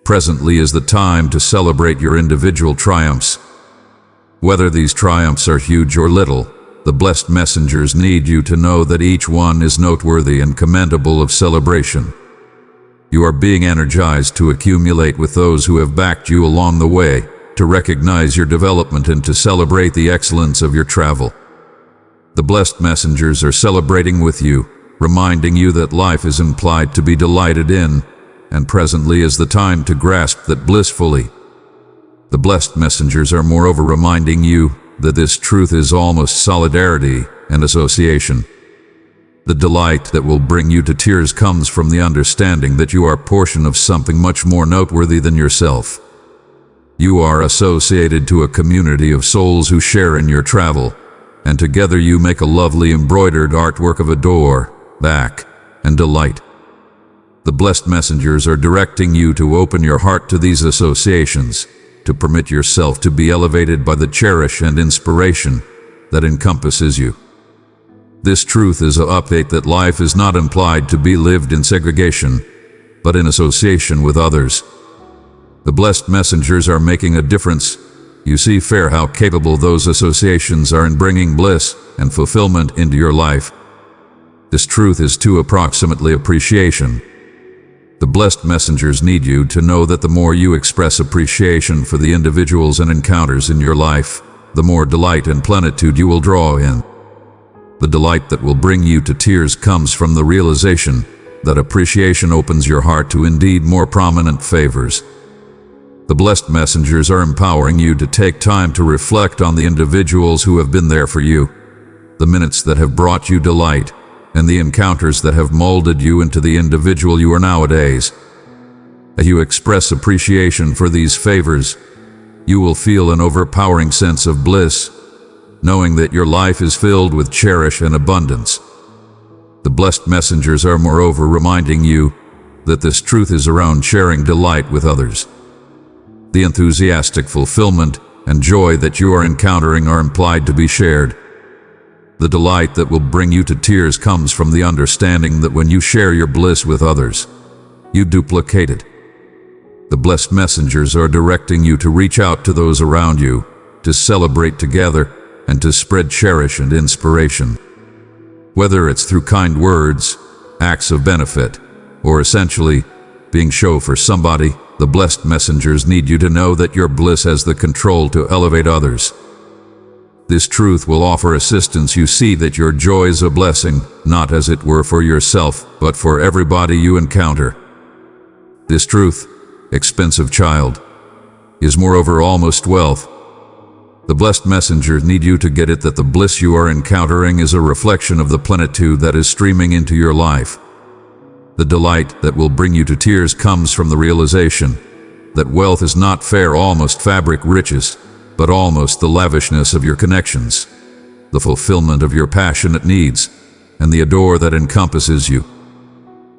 Presently is the time to celebrate your individual triumphs. Whether these triumphs are huge or little, the blessed messengers need you to know that each one is noteworthy and commendable of celebration. You are being energized to accumulate with those who have backed you along the way, to recognize your development and to celebrate the excellence of your travel. The blessed messengers are celebrating with you, reminding you that life is implied to be delighted in, and presently is the time to grasp that blissfully. The blessed messengers are moreover reminding you that this truth is almost solidarity and association. The delight that will bring you to tears comes from the understanding that you are a portion of something much more noteworthy than yourself. You are associated to a community of souls who share in your travel, and together you make a lovely embroidered artwork of adore, back, and delight. The blessed messengers are directing you to open your heart to these associations, to permit yourself to be elevated by the cherish and inspiration that encompasses you. This truth is an update that life is not implied to be lived in segregation, but in association with others. The blessed messengers are making a difference. You see fair how capable those associations are in bringing bliss and fulfillment into your life. This truth is too approximately appreciation. The blessed messengers need you to know that the more you express appreciation for the individuals and encounters in your life, the more delight and plenitude you will draw in. The delight that will bring you to tears comes from the realization that appreciation opens your heart to indeed more prominent favors. The blessed messengers are empowering you to take time to reflect on the individuals who have been there for you, the minutes that have brought you delight, and the encounters that have molded you into the individual you are nowadays. The As you express appreciation for these favors, you will feel an overpowering sense of bliss, knowing that your life is filled with cherish and abundance. The blessed messengers are moreover reminding you that this truth is around sharing delight with others. The enthusiastic fulfillment and joy that you are encountering are implied to be shared. The delight that will bring you to tears comes from the understanding that when you share your bliss with others, you duplicate it. The blessed messengers are directing you to reach out to those around you, to celebrate together, and to spread cherish and inspiration. Whether it's through kind words, acts of benefit, or essentially being show for somebody, the blessed messengers need you to know that your bliss has the control to elevate others. This truth will offer assistance. You see that your joy is a blessing, not as it were for yourself, but for everybody you encounter. This truth, expensive child, is moreover almost wealth. The blessed messengers need you to get it that the bliss you are encountering is a reflection of the plenitude that is streaming into your life. The delight that will bring you to tears comes from the realization that wealth is not fair, almost fabric riches, but almost the lavishness of your connections, the fulfillment of your passionate needs, and the adore that encompasses you.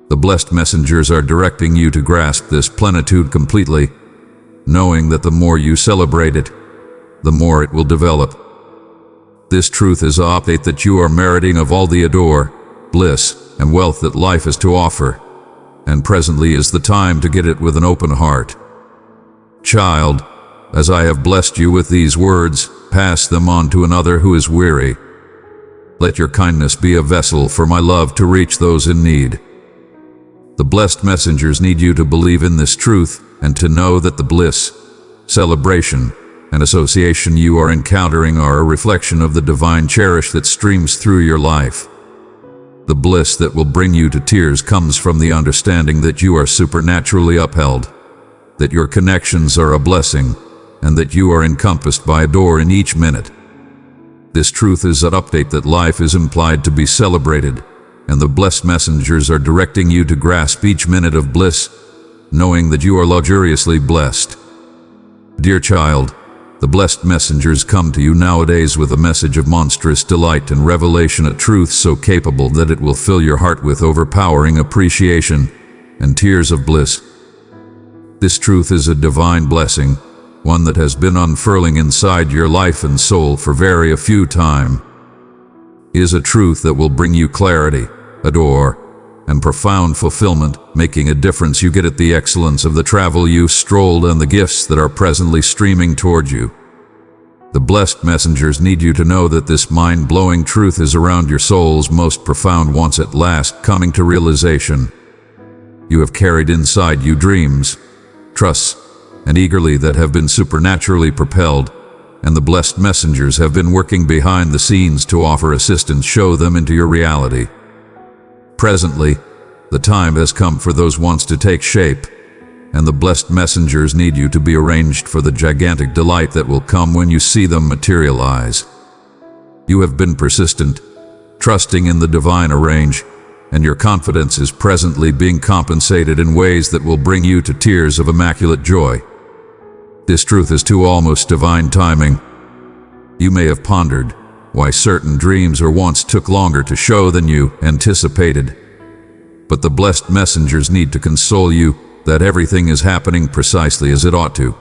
The blessed messengers are directing you to grasp this plenitude completely, knowing that the more you celebrate it, the more it will develop. This truth is an update that you are meriting of all the adore, bliss, and wealth that life has to offer, and presently is the time to get it with an open heart. Child, as I have blessed you with these words, pass them on to another who is weary. Let your kindness be a vessel for my love to reach those in need. The blessed messengers need you to believe in this truth and to know that the bliss, celebration, and association you are encountering are a reflection of the divine cherish that streams through your life. The bliss that will bring you to tears comes from the understanding that you are supernaturally upheld, that your connections are a blessing, and that you are encompassed by a door in each minute. This truth is an update that life is implied to be celebrated, and the blessed messengers are directing you to grasp each minute of bliss, knowing that you are luxuriously blessed. Dear child, the blessed messengers come to you nowadays with a message of monstrous delight and revelation, a truth so capable that it will fill your heart with overpowering appreciation and tears of bliss. This truth is a divine blessing, one that has been unfurling inside your life and soul for very a few time. It is a truth that will bring you clarity, adore, and profound fulfillment, making a difference. You get at the excellence of the travel you strolled and the gifts that are presently streaming toward you. The blessed messengers need you to know that this mind-blowing truth is around your soul's most profound wants at last coming to realization. You have carried inside you dreams, trusts, and eagerly that have been supernaturally propelled, and the blessed messengers have been working behind the scenes to offer assistance, show them into your reality. Presently, the time has come for those wants to take shape, and the blessed messengers need you to be arranged for the gigantic delight that will come when you see them materialize. You have been persistent, trusting in the divine arrange, and your confidence is presently being compensated in ways that will bring you to tears of immaculate joy. This truth is to almost divine timing. You may have pondered why certain dreams or wants took longer to show than you anticipated. But the blessed messengers need to console you that everything is happening precisely as it ought to.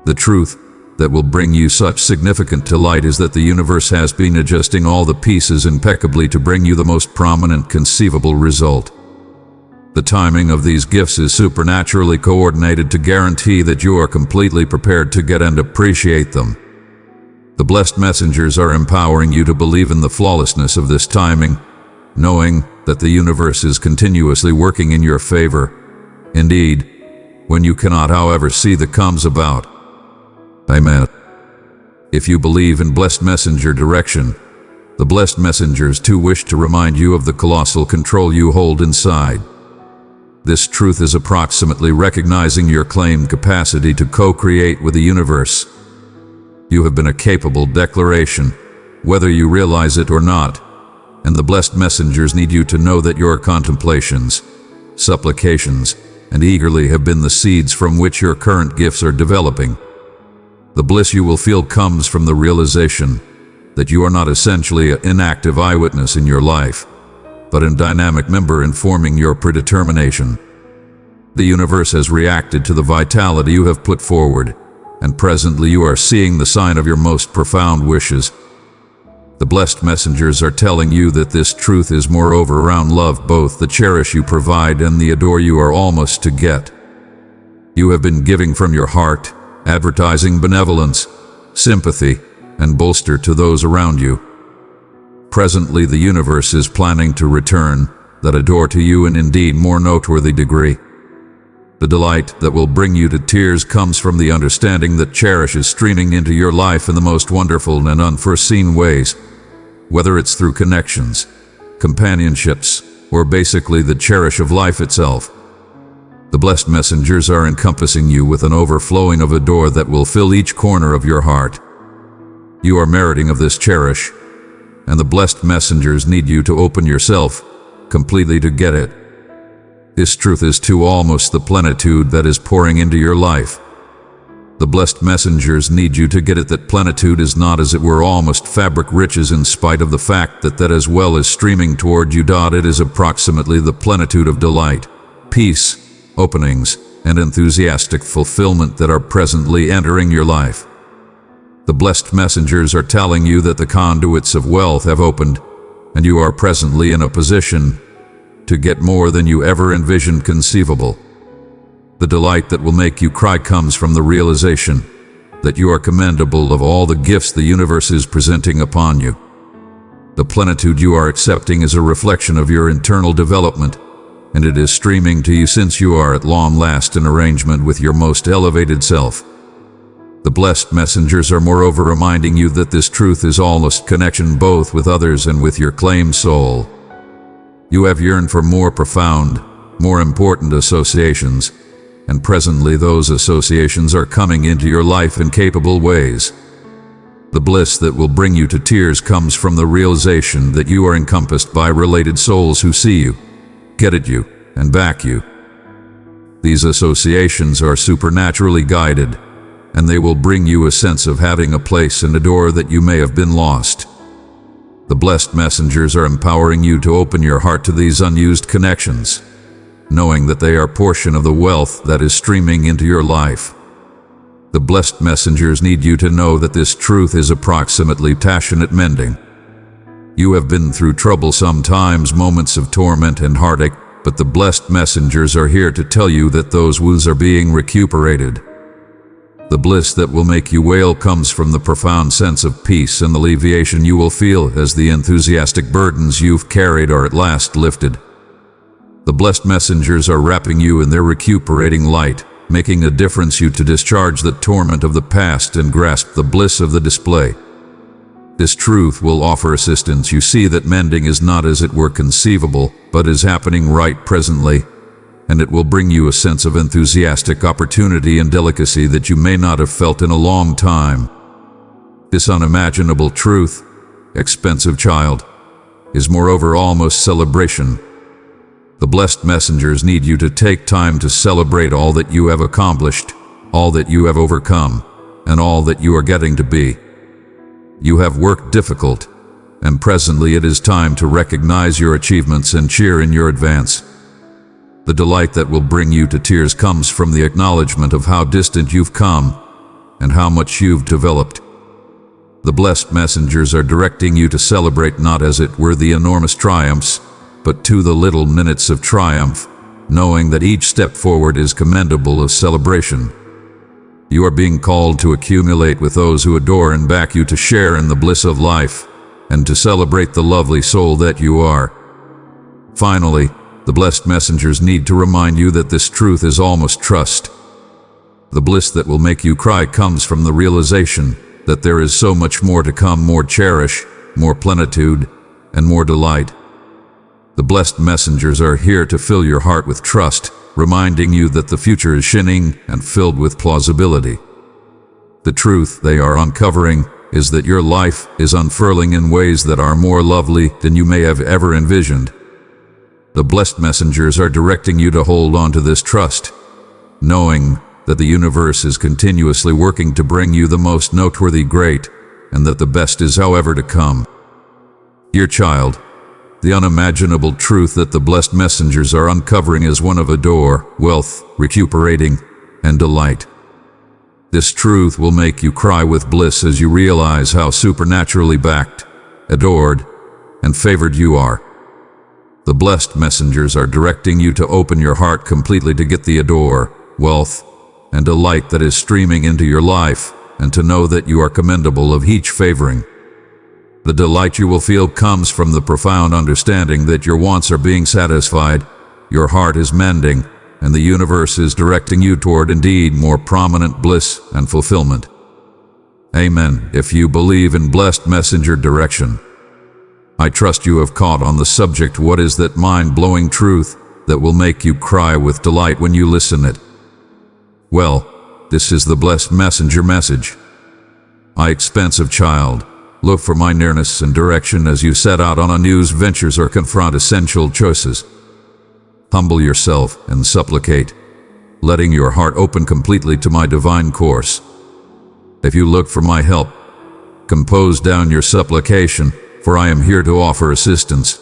The truth that will bring you such significant delight is that the universe has been adjusting all the pieces impeccably to bring you the most prominent conceivable result. The timing of these gifts is supernaturally coordinated to guarantee that you are completely prepared to get and appreciate them. The blessed messengers are empowering you to believe in the flawlessness of this timing, knowing that the universe is continuously working in your favor. Indeed, when you cannot, however, see the comes about. Amen. If you believe in blessed messenger direction, the blessed messengers too wish to remind you of the colossal control you hold inside. This truth is approximately recognizing your claimed capacity to co-create with the universe. You have been a capable declaration, whether you realize it or not, and the blessed messengers need you to know that your contemplations, supplications, and eagerly have been the seeds from which your current gifts are developing. The bliss you will feel comes from the realization that you are not essentially an inactive eyewitness in your life, but a dynamic member informing your predetermination. The universe has reacted to the vitality you have put forward, and presently you are seeing the sign of your most profound wishes. The blessed messengers are telling you that this truth is moreover around love, both the cherish you provide and the adore you are almost to get. You have been giving from your heart, advertising benevolence, sympathy, and bolster to those around you. Presently the universe is planning to return that adore to you in indeed more noteworthy degree. The delight that will bring you to tears comes from the understanding that cherish is streaming into your life in the most wonderful and unforeseen ways, whether it's through connections, companionships, or basically the cherish of life itself. The blessed messengers are encompassing you with an overflowing of adore that will fill each corner of your heart. You are meriting of this cherish, and the blessed messengers need you to open yourself completely to get it. This truth is to almost the plenitude that is pouring into your life. The blessed messengers need you to get it that plenitude is not as it were almost fabric riches, in spite of the fact that as well as streaming toward you. It is approximately the plenitude of delight, peace, openings, and enthusiastic fulfillment that are presently entering your life. The blessed messengers are telling you that the conduits of wealth have opened, and you are presently in a position to get more than you ever envisioned conceivable. The delight that will make you cry comes from the realization that you are commendable of all the gifts the universe is presenting upon you. The plenitude you are accepting is a reflection of your internal development, and it is streaming to you since you are at long last in arrangement with your most elevated self. The blessed messengers are moreover reminding you that this truth is almost connection both with others and with your claimed soul. You have yearned for more profound, more important associations, and presently those associations are coming into your life in capable ways. The bliss that will bring you to tears comes from the realization that you are encompassed by related souls who see you, get at you, and back you. These associations are supernaturally guided, and they will bring you a sense of having a place and a door that you may have been lost. The blessed messengers are empowering you to open your heart to these unused connections, knowing that they are portion of the wealth that is streaming into your life. The blessed messengers need you to know that this truth is approximately passionate mending. You have been through troublesome times, moments of torment and heartache, but the blessed messengers are here to tell you that those wounds are being recuperated. The bliss that will make you wail comes from the profound sense of peace and alleviation you will feel as the enthusiastic burdens you've carried are at last lifted. The blessed messengers are wrapping you in their recuperating light, making a difference you to discharge the torment of the past and grasp the bliss of the display. This truth will offer assistance. You see that mending is not as it were conceivable, but is happening right presently, and it will bring you a sense of enthusiastic opportunity and delicacy that you may not have felt in a long time. This unimaginable truth, expensive child, is moreover almost celebration. The blessed messengers need you to take time to celebrate all that you have accomplished, all that you have overcome, and all that you are getting to be. You have worked difficult, and presently it is time to recognize your achievements and cheer in your advance. The delight that will bring you to tears comes from the acknowledgement of how distant you've come and how much you've developed. The blessed messengers are directing you to celebrate not as it were the enormous triumphs, but to the little minutes of triumph, knowing that each step forward is commendable of celebration. You are being called to accumulate with those who adore and back you, to share in the bliss of life, and to celebrate the lovely soul that you are. Finally, the blessed messengers need to remind you that this truth is almost trust. The bliss that will make you cry comes from the realization that there is so much more to come, more cherish, more plenitude, and more delight. The blessed messengers are here to fill your heart with trust, reminding you that the future is shining and filled with plausibility. The truth they are uncovering is that your life is unfurling in ways that are more lovely than you may have ever envisioned. The blessed messengers are directing you to hold on to this trust, knowing that the universe is continuously working to bring you the most noteworthy great, and that the best is however to come. Dear child, the unimaginable truth that the blessed messengers are uncovering is one of adore, wealth, recuperating, and delight. This truth will make you cry with bliss as you realize how supernaturally backed, adored, and favored you are. The blessed messengers are directing you to open your heart completely to get the adore, wealth, and delight that is streaming into your life, and to know that you are commendable of each favoring. The delight you will feel comes from the profound understanding that your wants are being satisfied, your heart is mending, and the universe is directing you toward indeed more prominent bliss and fulfillment. Amen. If you believe in blessed messenger direction, I trust you have caught on the subject. What is that mind-blowing truth that will make you cry with delight when you listen it? Well, this is the blessed messenger message. My expensive child, look for my nearness and direction as you set out on a new ventures or confront essential choices. Humble yourself and supplicate, letting your heart open completely to my divine course. If you look for my help, compose down your supplication, for I am here to offer assistance.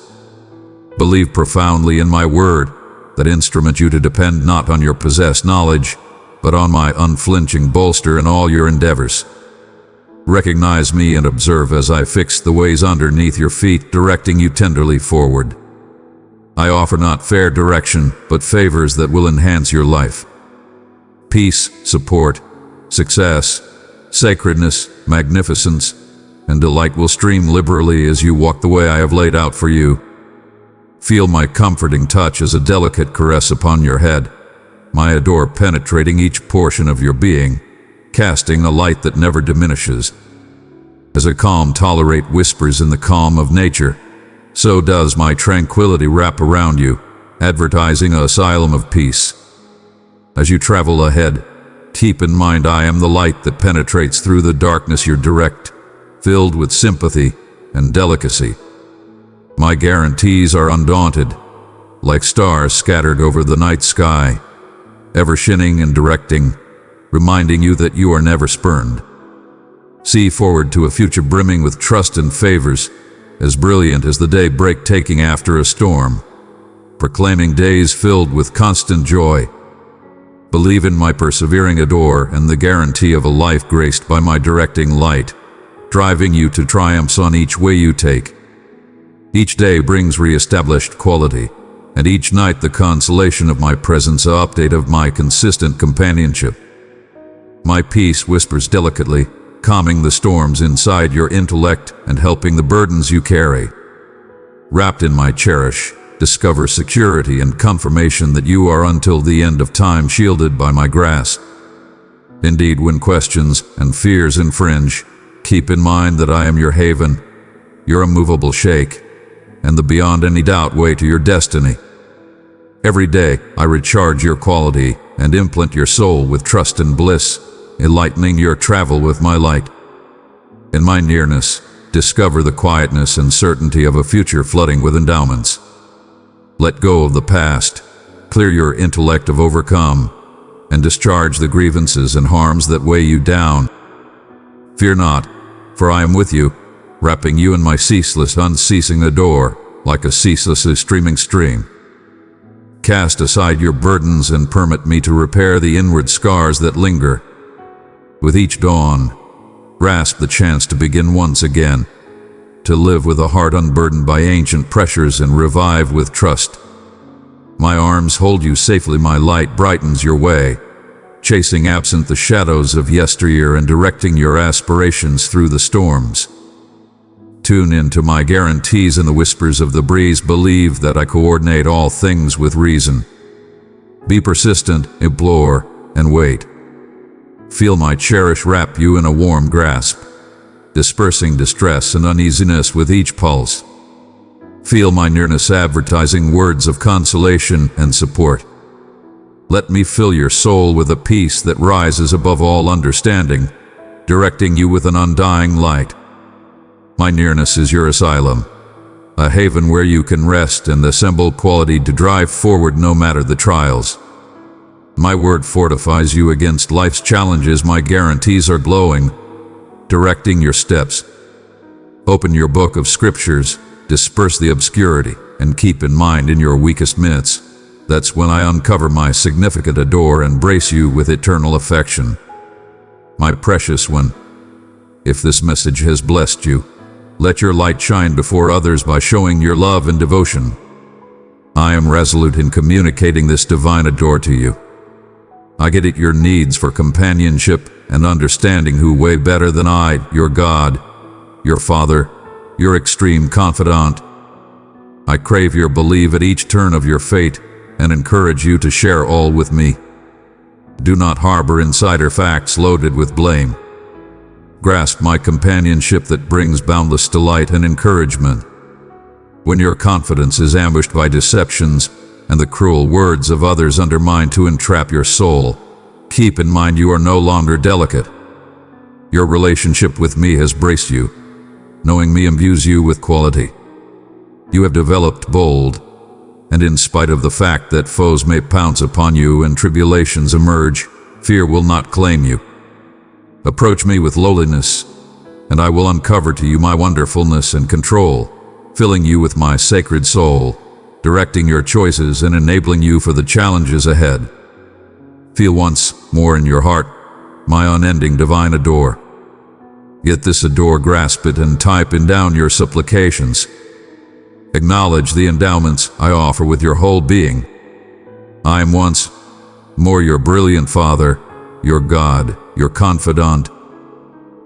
Believe profoundly in my word, that instrument you to depend not on your possessed knowledge, but on my unflinching bolster in all your endeavors. Recognize me and observe as I fix the ways underneath your feet, directing you tenderly forward. I offer not fair direction, but favors that will enhance your life. Peace, support, success, sacredness, magnificence, and delight will stream liberally as you walk the way I have laid out for you. Feel my comforting touch as a delicate caress upon your head, my adore penetrating each portion of your being, casting a light that never diminishes. As a calm tolerate whispers in the calm of nature, so does my tranquility wrap around you, advertising an asylum of peace. As you travel ahead, keep in mind I am the light that penetrates through the darkness. You're direct, filled with sympathy and delicacy. My guarantees are undaunted, like stars scattered over the night sky, ever shining and directing, reminding you that you are never spurned. See forward to a future brimming with trust and favors, as brilliant as the day break taking after a storm, proclaiming days filled with constant joy. Believe in my persevering adore and the guarantee of a life graced by my directing light, driving you to triumphs on each way you take. Each day brings re-established quality, and each night the consolation of my presence, a update of my consistent companionship. My peace whispers delicately, calming the storms inside your intellect and helping the burdens you carry. Wrapped in my cherish, discover security and confirmation that you are until the end of time shielded by my grasp. Indeed, when questions and fears infringe, keep in mind that I am your haven, your immovable shake, and the beyond any doubt way to your destiny. Every day I recharge your quality and implant your soul with trust and bliss, enlightening your travel with my light. In my nearness, discover the quietness and certainty of a future flooding with endowments. Let go of the past, clear your intellect of overcome, and discharge the grievances and harms that weigh you down. Fear not, for I am with you, wrapping you in my ceaseless, unceasing adore, like a ceaselessly streaming stream. Cast aside your burdens and permit me to repair the inward scars that linger. With each dawn, grasp the chance to begin once again, to live with a heart unburdened by ancient pressures and revive with trust. My arms hold you safely, my light brightens your way, chasing absent the shadows of yesteryear and directing your aspirations through the storms. Tune in to my guarantees in the whispers of the breeze. Believe that I coordinate all things with reason. Be persistent, implore, and wait. Feel my cherish wrap you in a warm grasp, dispersing distress and uneasiness with each pulse. Feel my nearness advertising words of consolation and support. Let me fill your soul with a peace that rises above all understanding, directing you with an undying light. My nearness is your asylum, a haven where you can rest and assemble quality to drive forward no matter the trials. My word fortifies you against life's challenges. My guarantees are glowing, directing your steps. Open your book of scriptures, disperse the obscurity, and keep in mind in your weakest minutes. That's when I uncover my significant adore and brace you with eternal affection. My precious one, if this message has blessed you, let your light shine before others by showing your love and devotion. I am resolute in communicating this divine adore to you. I get at your needs for companionship and understanding who way better than I, your God, your Father, your extreme confidant. I crave your belief at each turn of your fate and encourage you to share all with me. Do not harbor insider facts loaded with blame. Grasp my companionship that brings boundless delight and encouragement. When your confidence is ambushed by deceptions and the cruel words of others undermine to entrap your soul, keep in mind you are no longer delicate. Your relationship with me has braced you. Knowing me imbues you with quality. You have developed bold, and in spite of the fact that foes may pounce upon you and tribulations emerge, fear will not claim you. Approach me with lowliness, and I will uncover to you my wonderfulness and control, filling you with my sacred soul, directing your choices and enabling you for the challenges ahead. Feel once more in your heart my unending divine adore. Get this adore, grasp it, and type in down your supplications. Acknowledge the endowments I offer with your whole being. I am once more your brilliant Father, your God, your confidant.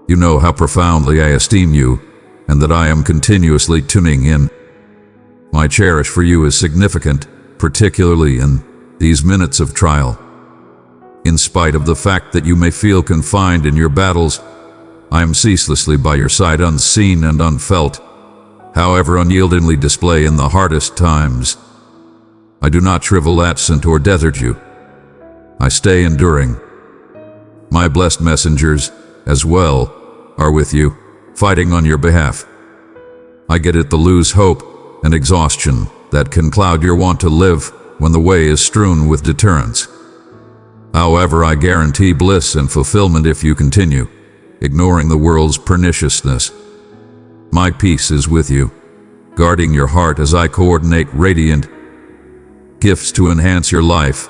You know how profoundly I esteem you, and that I am continuously tuning in. My cherish for you is significant, particularly in these minutes of trial. In spite of the fact that you may feel confined in your battles, I am ceaselessly by your side, unseen and unfelt, however unyieldingly display in the hardest times. I do not shrivel absent or desert you. I stay enduring. My blessed messengers, as well, are with you, fighting on your behalf. I get at the loose hope and exhaustion that can cloud your want to live when the way is strewn with deterrents. However, I guarantee bliss and fulfillment if you continue, ignoring the world's perniciousness. My peace is with you, guarding your heart as I coordinate radiant gifts to enhance your life,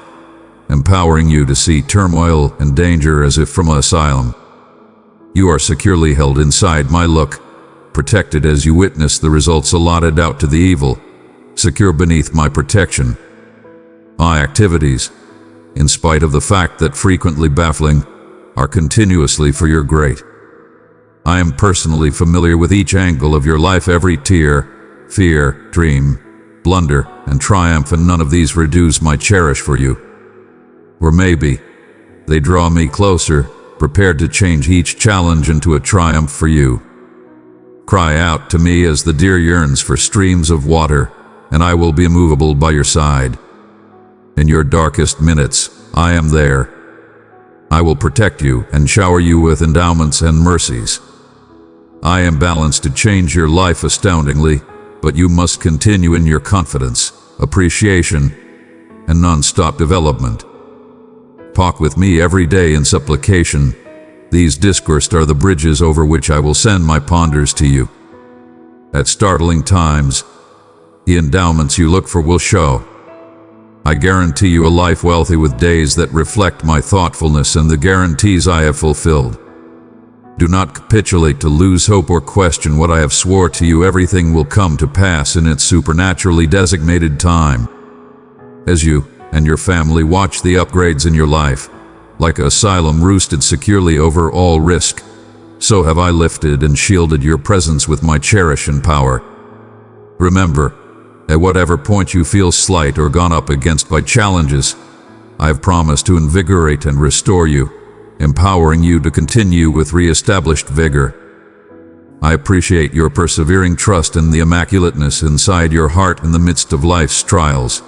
empowering you to see turmoil and danger as if from an asylum. You are securely held inside my look, protected as you witness the results allotted out to the evil, secure beneath my protection. My activities, in spite of the fact that frequently baffling, are continuously for your great. I am personally familiar with each angle of your life, every tear, fear, dream, blunder, and triumph, and none of these reduce my cherish for you. Or maybe they draw me closer, prepared to change each challenge into a triumph for you. Cry out to me as the deer yearns for streams of water, and I will be immovable by your side. In your darkest minutes, I am there. I will protect you and shower you with endowments and mercies. I am balanced to change your life astoundingly, but you must continue in your confidence, appreciation, and non-stop development. Talk with me every day in supplication. These discourses are the bridges over which I will send my ponders to you. At startling times, the endowments you look for will show. I guarantee you a life wealthy with days that reflect my thoughtfulness and the guarantees I have fulfilled. Do not capitulate to lose hope or question what I have swore to you. Everything will come to pass in its supernaturally designated time. As you and your family watch the upgrades in your life, like an asylum roosted securely over all risk, so have I lifted and shielded your presence with my cherish and power. Remember, at whatever point you feel slight or gone up against by challenges, I have promised to invigorate and restore you, empowering you to continue with re-established vigor. I appreciate your persevering trust in the immaculateness inside your heart in the midst of life's trials.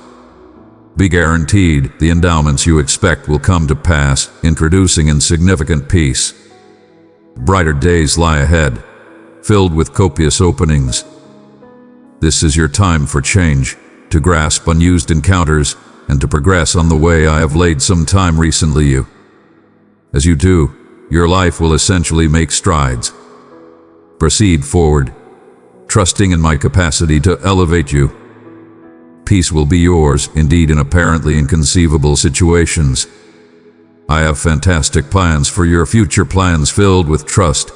Be guaranteed the endowments you expect will come to pass, introducing insignificant peace. Brighter days lie ahead, filled with copious openings. This is your time for change, to grasp unused encounters, and to progress on the way I have laid some time recently you. As you do, your life will essentially make strides. Proceed forward, trusting in my capacity to elevate you. Peace will be yours, indeed, in apparently inconceivable situations. I have fantastic plans for your future, plans filled with trust.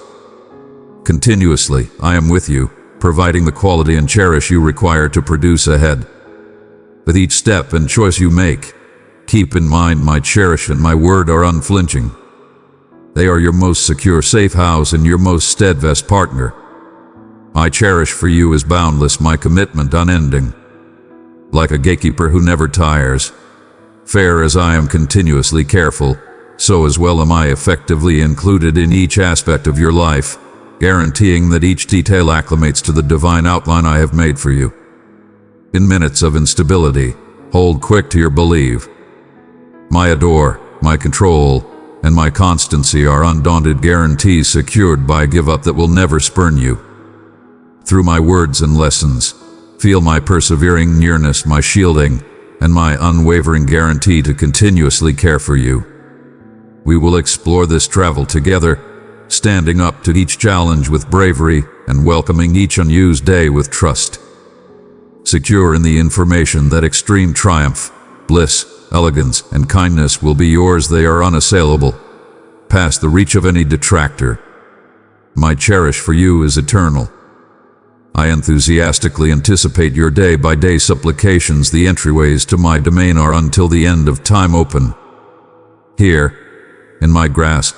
Continuously, I am with you, providing the quality and cherish you require to produce ahead. With each step and choice you make, keep in mind my cherish and my word are unflinching. They are your most secure safe house and your most steadfast partner. My cherish for you is boundless, my commitment unending. Like a gatekeeper who never tires, fair as I am continuously careful, so as well am I effectively included in each aspect of your life, guaranteeing that each detail acclimates to the divine outline I have made for you. In minutes of instability, hold quick to your belief. My adore, my control, and my constancy are undaunted guarantees secured by a give-up that will never spurn you. Through my words and lessons, feel my persevering nearness, my shielding, and my unwavering guarantee to continuously care for you. We will explore this travel together, standing up to each challenge with bravery and welcoming each unused day with trust. Secure in the information that extreme triumph, bliss, elegance, and kindness will be yours, they are unassailable, past the reach of any detractor. My cherish for you is eternal. I enthusiastically anticipate your day-by-day supplications. The entryways to my domain are until the end of time open. Here, in my grasp,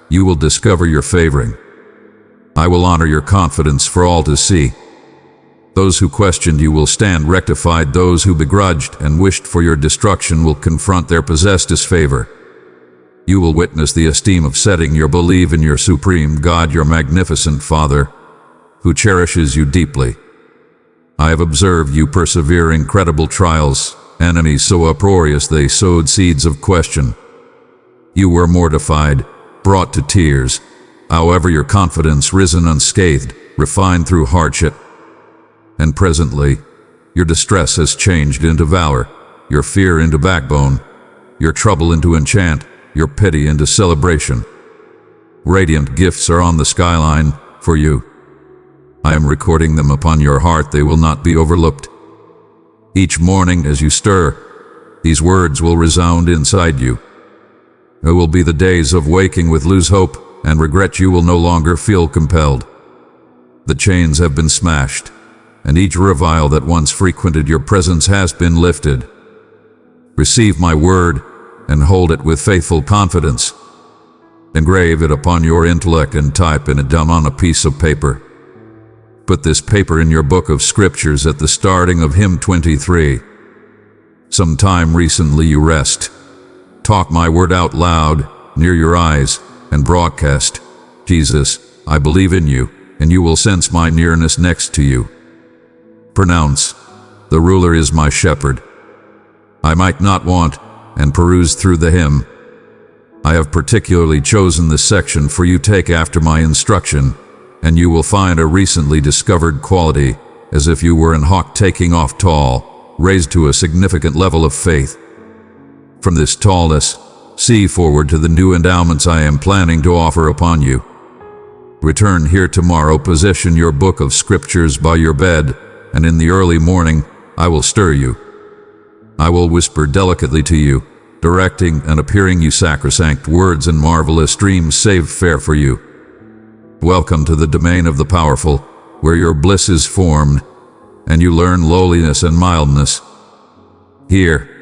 you will discover your favoring. I will honor your confidence for all to see. Those who questioned you will stand rectified. Those who begrudged and wished for your destruction will confront their possessed disfavor. You will witness the esteem of setting your belief in your supreme God, your magnificent Father, who cherishes you deeply. I have observed you persevere incredible trials, enemies so uproarious they sowed seeds of question. You were mortified, brought to tears. However, your confidence risen unscathed, refined through hardship. And presently, your distress has changed into valor, your fear into backbone, your trouble into enchant, your pity into celebration. Radiant gifts are on the skyline for you. I am recording them upon your heart, they will not be overlooked. Each morning as you stir, these words will resound inside you. There will be the days of waking with lose hope and regret. You will no longer feel compelled. The chains have been smashed, and each revile that once frequented your presence has been lifted. Receive my word and hold it with faithful confidence. Engrave it upon your intellect and type it down on a piece of paper. Put this paper in your book of scriptures at the starting of hymn 23. Sometime recently you rest. Talk my word out loud, near your eyes, and broadcast. Jesus, I believe in you, and you will sense my nearness next to you. Pronounce, the ruler is my shepherd. I might not want, and peruse through the hymn. I have particularly chosen this section for you. Take after my instruction, and you will find a recently discovered quality, as if you were an hawk taking off tall, raised to a significant level of faith. From this tallness, see forward to the new endowments I am planning to offer upon you. Return here tomorrow, position your book of scriptures by your bed, and in the early morning, I will stir you. I will whisper delicately to you, directing and appearing you sacrosanct words and marvelous dreams saved fair for you. Welcome to the domain of the powerful, where your bliss is formed, and you learn lowliness and mildness. Here,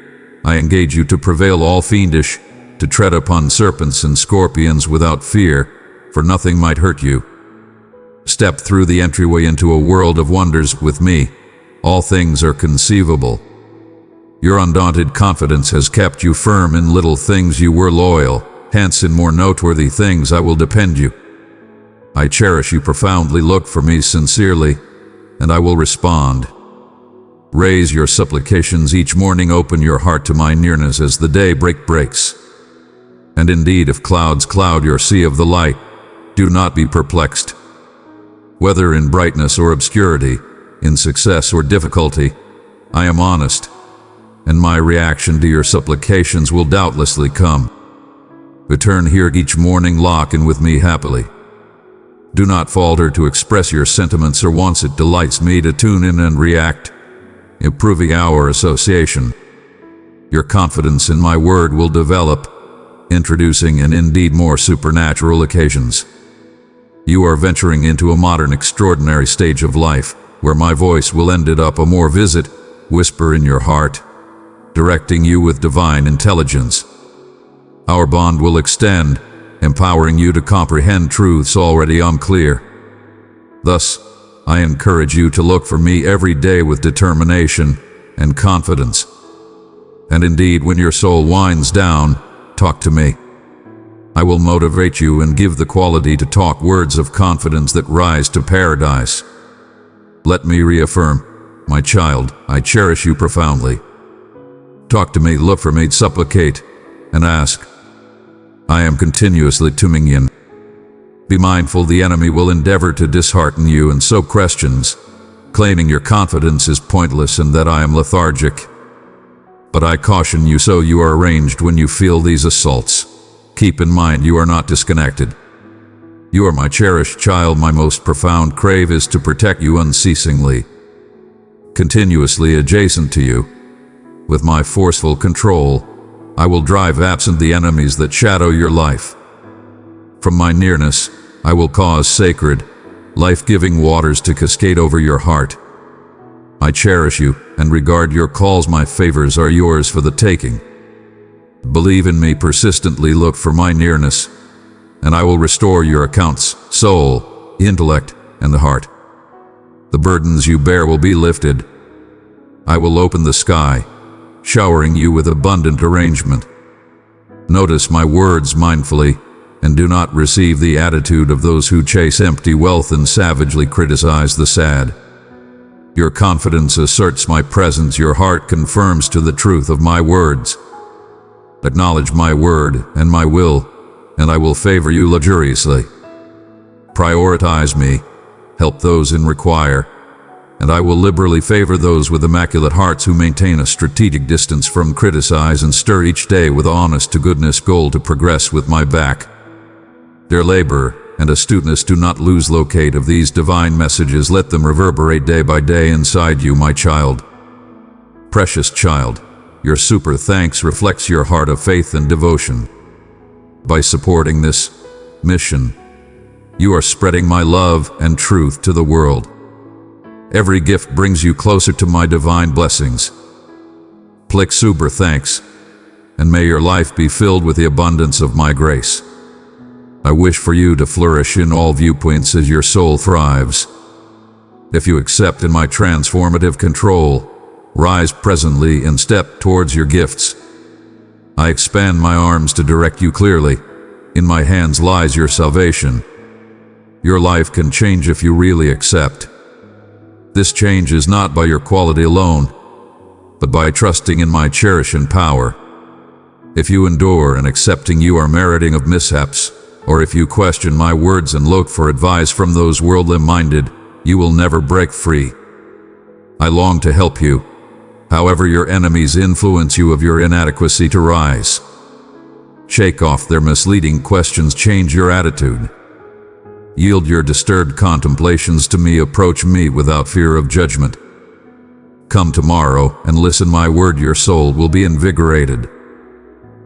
I engage you to prevail all fiendish, to tread upon serpents and scorpions without fear, for nothing might hurt you. Step through the entryway into a world of wonders with me. All things are conceivable. Your undaunted confidence has kept you firm. In little things you were loyal, hence in more noteworthy things I will depend you. I cherish you profoundly. Look for me sincerely, and I will respond. Raise your supplications each morning. Open your heart to my nearness as the day breaks. And indeed, if clouds cloud your sea of the light, do not be perplexed. Whether in brightness or obscurity, in success or difficulty, I am honest, and my reaction to your supplications will doubtlessly come. Return here each morning, lock in with me happily. Do not falter to express your sentiments or wants. It delights me to tune in and react, improving our association. Your confidence in my word will develop, introducing and indeed more supernatural occasions. You are venturing into a modern extraordinary stage of life, where my voice will end up a more visit, whisper in your heart, directing you with divine intelligence. Our bond will extend, empowering you to comprehend truths already unclear. Thus, I encourage you to look for me every day with determination and confidence. And indeed, when your soul winds down, talk to me. I will motivate you and give the quality to talk words of confidence that rise to paradise. Let me reaffirm, my child, I cherish you profoundly. Talk to me, look for me, supplicate, and ask. I am continuously tuning in. Be mindful the enemy will endeavor to dishearten you and sow questions, claiming your confidence is pointless and that I am lethargic. But I caution you, so you are arranged when you feel these assaults. Keep in mind you are not disconnected. You are my cherished child. My most profound crave is to protect you unceasingly, continuously adjacent to you. With my forceful control, I will drive absent the enemies that shadow your life. From my nearness, I will cause sacred, life-giving waters to cascade over your heart. I cherish you and regard your calls. My favors are yours for the taking. Believe in me persistently, look for my nearness, and I will restore your accounts, soul, intellect, and the heart. The burdens you bear will be lifted. I will open the sky, showering you with abundant arrangement. Notice my words mindfully, and do not receive the attitude of those who chase empty wealth and savagely criticize the sad. Your confidence asserts my presence. Your heart confirms to the truth of my words. Acknowledge my word and my will, and I will favor you luxuriously. Prioritize me, help those in require, and I will liberally favor those with immaculate hearts who maintain a strategic distance from criticize and stir each day with honest to goodness goal to progress with my back. Their labor and astuteness do not lose locate of these divine messages. Let them reverberate day by day inside you, my child. Precious child, your super thanks reflects your heart of faith and devotion. By supporting this mission, you are spreading my love and truth to the world. Every gift brings you closer to my divine blessings. Click super thanks, and may your life be filled with the abundance of my grace. I wish for you to flourish in all viewpoints as your soul thrives. If you accept in my transformative control, rise presently and step towards your gifts. I expand my arms to direct you clearly. In my hands lies your salvation. Your life can change if you really accept. This change is not by your quality alone, but by trusting in my cherishing power. If you endure and accepting, you are meriting of mishaps, or if you question my words and look for advice from those worldly minded, you will never break free. I long to help you. However, your enemies influence you of your inadequacy to rise. Shake off their misleading questions, change your attitude. Yield your disturbed contemplations to me, approach me without fear of judgment. Come tomorrow and listen my word, your soul will be invigorated.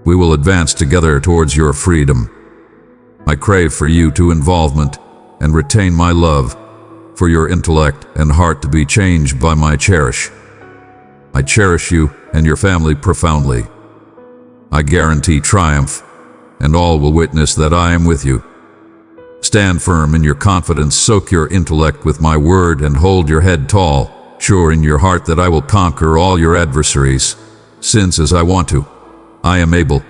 We will advance together towards your freedom. I crave for you to involvement and retain my love, for your intellect and heart to be changed by my cherish. I cherish you and your family profoundly. I guarantee triumph, and all will witness that I am with you. Stand firm in your confidence, soak your intellect with my word, and hold your head tall, sure in your heart that I will conquer all your adversaries, since as I want to, I am able,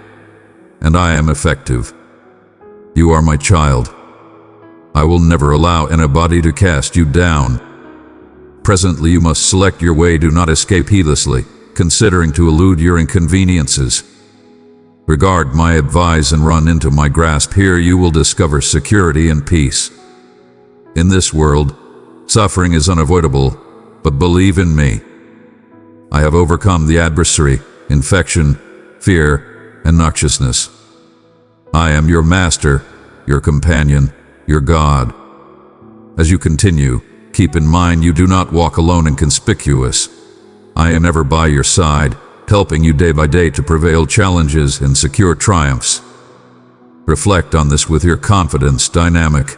and I am effective. You are my child. I will never allow anybody to cast you down. Presently you must select your way, do not escape heedlessly, considering to elude your inconveniences. Regard my advice and run into my grasp. Here you will discover security and peace. In this world, suffering is unavoidable, but believe in me. I have overcome the adversary, infection, fear, and noxiousness. I am your master, your companion, your God. As you continue, keep in mind you do not walk alone and conspicuous. I am ever by your side, helping you day by day to prevail challenges and secure triumphs. Reflect on this with your confidence dynamic.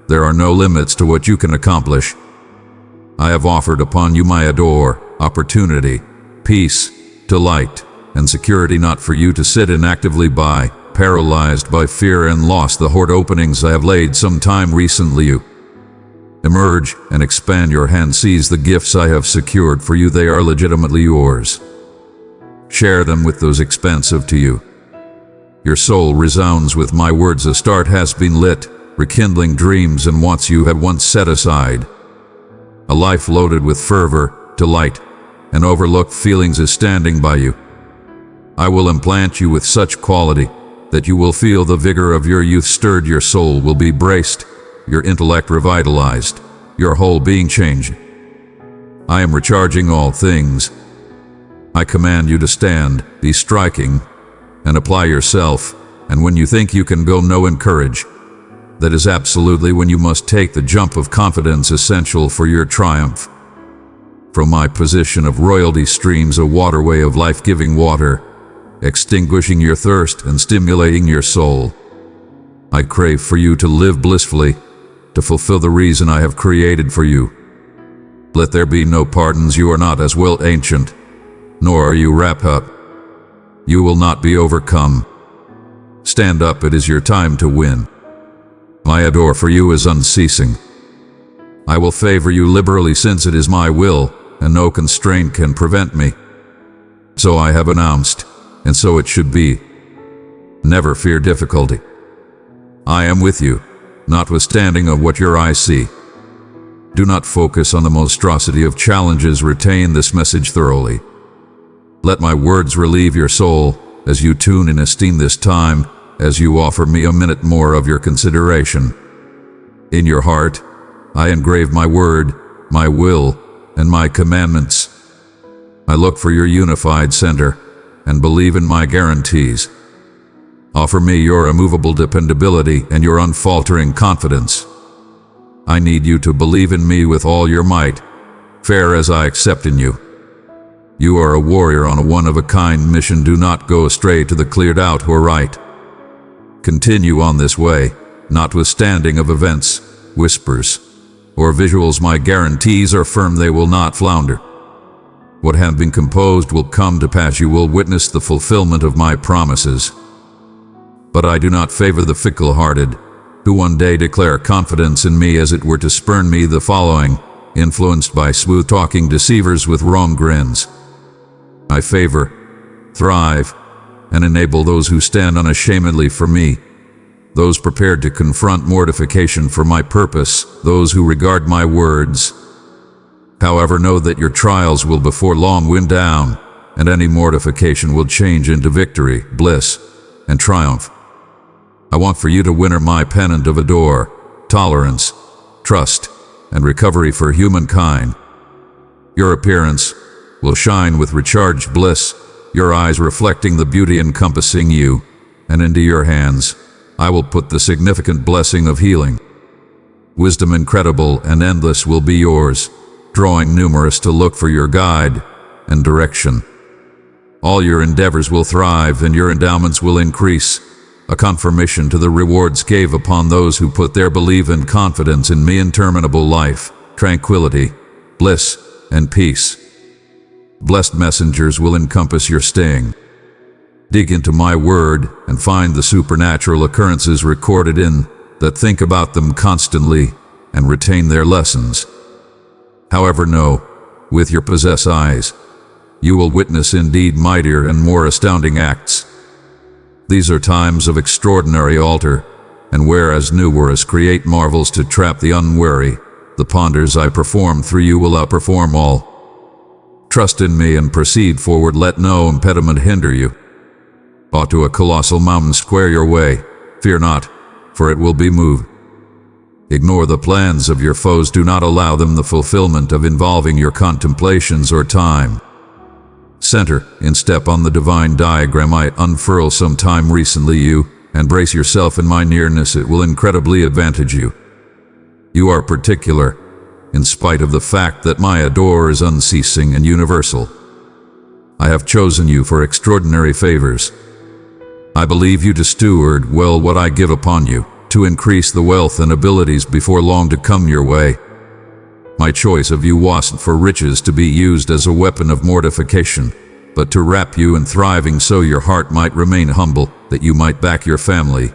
There are no limits to what you can accomplish. I have offered upon you my adore, opportunity, peace, delight, and security, not for you to sit inactively by, paralyzed by fear and loss. The hoard openings I have laid some time recently. You emerge and expand your hand. Seize the gifts I have secured for you. They are legitimately yours. Share them with those expensive to you. Your soul resounds with my words. A start has been lit, rekindling dreams and wants you had once set aside. A life loaded with fervor, delight, and overlooked feelings is standing by you. I will implant you with such quality that you will feel the vigor of your youth stirred. Your soul will be braced, your intellect revitalized, your whole being changed. I am recharging all things. I command you to stand, be striking, and apply yourself, and when you think you can go, no, encourage. That is absolutely when you must take the jump of confidence essential for your triumph. From my position of royalty streams a waterway of life-giving water, extinguishing your thirst and stimulating your soul. I crave for you to live blissfully, to fulfill the reason I have created for you. Let there be no pardons. You are not as well ancient, nor are you wrapped up. You will not be overcome. Stand up, it is your time to win. My adore for you is unceasing. I will favor you liberally since it is my will, and no constraint can prevent me. So I have announced, and so it should be. Never fear difficulty. I am with you, notwithstanding of what your eyes see. Do not focus on the monstrosity of challenges. Retain this message thoroughly. Let my words relieve your soul as you tune and esteem this time, as you offer me a minute more of your consideration. In your heart, I engrave my word, my will, and my commandments. I look for your unified center and believe in my guarantees. Offer me your immovable dependability and your unfaltering confidence. I need you to believe in me with all your might, fair as I accept in you. You are a warrior on a one-of-a-kind mission. Do not go astray to the cleared out or right. Continue on this way, notwithstanding of events, whispers, or visuals. My guarantees are firm, they will not flounder. What have been composed will come to pass. You will witness the fulfillment of my promises. But I do not favor the fickle-hearted, who one day declare confidence in me as it were to spurn me. The following, influenced by smooth-talking deceivers with wrong grins. I favor, thrive, and enable those who stand unashamedly for me, those prepared to confront mortification for my purpose, those who regard my words. However, know that your trials will before long wind down, and any mortification will change into victory, bliss, and triumph. I want for you to winner my pennant of adore, tolerance, trust, and recovery for humankind. Your appearance will shine with recharged bliss, your eyes reflecting the beauty encompassing you, and into your hands I will put the significant blessing of healing. Wisdom incredible and endless will be yours, drawing numerous to look for your guide and direction. All your endeavors will thrive and your endowments will increase, a confirmation to the rewards gave upon those who put their belief and confidence in me. Interminable life, tranquility, bliss, and peace. Blessed messengers will encompass your staying. Dig into my word and find the supernatural occurrences recorded in that. Think about them constantly and retain their lessons. However, know, with your possessed eyes, you will witness indeed mightier and more astounding acts. These are times of extraordinary altar, and whereas new wars create marvels to trap the unwary, the ponders I perform through you will outperform all. Trust in me and proceed forward. Let no impediment hinder you. Ought to a colossal mountain square your way. Fear not, for it will be moved. Ignore the plans of your foes. Do not allow them the fulfillment of involving your contemplations or time. Center in step on the divine diagram I unfurl some time recently you, and brace yourself in my nearness. It will incredibly advantage you. You are particular, in spite of the fact that my adore is unceasing and universal. I have chosen you for extraordinary favors. I believe you to steward well what I give upon you, to increase the wealth and abilities before long to come your way. My choice of you wasn't for riches to be used as a weapon of mortification, but to wrap you in thriving so your heart might remain humble, that you might back your family,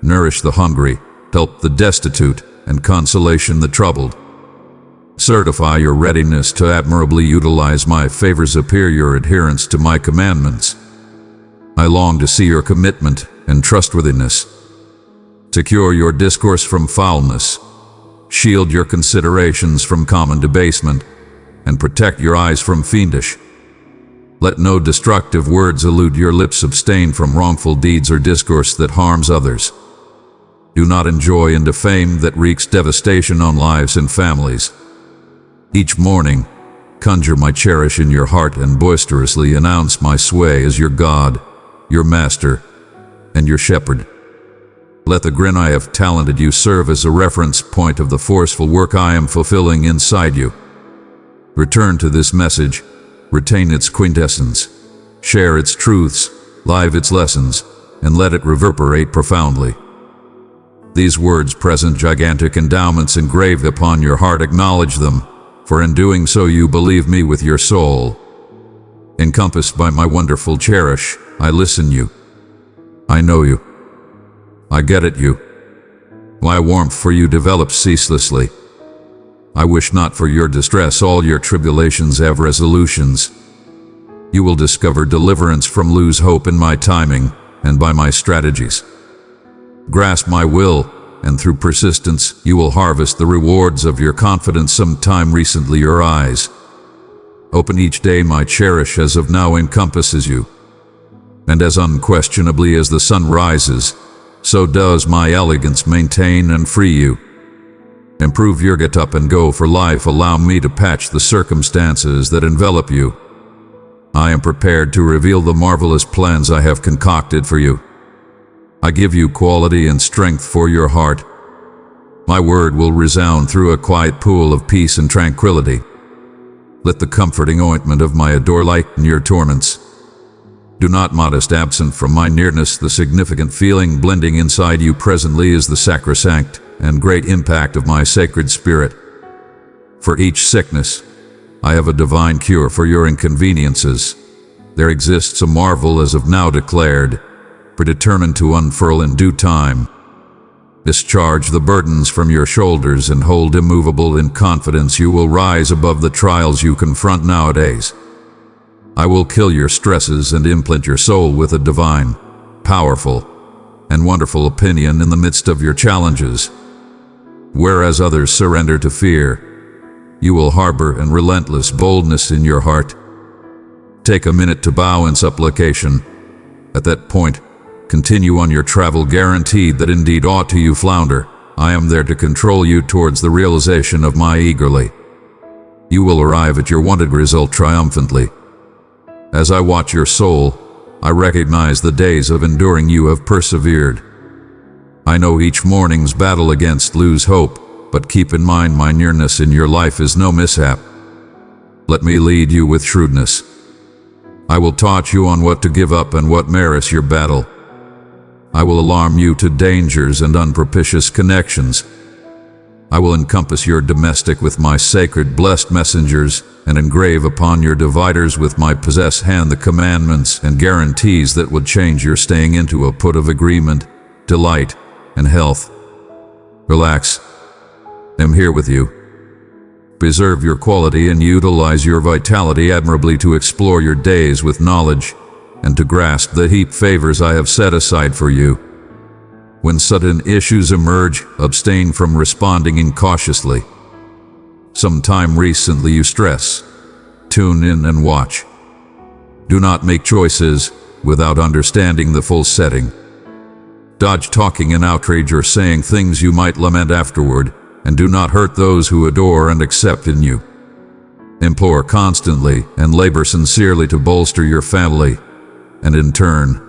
nourish the hungry, help the destitute, and consolation the troubled. Certify your readiness to admirably utilize my favors. Appear your adherence to my commandments. I long to see your commitment and trustworthiness. To cure your discourse from foulness, shield your considerations from common debasement, and protect your eyes from fiendish. Let no destructive words elude your lips. Abstain from wrongful deeds or discourse that harms others. Do not enjoy and defame that wreaks devastation on lives and families. Each morning, conjure my cherish in your heart and boisterously announce my sway as your God, your master, and your shepherd. Let the grin I have talented you serve as a reference point of the forceful work I am fulfilling inside you. Return to this message, retain its quintessence, share its truths, live its lessons, and let it reverberate profoundly. These words present gigantic endowments engraved upon your heart. Acknowledge them, for in doing so you believe me with your soul. Encompassed by my wonderful cherish, I listen you. I know you. I get at you. My warmth for you develops ceaselessly. I wish not for your distress. All your tribulations have resolutions. You will discover deliverance from lose hope in my timing and by my strategies. Grasp my will, and through persistence you will harvest the rewards of your confidence. Sometime recently your eyes open each day. My cherish as of now encompasses you. And as unquestionably as the sun rises, so does my elegance maintain and free you. Improve your get up and go for life. Allow me to patch the circumstances that envelop you. I am prepared to reveal the marvelous plans I have concocted for you. I give you quality and strength for your heart. My word will resound through a quiet pool of peace and tranquility. Let the comforting ointment of my adore lighten your torments. Do not modest absent from my nearness. The significant feeling blending inside you presently is the sacrosanct and great impact of my sacred spirit. For each sickness, I have a divine cure for your inconveniences. There exists a marvel as of now declared, predetermined to unfurl in due time. Discharge the burdens from your shoulders and hold immovable in confidence. You will rise above the trials you confront nowadays. I will kill your stresses and implant your soul with a divine, powerful, and wonderful opinion in the midst of your challenges. Whereas others surrender to fear, you will harbor an relentless boldness in your heart. Take a minute to bow in supplication. At that point, continue on your travel, guaranteed that indeed aught to you flounder, I am there to control you towards the realization of my eagerly. You will arrive at your wanted result triumphantly. As I watch your soul, I recognize the days of enduring you have persevered. I know each morning's battle against lose hope, but keep in mind my nearness in your life is no mishap. Let me lead you with shrewdness. I will taught you on what to give up and what merits your battle. I will alarm you to dangers and unpropitious connections. I will encompass your domestic with my sacred blessed messengers and engrave upon your dividers with my possess hand the commandments and guarantees that would change your staying into a put of agreement, delight, and health. Relax. I'm here with you. Preserve your quality and utilize your vitality admirably to explore your days with knowledge and to grasp the heap favors I have set aside for you. When sudden issues emerge, abstain from responding incautiously. Sometime recently you stress. Tune in and watch. Do not make choices without understanding the full setting. Dodge talking in outrage or saying things you might lament afterward, and do not hurt those who adore and accept in you. Implore constantly and labor sincerely to bolster your family, and in turn,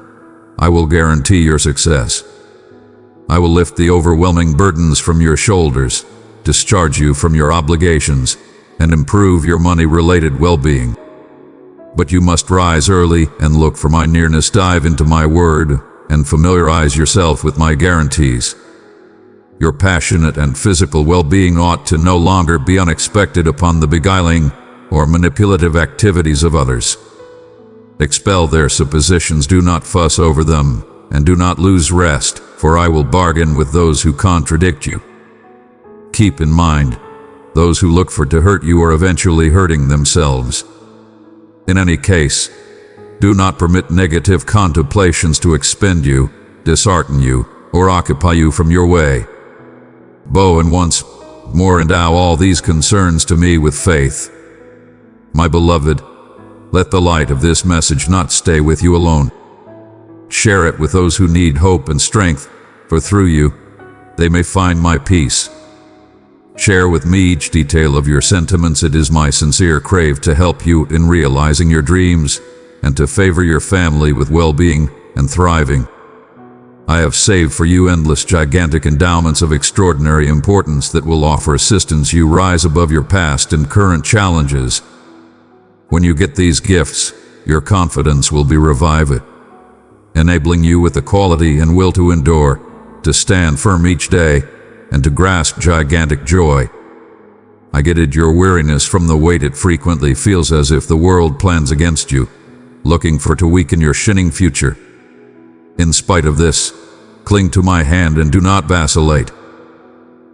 I will guarantee your success. I will lift the overwhelming burdens from your shoulders, discharge you from your obligations, and improve your money-related well-being. But you must rise early and look for my nearness. Dive into my word and familiarize yourself with my guarantees. Your passionate and physical well-being ought to no longer be unexpected upon the beguiling or manipulative activities of others. Expel their suppositions, do not fuss over them, and do not lose rest, for I will bargain with those who contradict you. Keep in mind, those who look for to hurt you are eventually hurting themselves. In any case, do not permit negative contemplations to expend you, dishearten you, or occupy you from your way. Bow and once more endow all these concerns to me with faith. My beloved, let the light of this message not stay with you alone. Share it with those who need hope and strength, for through you, they may find my peace. Share with me each detail of your sentiments. It is my sincere crave to help you in realizing your dreams and to favor your family with well-being and thriving. I have saved for you endless gigantic endowments of extraordinary importance that will offer assistance you rise above your past and current challenges. When you get these gifts, your confidence will be revived, enabling you with the quality and will to endure, to stand firm each day, and to grasp gigantic joy. I get your weariness from the weight. It frequently feels as if the world plans against you, looking for to weaken your shining future. In spite of this, cling to my hand and do not vacillate.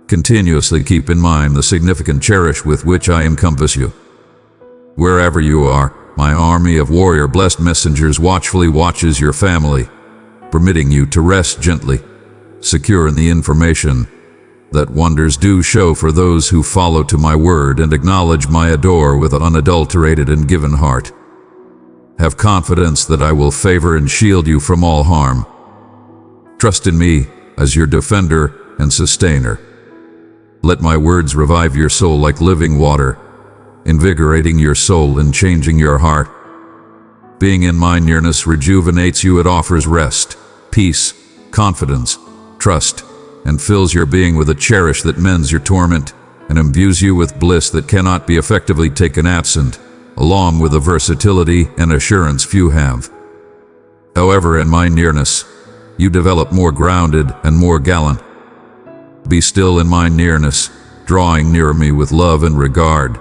Continuously keep in mind the significant cherish with which I encompass you. Wherever you are, my army of warrior blessed messengers watchfully watches your family, permitting you to rest gently, secure in the information that wonders do show for those who follow to my word and acknowledge my adore with an unadulterated and given heart. Have confidence that I will favor and shield you from all harm. Trust in me as your defender and sustainer. Let my words revive your soul like living water, invigorating your soul and changing your heart. Being in my nearness rejuvenates you. It offers rest, peace, confidence, trust, and fills your being with a cherish that mends your torment and imbues you with bliss that cannot be effectively taken absent, along with the versatility and assurance few have. However, in my nearness, you develop more grounded and more gallant. Be still in my nearness, drawing near me with love and regard,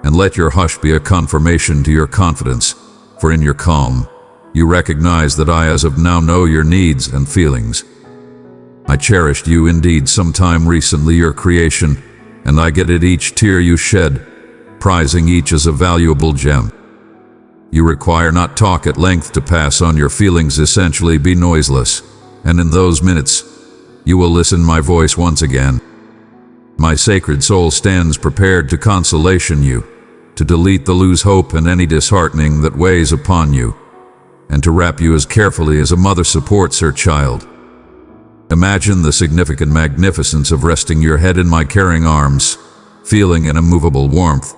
and let your hush be a confirmation to your confidence, for in your calm, you recognize that I as of now know your needs and feelings. I cherished you indeed sometime recently, your creation, and I get at each tear you shed, prizing each as a valuable gem. You require not talk at length to pass on your feelings, essentially be noiseless, and in those minutes, you will listen my voice once again. My sacred soul stands prepared to consolation you, to delete the loose hope and any disheartening that weighs upon you, and to wrap you as carefully as a mother supports her child. Imagine the significant magnificence of resting your head in my caring arms, feeling an immovable warmth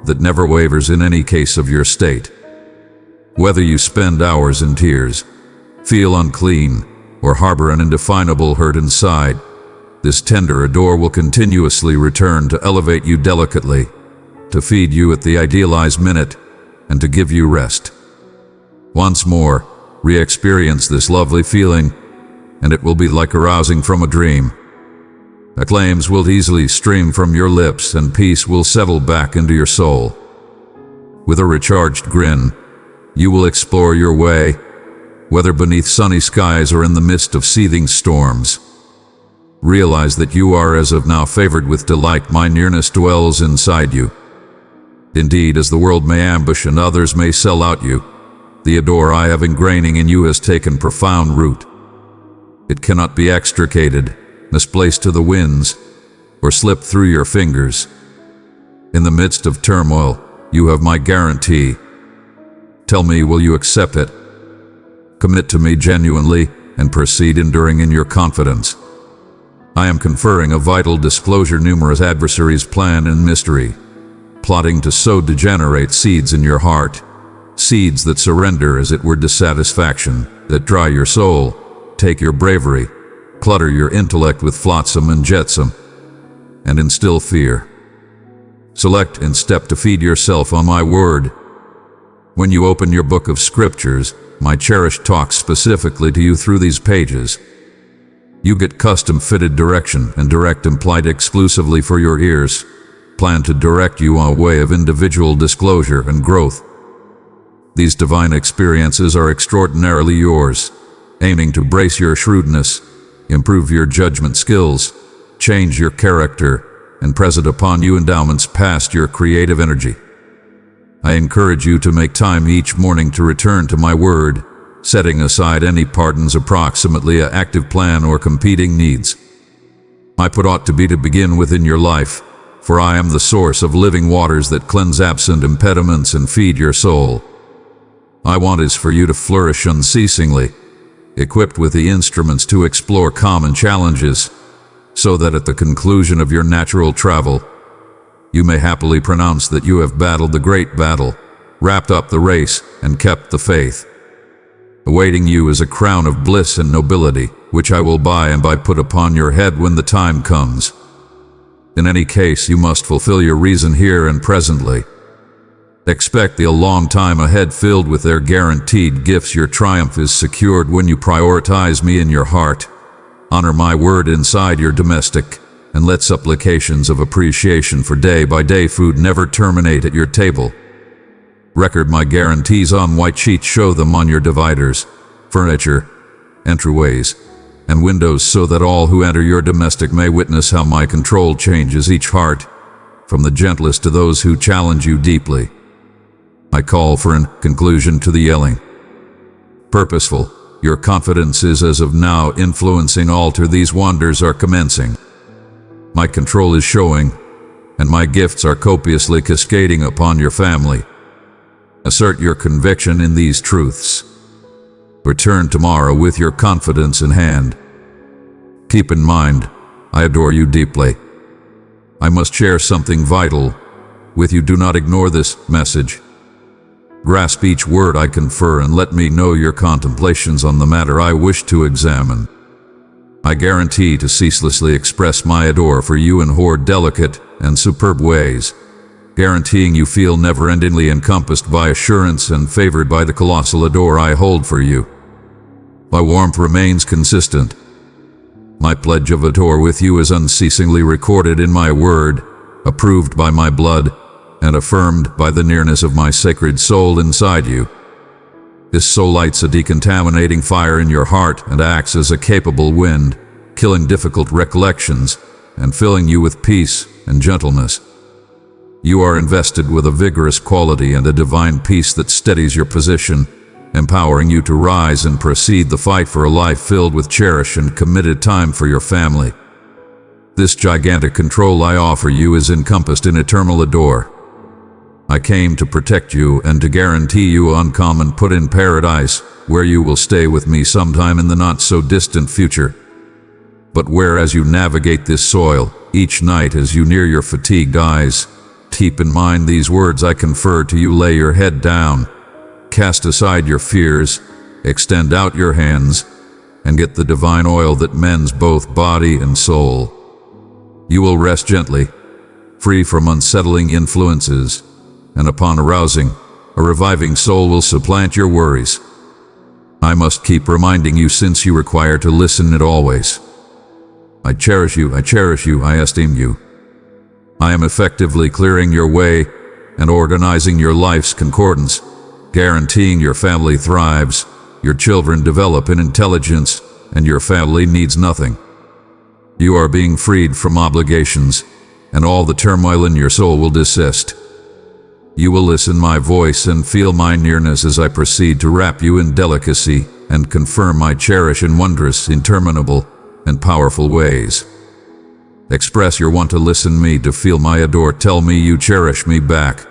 that never wavers in any case of your state. Whether you spend hours in tears, feel unclean, or harbor an indefinable hurt inside, this tender adore will continuously return to elevate you delicately, to feed you at the idealized minute, and to give you rest. Once more, re-experience this lovely feeling, and it will be like arousing from a dream. Acclaims will easily stream from your lips, and peace will settle back into your soul. With a recharged grin, you will explore your way, whether beneath sunny skies or in the midst of seething storms. Realize that you are as of now favored with delight. My nearness dwells inside you. Indeed, as the world may ambush and others may sell out you, the adore I have ingraining in you has taken profound root. It cannot be extricated, misplaced to the winds, or slip through your fingers. In the midst of turmoil, you have my guarantee. Tell me, will you accept it? Commit to me genuinely, and proceed enduring in your confidence. I am conferring a vital disclosure. Numerous adversaries plan in mystery, plotting to sow degenerate seeds in your heart, seeds that surrender as it were dissatisfaction, that dry your soul, take your bravery, clutter your intellect with flotsam and jetsam, and instill fear. Select and step to feed yourself on my word. When you open your book of scriptures, my cherished talks specifically to you through these pages. You get custom-fitted direction and direct implied exclusively for your ears, plan to direct you on a way of individual disclosure and growth. These divine experiences are extraordinarily yours, aiming to brace your shrewdness, improve your judgment skills, change your character, and press it upon you endowments past your creative energy. I encourage you to make time each morning to return to my word, setting aside any pardons approximately an active plan or competing needs. My put ought to be to begin within your life, for I am the source of living waters that cleanse absent impediments and feed your soul. My want is for you to flourish unceasingly, equipped with the instruments to explore common challenges, so that at the conclusion of your natural travel, you may happily pronounce that you have battled the great battle, wrapped up the race, and kept the faith. Awaiting you is a crown of bliss and nobility, which I will by and by put upon your head when the time comes. In any case, you must fulfill your reason here and presently. Expect the long time ahead filled with their guaranteed gifts. Your triumph is secured when you prioritize me in your heart, honor my word inside your domestic, and let supplications of appreciation for day-by-day food never terminate at your table. Record my guarantees on white sheets, show them on your dividers, furniture, entryways, and windows, so that all who enter your domestic may witness how my control changes each heart, from the gentlest to those who challenge you deeply. I call for an conclusion to the yelling. Purposeful, your confidence is as of now influencing. Alter these wonders are commencing. My control is showing, and my gifts are copiously cascading upon your family. Assert your conviction in these truths. Return tomorrow with your confidence in hand. Keep in mind, I adore you deeply. I must share something vital with you. Do not ignore this message. Grasp each word I confer and let me know your contemplations on the matter I wish to examine. I guarantee to ceaselessly express my adore for you in delicate and superb ways, guaranteeing you feel never-endingly encompassed by assurance and favored by the colossal adore I hold for you. My warmth remains consistent. My pledge of adore with you is unceasingly recorded in my word, approved by my blood, and affirmed by the nearness of my sacred soul inside you. This soul lights a decontaminating fire in your heart and acts as a capable wind, killing difficult recollections and filling you with peace and gentleness. You are invested with a vigorous quality and a divine peace that steadies your position, empowering you to rise and proceed the fight for a life filled with cherished and committed time for your family. This gigantic control I offer you is encompassed in eternal adore. I came to protect you and to guarantee you uncommon put in paradise, where you will stay with me sometime in the not-so-distant future. But whereas you navigate this soil, each night as you near your fatigued eyes, keep in mind these words I confer to you. Lay your head down, cast aside your fears, extend out your hands, and get the divine oil that mends both body and soul. You will rest gently, free from unsettling influences, and upon arousing, a reviving soul will supplant your worries. I must keep reminding you since you require to listen it always. I cherish you, I esteem you. I am effectively clearing your way and organizing your life's concordance, guaranteeing your family thrives, your children develop in intelligence, and your family needs nothing. You are being freed from obligations, and all the turmoil in your soul will desist. You will listen my voice and feel my nearness as I proceed to wrap you in delicacy and confirm my cherish in wondrous, interminable, and powerful ways. Express your want to listen me, to feel my adore. Tell me you cherish me back.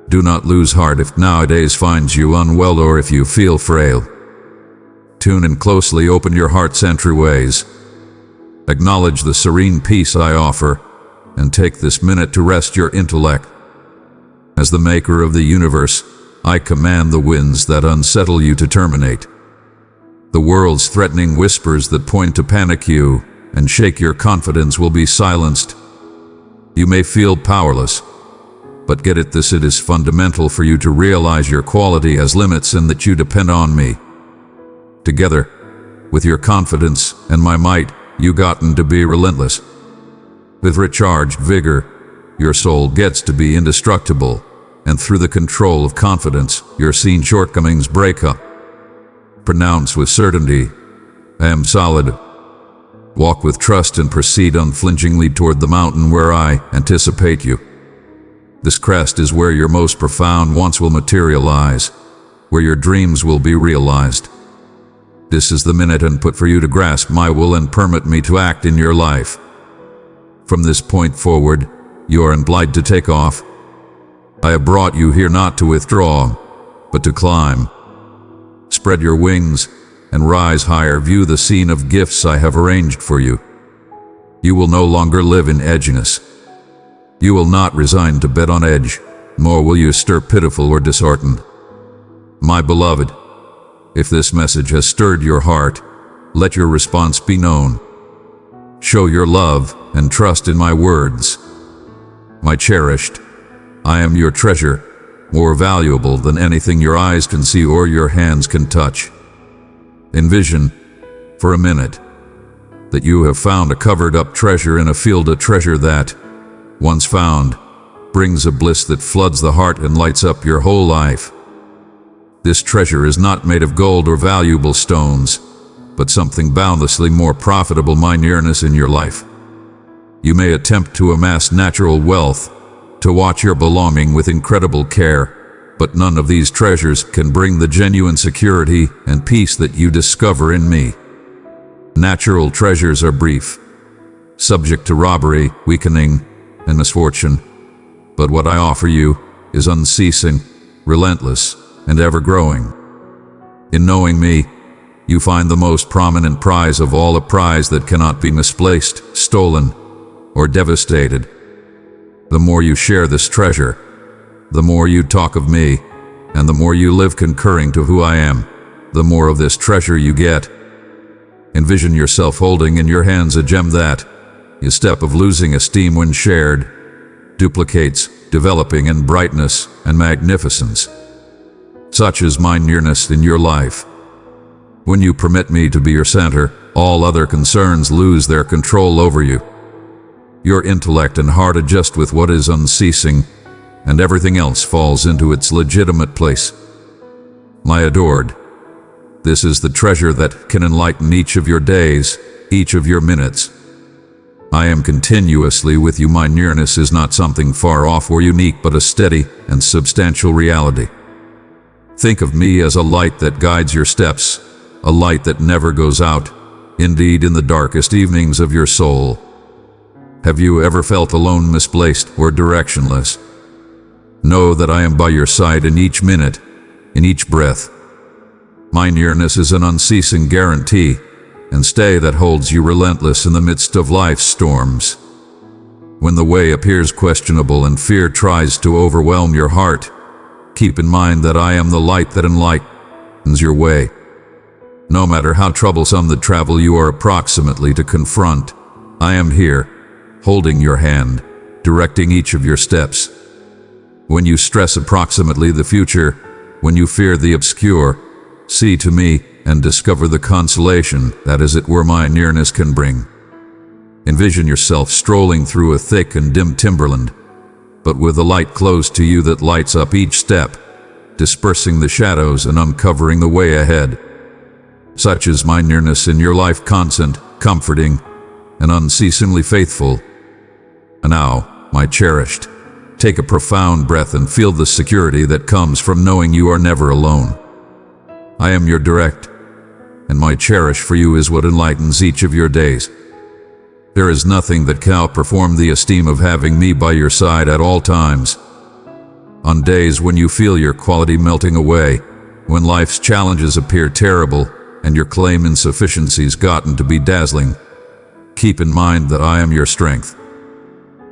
Do not lose heart if nowadays finds you unwell or if you feel frail. Tune in closely, open your heart's entryways. Acknowledge the serene peace I offer, and take this minute to rest your intellect. As the maker of the universe, I command the winds that unsettle you to terminate. The world's threatening whispers that point to panic you and shake your confidence will be silenced. You may feel powerless, but get it this: it is fundamental for you to realize your quality has limits and that you depend on me. Together, with your confidence and my might, you gotten to be relentless. With recharged vigor, your soul gets to be indestructible, and through the control of confidence, your seen shortcomings break up. Pronounce with certainty, I am solid. Walk with trust and proceed unflinchingly toward the mountain where I anticipate you. This crest is where your most profound wants will materialize, where your dreams will be realized. This is the minute and put for you to grasp my will and permit me to act in your life. From this point forward, you are implied to take off. I have brought you here not to withdraw, but to climb. Spread your wings and rise higher. View the scene of gifts I have arranged for you. You will no longer live in edginess. You will not resign to bed on edge, nor will you stir pitiful or disheartened. My beloved, if this message has stirred your heart, let your response be known. Show your love and trust in my words. My cherished, I am your treasure, more valuable than anything your eyes can see or your hands can touch. Envision, for a minute, that you have found a covered-up treasure in a field, a treasure that, once found, brings a bliss that floods the heart and lights up your whole life. This treasure is not made of gold or valuable stones, but something boundlessly more profitable: my nearness in your life. You may attempt to amass natural wealth, to watch your belonging with incredible care, but none of these treasures can bring the genuine security and peace that you discover in me. Natural treasures are brief, subject to robbery, weakening, and misfortune, but what I offer you is unceasing, relentless, and ever-growing. In knowing me, you find the most prominent prize of all, a prize that cannot be misplaced, stolen, or devastated. The more you share this treasure, the more you talk of me, and the more you live concurring to who I am, the more of this treasure you get. Envision yourself holding in your hands a gem that, a step of losing esteem when shared, duplicates, developing in brightness and magnificence. Such is my nearness in your life. When you permit me to be your center, all other concerns lose their control over you. Your intellect and heart adjust with what is unceasing, and everything else falls into its legitimate place. My adored, this is the treasure that can enlighten each of your days, each of your minutes. I am continuously with you. My nearness is not something far off or unique, but a steady and substantial reality. Think of me as a light that guides your steps, a light that never goes out, indeed in the darkest evenings of your soul. Have you ever felt alone, misplaced, or directionless? Know that I am by your side in each minute, in each breath. My nearness is an unceasing guarantee and stay that holds you relentless in the midst of life's storms. When the way appears questionable and fear tries to overwhelm your heart, keep in mind that I am the light that enlightens your way. No matter how troublesome the travel you are approximately to confront, I am here, holding your hand, directing each of your steps. When you stress approximately the future, when you fear the obscure, see to me and discover the consolation that, as it were, my nearness can bring. Envision yourself strolling through a thick and dim timberland, but with a light close to you that lights up each step, dispersing the shadows and uncovering the way ahead. Such is my nearness in your life, constant, comforting, and unceasingly faithful. And now, my cherished, take a profound breath and feel the security that comes from knowing you are never alone. I am your direct, and my cherish for you is what enlightens each of your days. There is nothing that can outperform the esteem of having me by your side at all times. On days when you feel your quality melting away, when life's challenges appear terrible, and your claim insufficiency's gotten to be dazzling. Keep in mind that I am your strength.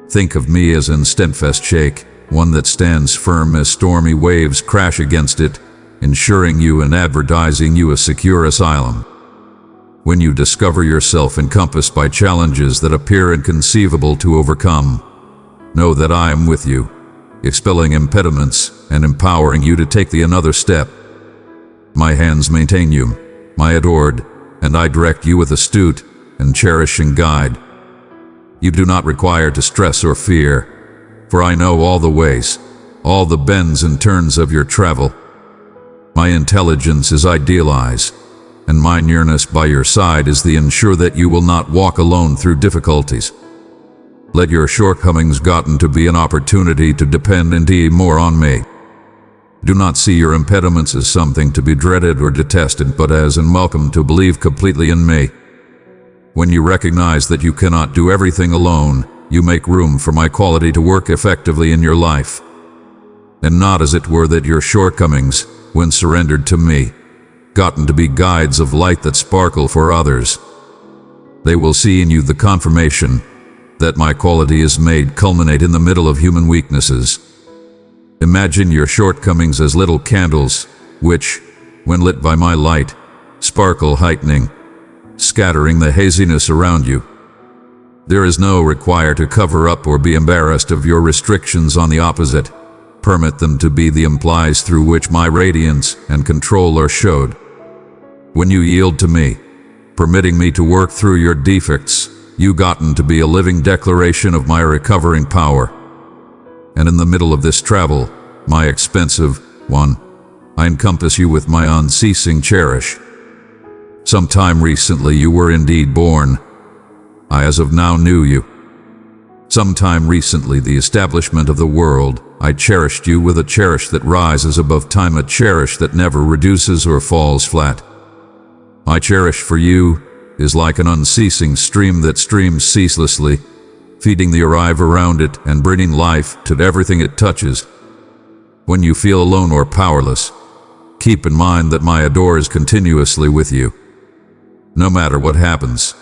Think of me as an steadfast shake, one that stands firm as stormy waves crash against it, ensuring you and advertising you a secure asylum. When you discover yourself encompassed by challenges that appear inconceivable to overcome, know that I am with you, expelling impediments and empowering you to take the another step. My hands maintain you, my adored, and I direct you with astute and cherishing guide. You do not require to stress or fear, for I know all the ways, all the bends and turns of your travel. My intelligence is idealized, and my nearness by your side is the ensure that you will not walk alone through difficulties. Let your shortcomings gotten to be an opportunity to depend indeed more on me. Do not see your impediments as something to be dreaded or detested, but as an welcome to believe completely in me. When you recognize that you cannot do everything alone, you make room for my quality to work effectively in your life. And not as it were that your shortcomings, when surrendered to me, gotten to be guides of light that sparkle for others. They will see in you the confirmation that my quality is made culminate in the middle of human weaknesses. Imagine your shortcomings as little candles, which, when lit by my light, sparkle heightening, scattering the haziness around you. There is no require to cover up or be embarrassed of your restrictions. On the opposite, permit them to be the implies through which my radiance and control are showed. When you yield to me, permitting me to work through your defects, you gotten to be a living declaration of my recovering power. And in the middle of this travel, my expensive one, I encompass you with my unceasing cherish. Sometime recently you were indeed born. I as of now knew you. Sometime recently the establishment of the world, I cherished you with a cherish that rises above time, a cherish that never reduces or falls flat. My cherish for you is like an unceasing stream that streams ceaselessly, feeding the alive around it and bringing life to everything it touches. When you feel alone or powerless, keep in mind that my adore is continuously with you. No matter what happens,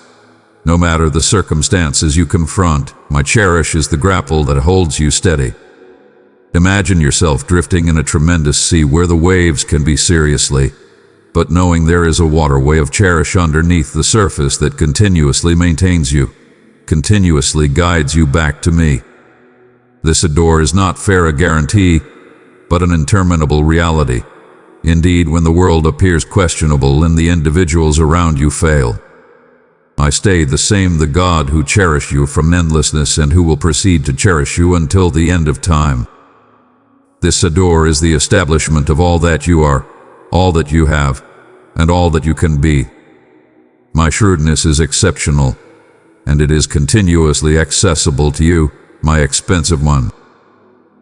no matter the circumstances you confront, my cherish is the grapple that holds you steady. Imagine yourself drifting in a tremendous sea where the waves can be seriously, but knowing there is a waterway of cherish underneath the surface that continuously maintains you, continuously guides you back to me. This adore is not fair a guarantee, but an interminable reality. Indeed, when the world appears questionable and the individuals around you fail, I stay the same, the God who cherished you from endlessness and who will proceed to cherish you until the end of time. This adore is the establishment of all that you are, all that you have, and all that you can be. My shrewdness is exceptional, and it is continuously accessible to you, my expensive one.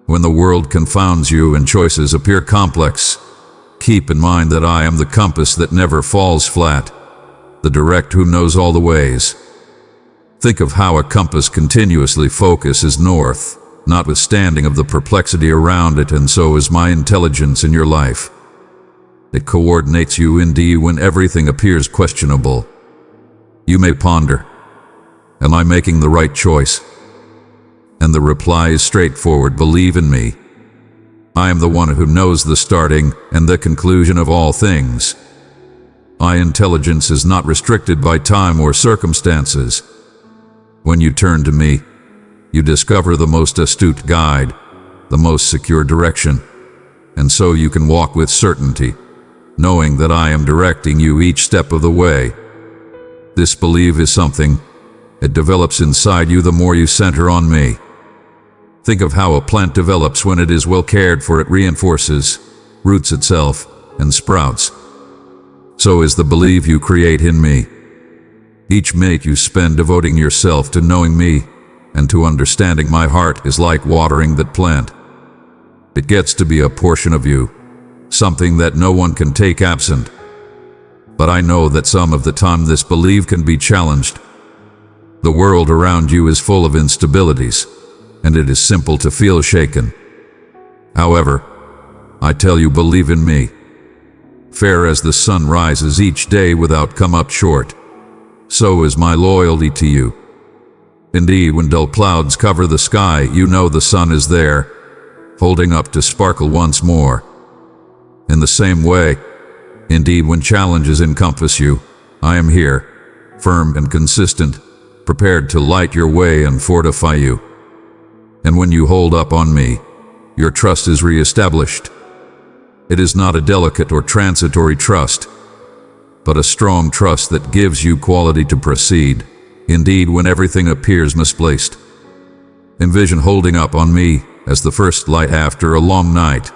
When the world confounds you and choices appear complex, keep in mind that I am the compass that never falls flat, the direct who knows all the ways. Think of how a compass continuously focuses north, notwithstanding of the perplexity around it, and so is my intelligence in your life. It coordinates you indeed when everything appears questionable. You may ponder, am I making the right choice? And the reply is straightforward, believe in me. I am the one who knows the starting and the conclusion of all things. My intelligence is not restricted by time or circumstances. When you turn to me, you discover the most astute guide, the most secure direction, and so you can walk with certainty, knowing that I am directing you each step of the way. This belief is something, it develops inside you the more you center on me. Think of how a plant develops when it is well cared for. It reinforces, roots itself, and sprouts. So is the belief you create in me. Each minute you spend devoting yourself to knowing me and to understanding my heart is like watering that plant. It gets to be a portion of you, something that no one can take absent. But I know that some of the time this belief can be challenged. The world around you is full of instabilities, and it is simple to feel shaken. However, I tell you, believe in me. Fair as the sun rises each day without come up short, so is my loyalty to you. Indeed, when dull clouds cover the sky, you know the sun is there, holding up to sparkle once more. In the same way, indeed, when challenges encompass you, I am here, firm and consistent, prepared to light your way and fortify you. And when you hold up on me, your trust is re-established. It is not a delicate or transitory trust, but a strong trust that gives you quality to proceed, indeed when everything appears misplaced. Envision holding up on me as the first light after a long night.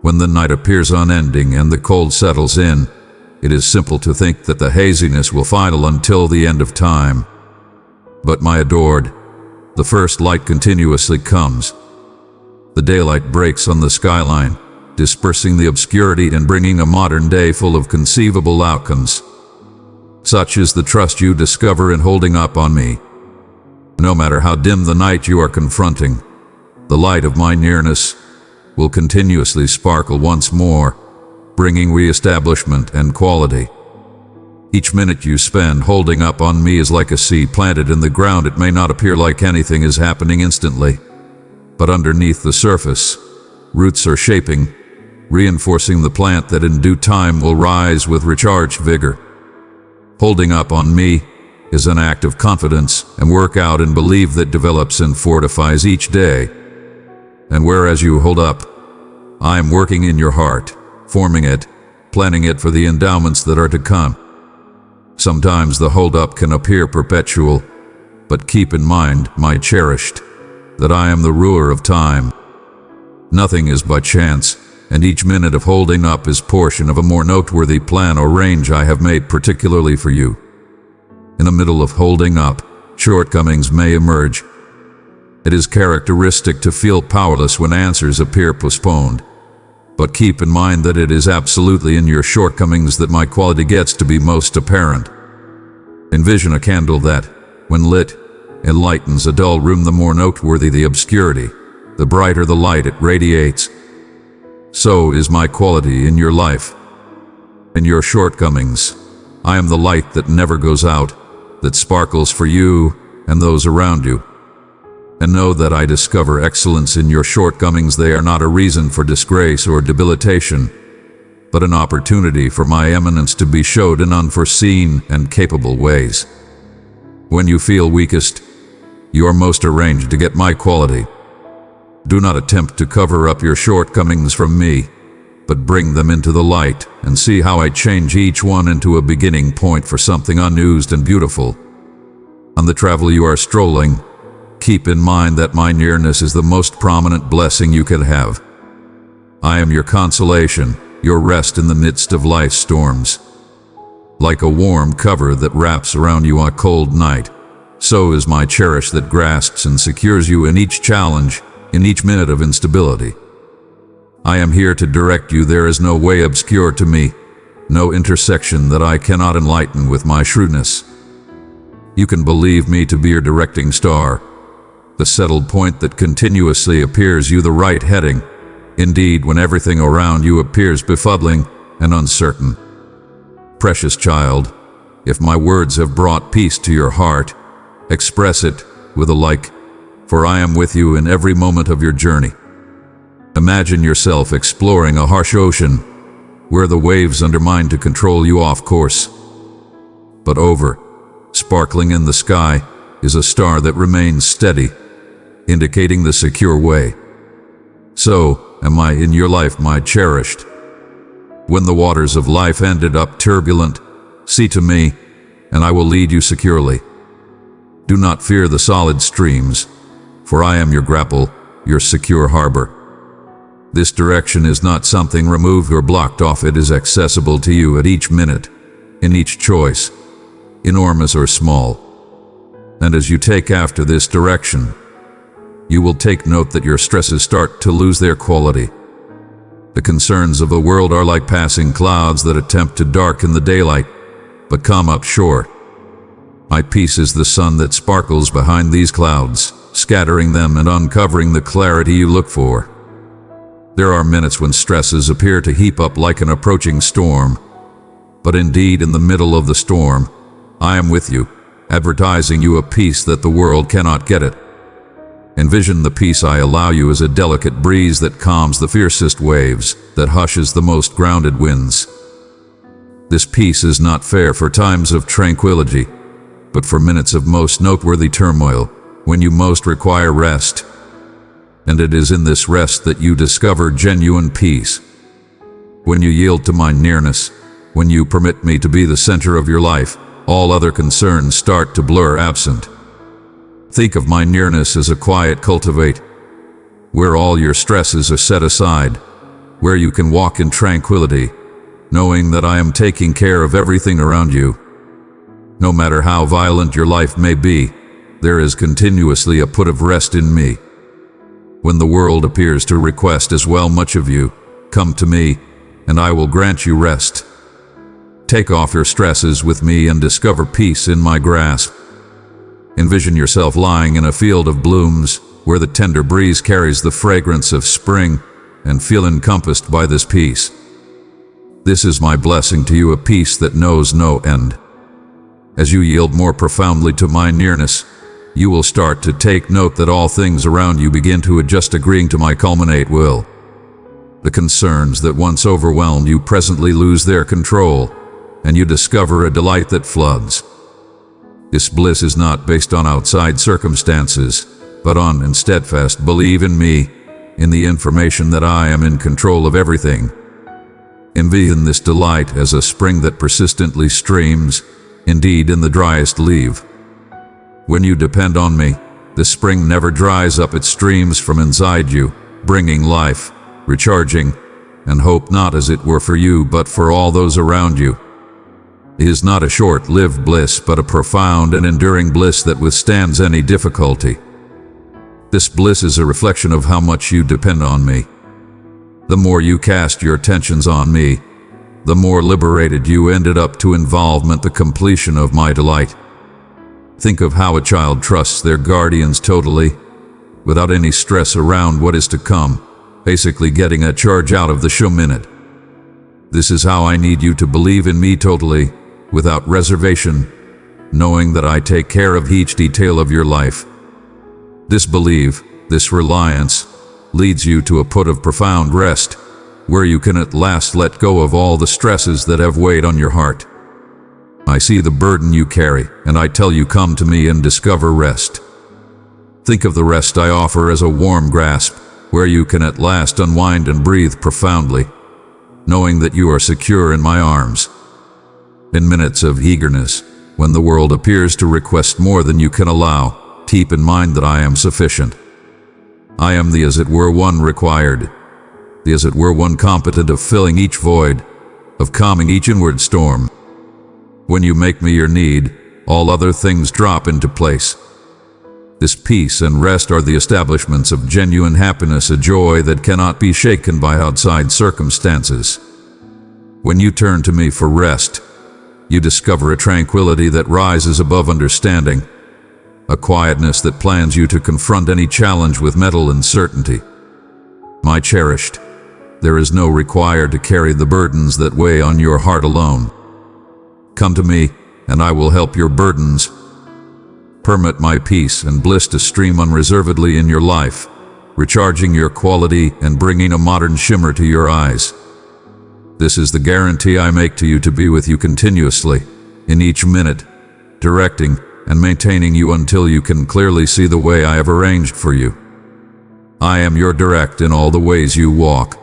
When the night appears unending and the cold settles in, it is simple to think that the haziness will final until the end of time. But my adored, the first light continuously comes. The daylight breaks on the skyline, dispersing the obscurity and bringing a modern day full of conceivable outcomes. Such is the trust you discover in holding up on me. No matter how dim the night you are confronting, the light of my nearness will continuously sparkle once more, bringing re-establishment and quality. Each minute you spend holding up on me is like a seed planted in the ground. It may not appear like anything is happening instantly, but underneath the surface, roots are shaping, reinforcing the plant that in due time will rise with recharged vigor. Holding up on me is an act of confidence and work out and believe that develops and fortifies each day. And whereas you hold up, I am working in your heart, forming it, planning it for the endowments that are to come. Sometimes the hold-up can appear perpetual, but keep in mind, my cherished, that I am the ruler of time. Nothing is by chance, and each minute of holding up is portion of a more noteworthy plan or range I have made particularly for you. In the middle of holding up, shortcomings may emerge. It is characteristic to feel powerless when answers appear postponed. But keep in mind that it is absolutely in your shortcomings that my quality gets to be most apparent. Envision a candle that, when lit, enlightens a dull room. The more noteworthy the obscurity, the brighter the light it radiates. So is my quality in your life. In your shortcomings, I am the light that never goes out, that sparkles for you and those around you. And know that I discover excellence in your shortcomings. They are not a reason for disgrace or debilitation, but an opportunity for my eminence to be showed in unforeseen and capable ways. When you feel weakest, you are most arranged to get my quality. Do not attempt to cover up your shortcomings from me, but bring them into the light and see how I change each one into a beginning point for something unused and beautiful. On the travel you are strolling, keep in mind that my nearness is the most prominent blessing you could have. I am your consolation, your rest in the midst of life's storms. Like a warm cover that wraps around you on a cold night, so is my cherish that grasps and secures you in each challenge, in each minute of instability. I am here to direct you. There is no way obscure to me, no intersection that I cannot enlighten with my shrewdness. You can believe me to be your directing star, the settled point that continuously appears you the right heading, indeed when everything around you appears befuddling and uncertain. Precious child, if my words have brought peace to your heart, express it with a like, for I am with you in every moment of your journey. Imagine yourself exploring a harsh ocean, where the waves undermine to control you off course. But over, sparkling in the sky, is a star that remains steady, indicating the secure way. So am I in your life, my cherished. When the waters of life ended up turbulent, see to me, and I will lead you securely. Do not fear the solid streams, for I am your grapple, your secure harbor. This direction is not something removed or blocked off. It is accessible to you at each minute, in each choice, enormous or small. And as you take after this direction, you will take note that your stresses start to lose their quality. The concerns of the world are like passing clouds that attempt to darken the daylight, but come up short. My peace is the sun that sparkles behind these clouds, scattering them and uncovering the clarity you look for. There are minutes when stresses appear to heap up like an approaching storm. But indeed, in the middle of the storm, I am with you, advertising you a peace that the world cannot get it. Envision the peace I allow you as a delicate breeze that calms the fiercest waves, that hushes the most grounded winds. This peace is not fair for times of tranquility, but for minutes of most noteworthy turmoil, when you most require rest. And it is in this rest that you discover genuine peace. When you yield to my nearness, when you permit me to be the center of your life, all other concerns start to blur absent. Think of my nearness as a quiet cultivate, where all your stresses are set aside, where you can walk in tranquility, knowing that I am taking care of everything around you. No matter how violent your life may be, there is continuously a put of rest in me. When the world appears to request as well much of you, come to me, and I will grant you rest. Take off your stresses with me and discover peace in my grasp. Envision yourself lying in a field of blooms, where the tender breeze carries the fragrance of spring, and feel encompassed by this peace. This is my blessing to you, a peace that knows no end. As you yield more profoundly to my nearness, you will start to take note that all things around you begin to adjust, agreeing to my culminate will. The concerns that once overwhelmed you presently lose their control, and you discover a delight that floods. This bliss is not based on outside circumstances, but on and steadfast belief in me, in the information that I am in control of everything. Envision this delight as a spring that persistently streams, indeed in the driest leaf. When you depend on me, the spring never dries up, it streams from inside you, bringing life, recharging, and hope, not as it were for you but for all those around you. It is not a short-lived bliss, but a profound and enduring bliss that withstands any difficulty. This bliss is a reflection of how much you depend on me. The more you cast your attentions on me, the more liberated you ended up to involvement, the completion of my delight. Think of how a child trusts their guardians totally, without any stress around what is to come, basically getting a charge out of the show minute. This is how I need you to believe in me totally, without reservation, knowing that I take care of each detail of your life. This belief, this reliance, leads you to a put of profound rest, where you can at last let go of all the stresses that have weighed on your heart. I see the burden you carry, and I tell you, come to me and discover rest. Think of the rest I offer as a warm grasp, where you can at last unwind and breathe profoundly, knowing that you are secure in my arms. In minutes of eagerness, when the world appears to request more than you can allow, keep in mind that I am sufficient. I am the as it were one required, the as it were one competent of filling each void, of calming each inward storm. When you make me your need, all other things drop into place. This peace and rest are the establishments of genuine happiness, a joy that cannot be shaken by outside circumstances. When you turn to me for rest, you discover a tranquility that rises above understanding, a quietness that plans you to confront any challenge with mental and certainty. My cherished, there is no required to carry the burdens that weigh on your heart alone. Come to me, and I will help your burdens. Permit my peace and bliss to stream unreservedly in your life, recharging your quality and bringing a modern shimmer to your eyes. This is the guarantee I make to you, to be with you continuously, in each minute, directing and maintaining you until you can clearly see the way I have arranged for you. I am your direct in all the ways you walk.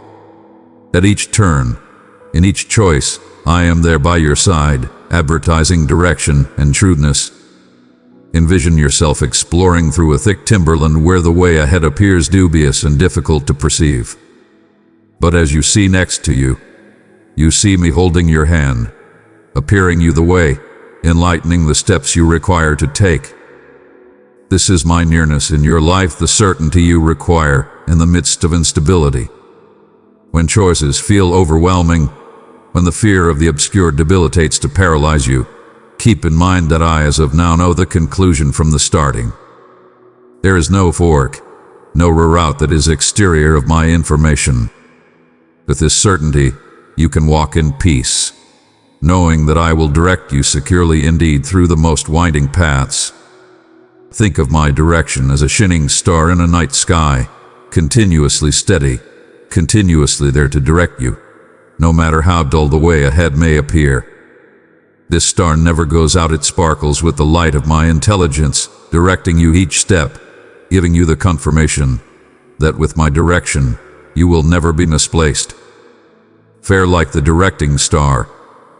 At each turn, in each choice, I am there by your side, advertising direction and shrewdness. Envision yourself exploring through a thick timberland where the way ahead appears dubious and difficult to perceive. But as you see next to you, you see me holding your hand, appearing you the way, enlightening the steps you require to take. This is my nearness in your life, the certainty you require in the midst of instability. When choices feel overwhelming, when the fear of the obscure debilitates to paralyze you, keep in mind that I, as of now, know the conclusion from the starting. There is no fork, no reroute that is exterior of my information. With this certainty, you can walk in peace, knowing that I will direct you securely indeed through the most winding paths. Think of my direction as a shining star in a night sky, continuously steady, continuously there to direct you, no matter how dull the way ahead may appear. This star never goes out, it sparkles with the light of my intelligence, directing you each step, giving you the confirmation that with my direction, you will never be misplaced. Fair like the directing star,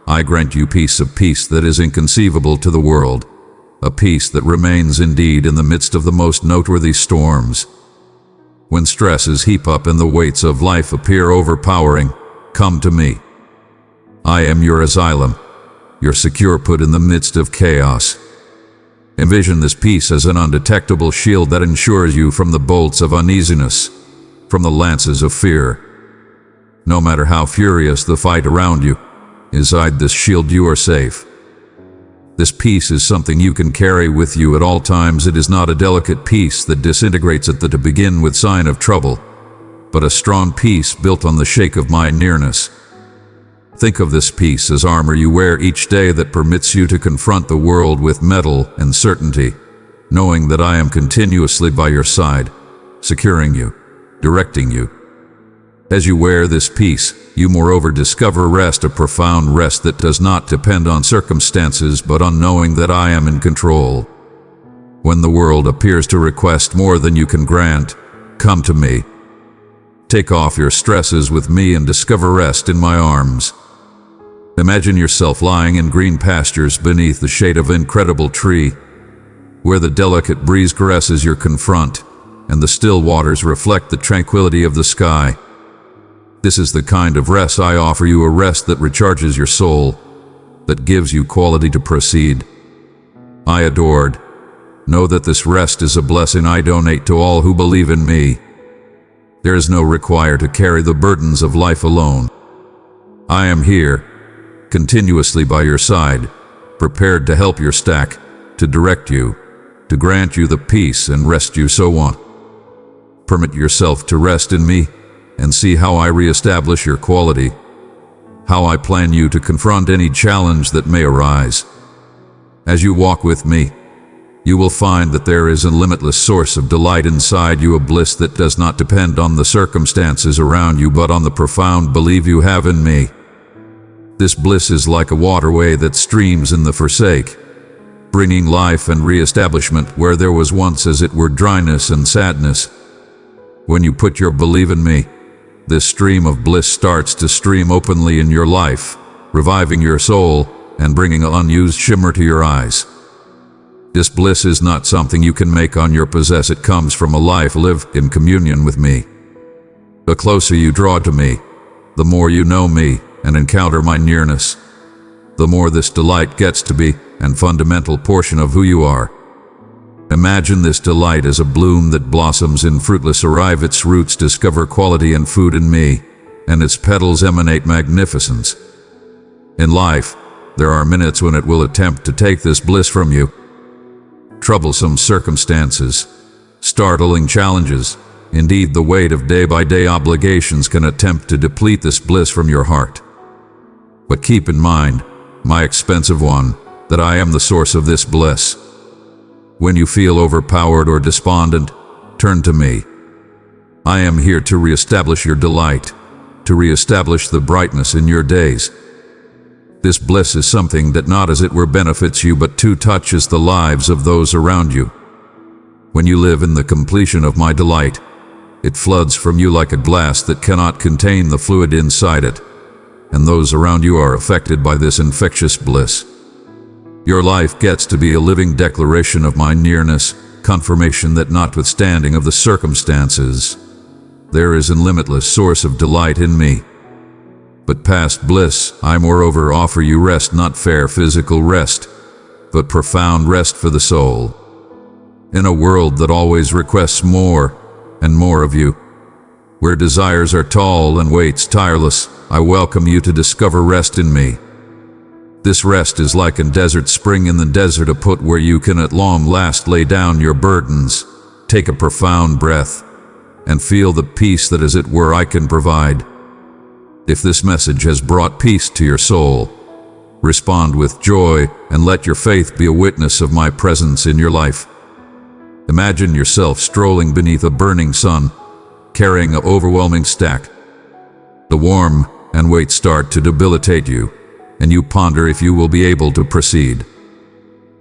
I grant you peace, a peace that is inconceivable to the world, a peace that remains indeed in the midst of the most noteworthy storms. When stresses heap up and the weights of life appear overpowering, come to me. I am your asylum, your secure put in the midst of chaos. Envision this peace as an undetectable shield that ensures you from the bolts of uneasiness, from the lances of fear. No matter how furious the fight around you, inside this shield you are safe. This peace is something you can carry with you at all times. It is not a delicate peace that disintegrates at the to begin with sign of trouble, but a strong peace built on the shake of my nearness. Think of this peace as armor you wear each day that permits you to confront the world with mettle and certainty, knowing that I am continuously by your side, securing you, directing you. As you wear this peace, you moreover discover rest, a profound rest that does not depend on circumstances but on knowing that I am in control. When the world appears to request more than you can grant, come to me. Take off your stresses with me and discover rest in my arms. Imagine yourself lying in green pastures beneath the shade of an incredible tree, where the delicate breeze caresses your confront and the still waters reflect the tranquility of the sky. This is the kind of rest I offer you, a rest that recharges your soul, that gives you quality to proceed. I adored, know that this rest is a blessing I donate to all who believe in me. There is no require to carry the burdens of life alone. I am here, continuously by your side, prepared to help your stack, to direct you, to grant you the peace and rest you so want. Permit yourself to rest in me, and see how I reestablish your quality, how I plan you to confront any challenge that may arise. As you walk with me, you will find that there is a limitless source of delight inside you, a bliss that does not depend on the circumstances around you but on the profound belief you have in me. This bliss is like a waterway that streams in the forsake, bringing life and reestablishment where there was once as it were dryness and sadness. When you put your belief in me, this stream of bliss starts to stream openly in your life, reviving your soul and bringing an unused shimmer to your eyes. This bliss is not something you can make on your possess. It comes from a life lived in communion with me. The closer you draw to me, the more you know me and encounter my nearness, the more this delight gets to be an fundamental portion of who you are. Imagine this delight as a bloom that blossoms in fruitless arrive. Its roots discover quality and food in me, and its petals emanate magnificence. In life, there are minutes when it will attempt to take this bliss from you. Troublesome circumstances, startling challenges, indeed the weight of day-by-day obligations can attempt to deplete this bliss from your heart. But keep in mind, my expensive one, that I am the source of this bliss. When you feel overpowered or despondent, turn to me. I am here to reestablish your delight, to reestablish the brightness in your days. This bliss is something that not as it were benefits you but too touches the lives of those around you. When you live in the completion of my delight, it floods from you like a glass that cannot contain the fluid inside it, and those around you are affected by this infectious bliss. Your life gets to be a living declaration of my nearness, confirmation that notwithstanding of the circumstances, there is a limitless source of delight in me. But past bliss, I moreover offer you rest, not fair physical rest, but profound rest for the soul. In a world that always requests more and more of you, where desires are tall and weights tireless, I welcome you to discover rest in me. This rest is like a desert spring in the desert, a put where you can at long last lay down your burdens, take a profound breath, and feel the peace that as it were I can provide. If this message has brought peace to your soul, respond with joy and let your faith be a witness of my presence in your life. Imagine yourself strolling beneath a burning sun, carrying an overwhelming stack. The warmth and weight start to debilitate you, and you ponder if you will be able to proceed.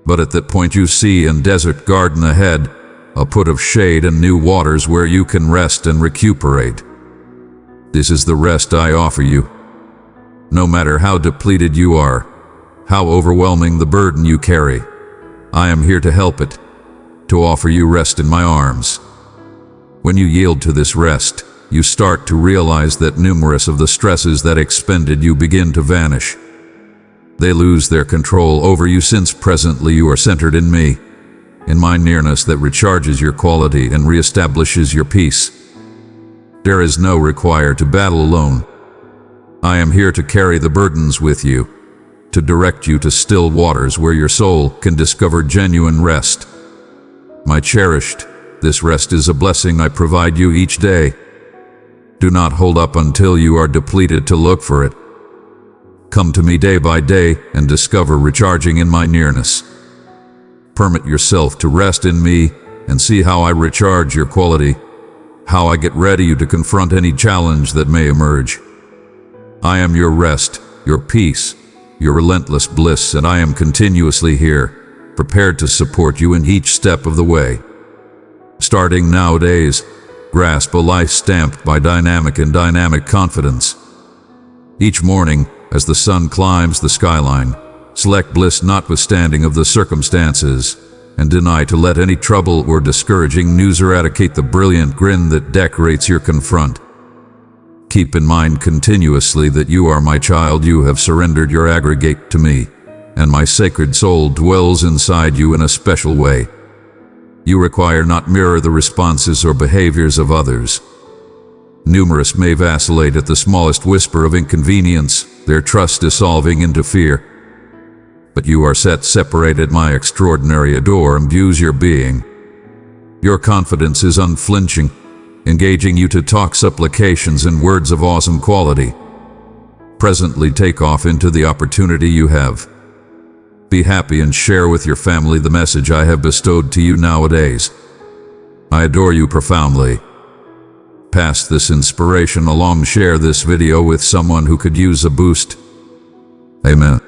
But at that point you see a desert garden ahead, a put of shade and new waters where you can rest and recuperate. This is the rest I offer you. No matter how depleted you are, how overwhelming the burden you carry, I am here to help it, to offer you rest in my arms. When you yield to this rest, you start to realize that numerous of the stresses that expended you begin to vanish. They lose their control over you since presently you are centered in me, in my nearness that recharges your quality and reestablishes your peace. There is no require to battle alone. I am here to carry the burdens with you, to direct you to still waters where your soul can discover genuine rest. My cherished, this rest is a blessing I provide you each day. Do not hold up until you are depleted to look for it. Come to me day by day and discover recharging in my nearness. Permit yourself to rest in me and see how I recharge your quality, how I get ready to confront any challenge that may emerge. I am your rest, your peace, your relentless bliss, and I am continuously here, prepared to support you in each step of the way. Starting nowadays, grasp a life stamped by dynamic confidence. Each morning, as the sun climbs the skyline, select bliss notwithstanding of the circumstances, and deny to let any trouble or discouraging news eradicate the brilliant grin that decorates your confront. Keep in mind continuously that you are my child, you have surrendered your aggregate to me, and my sacred soul dwells inside you in a special way. You require not mirror the responses or behaviors of others. Numerous may vacillate at the smallest whisper of inconvenience, their trust dissolving into fear. But you are set separated, my extraordinary adore imbues your being. Your confidence is unflinching, engaging you to talk supplications in words of awesome quality. Presently take off into the opportunity you have. Be happy and share with your family the message I have bestowed to you nowadays. I adore you profoundly. Pass this inspiration along, share this video with someone who could use a boost. Amen.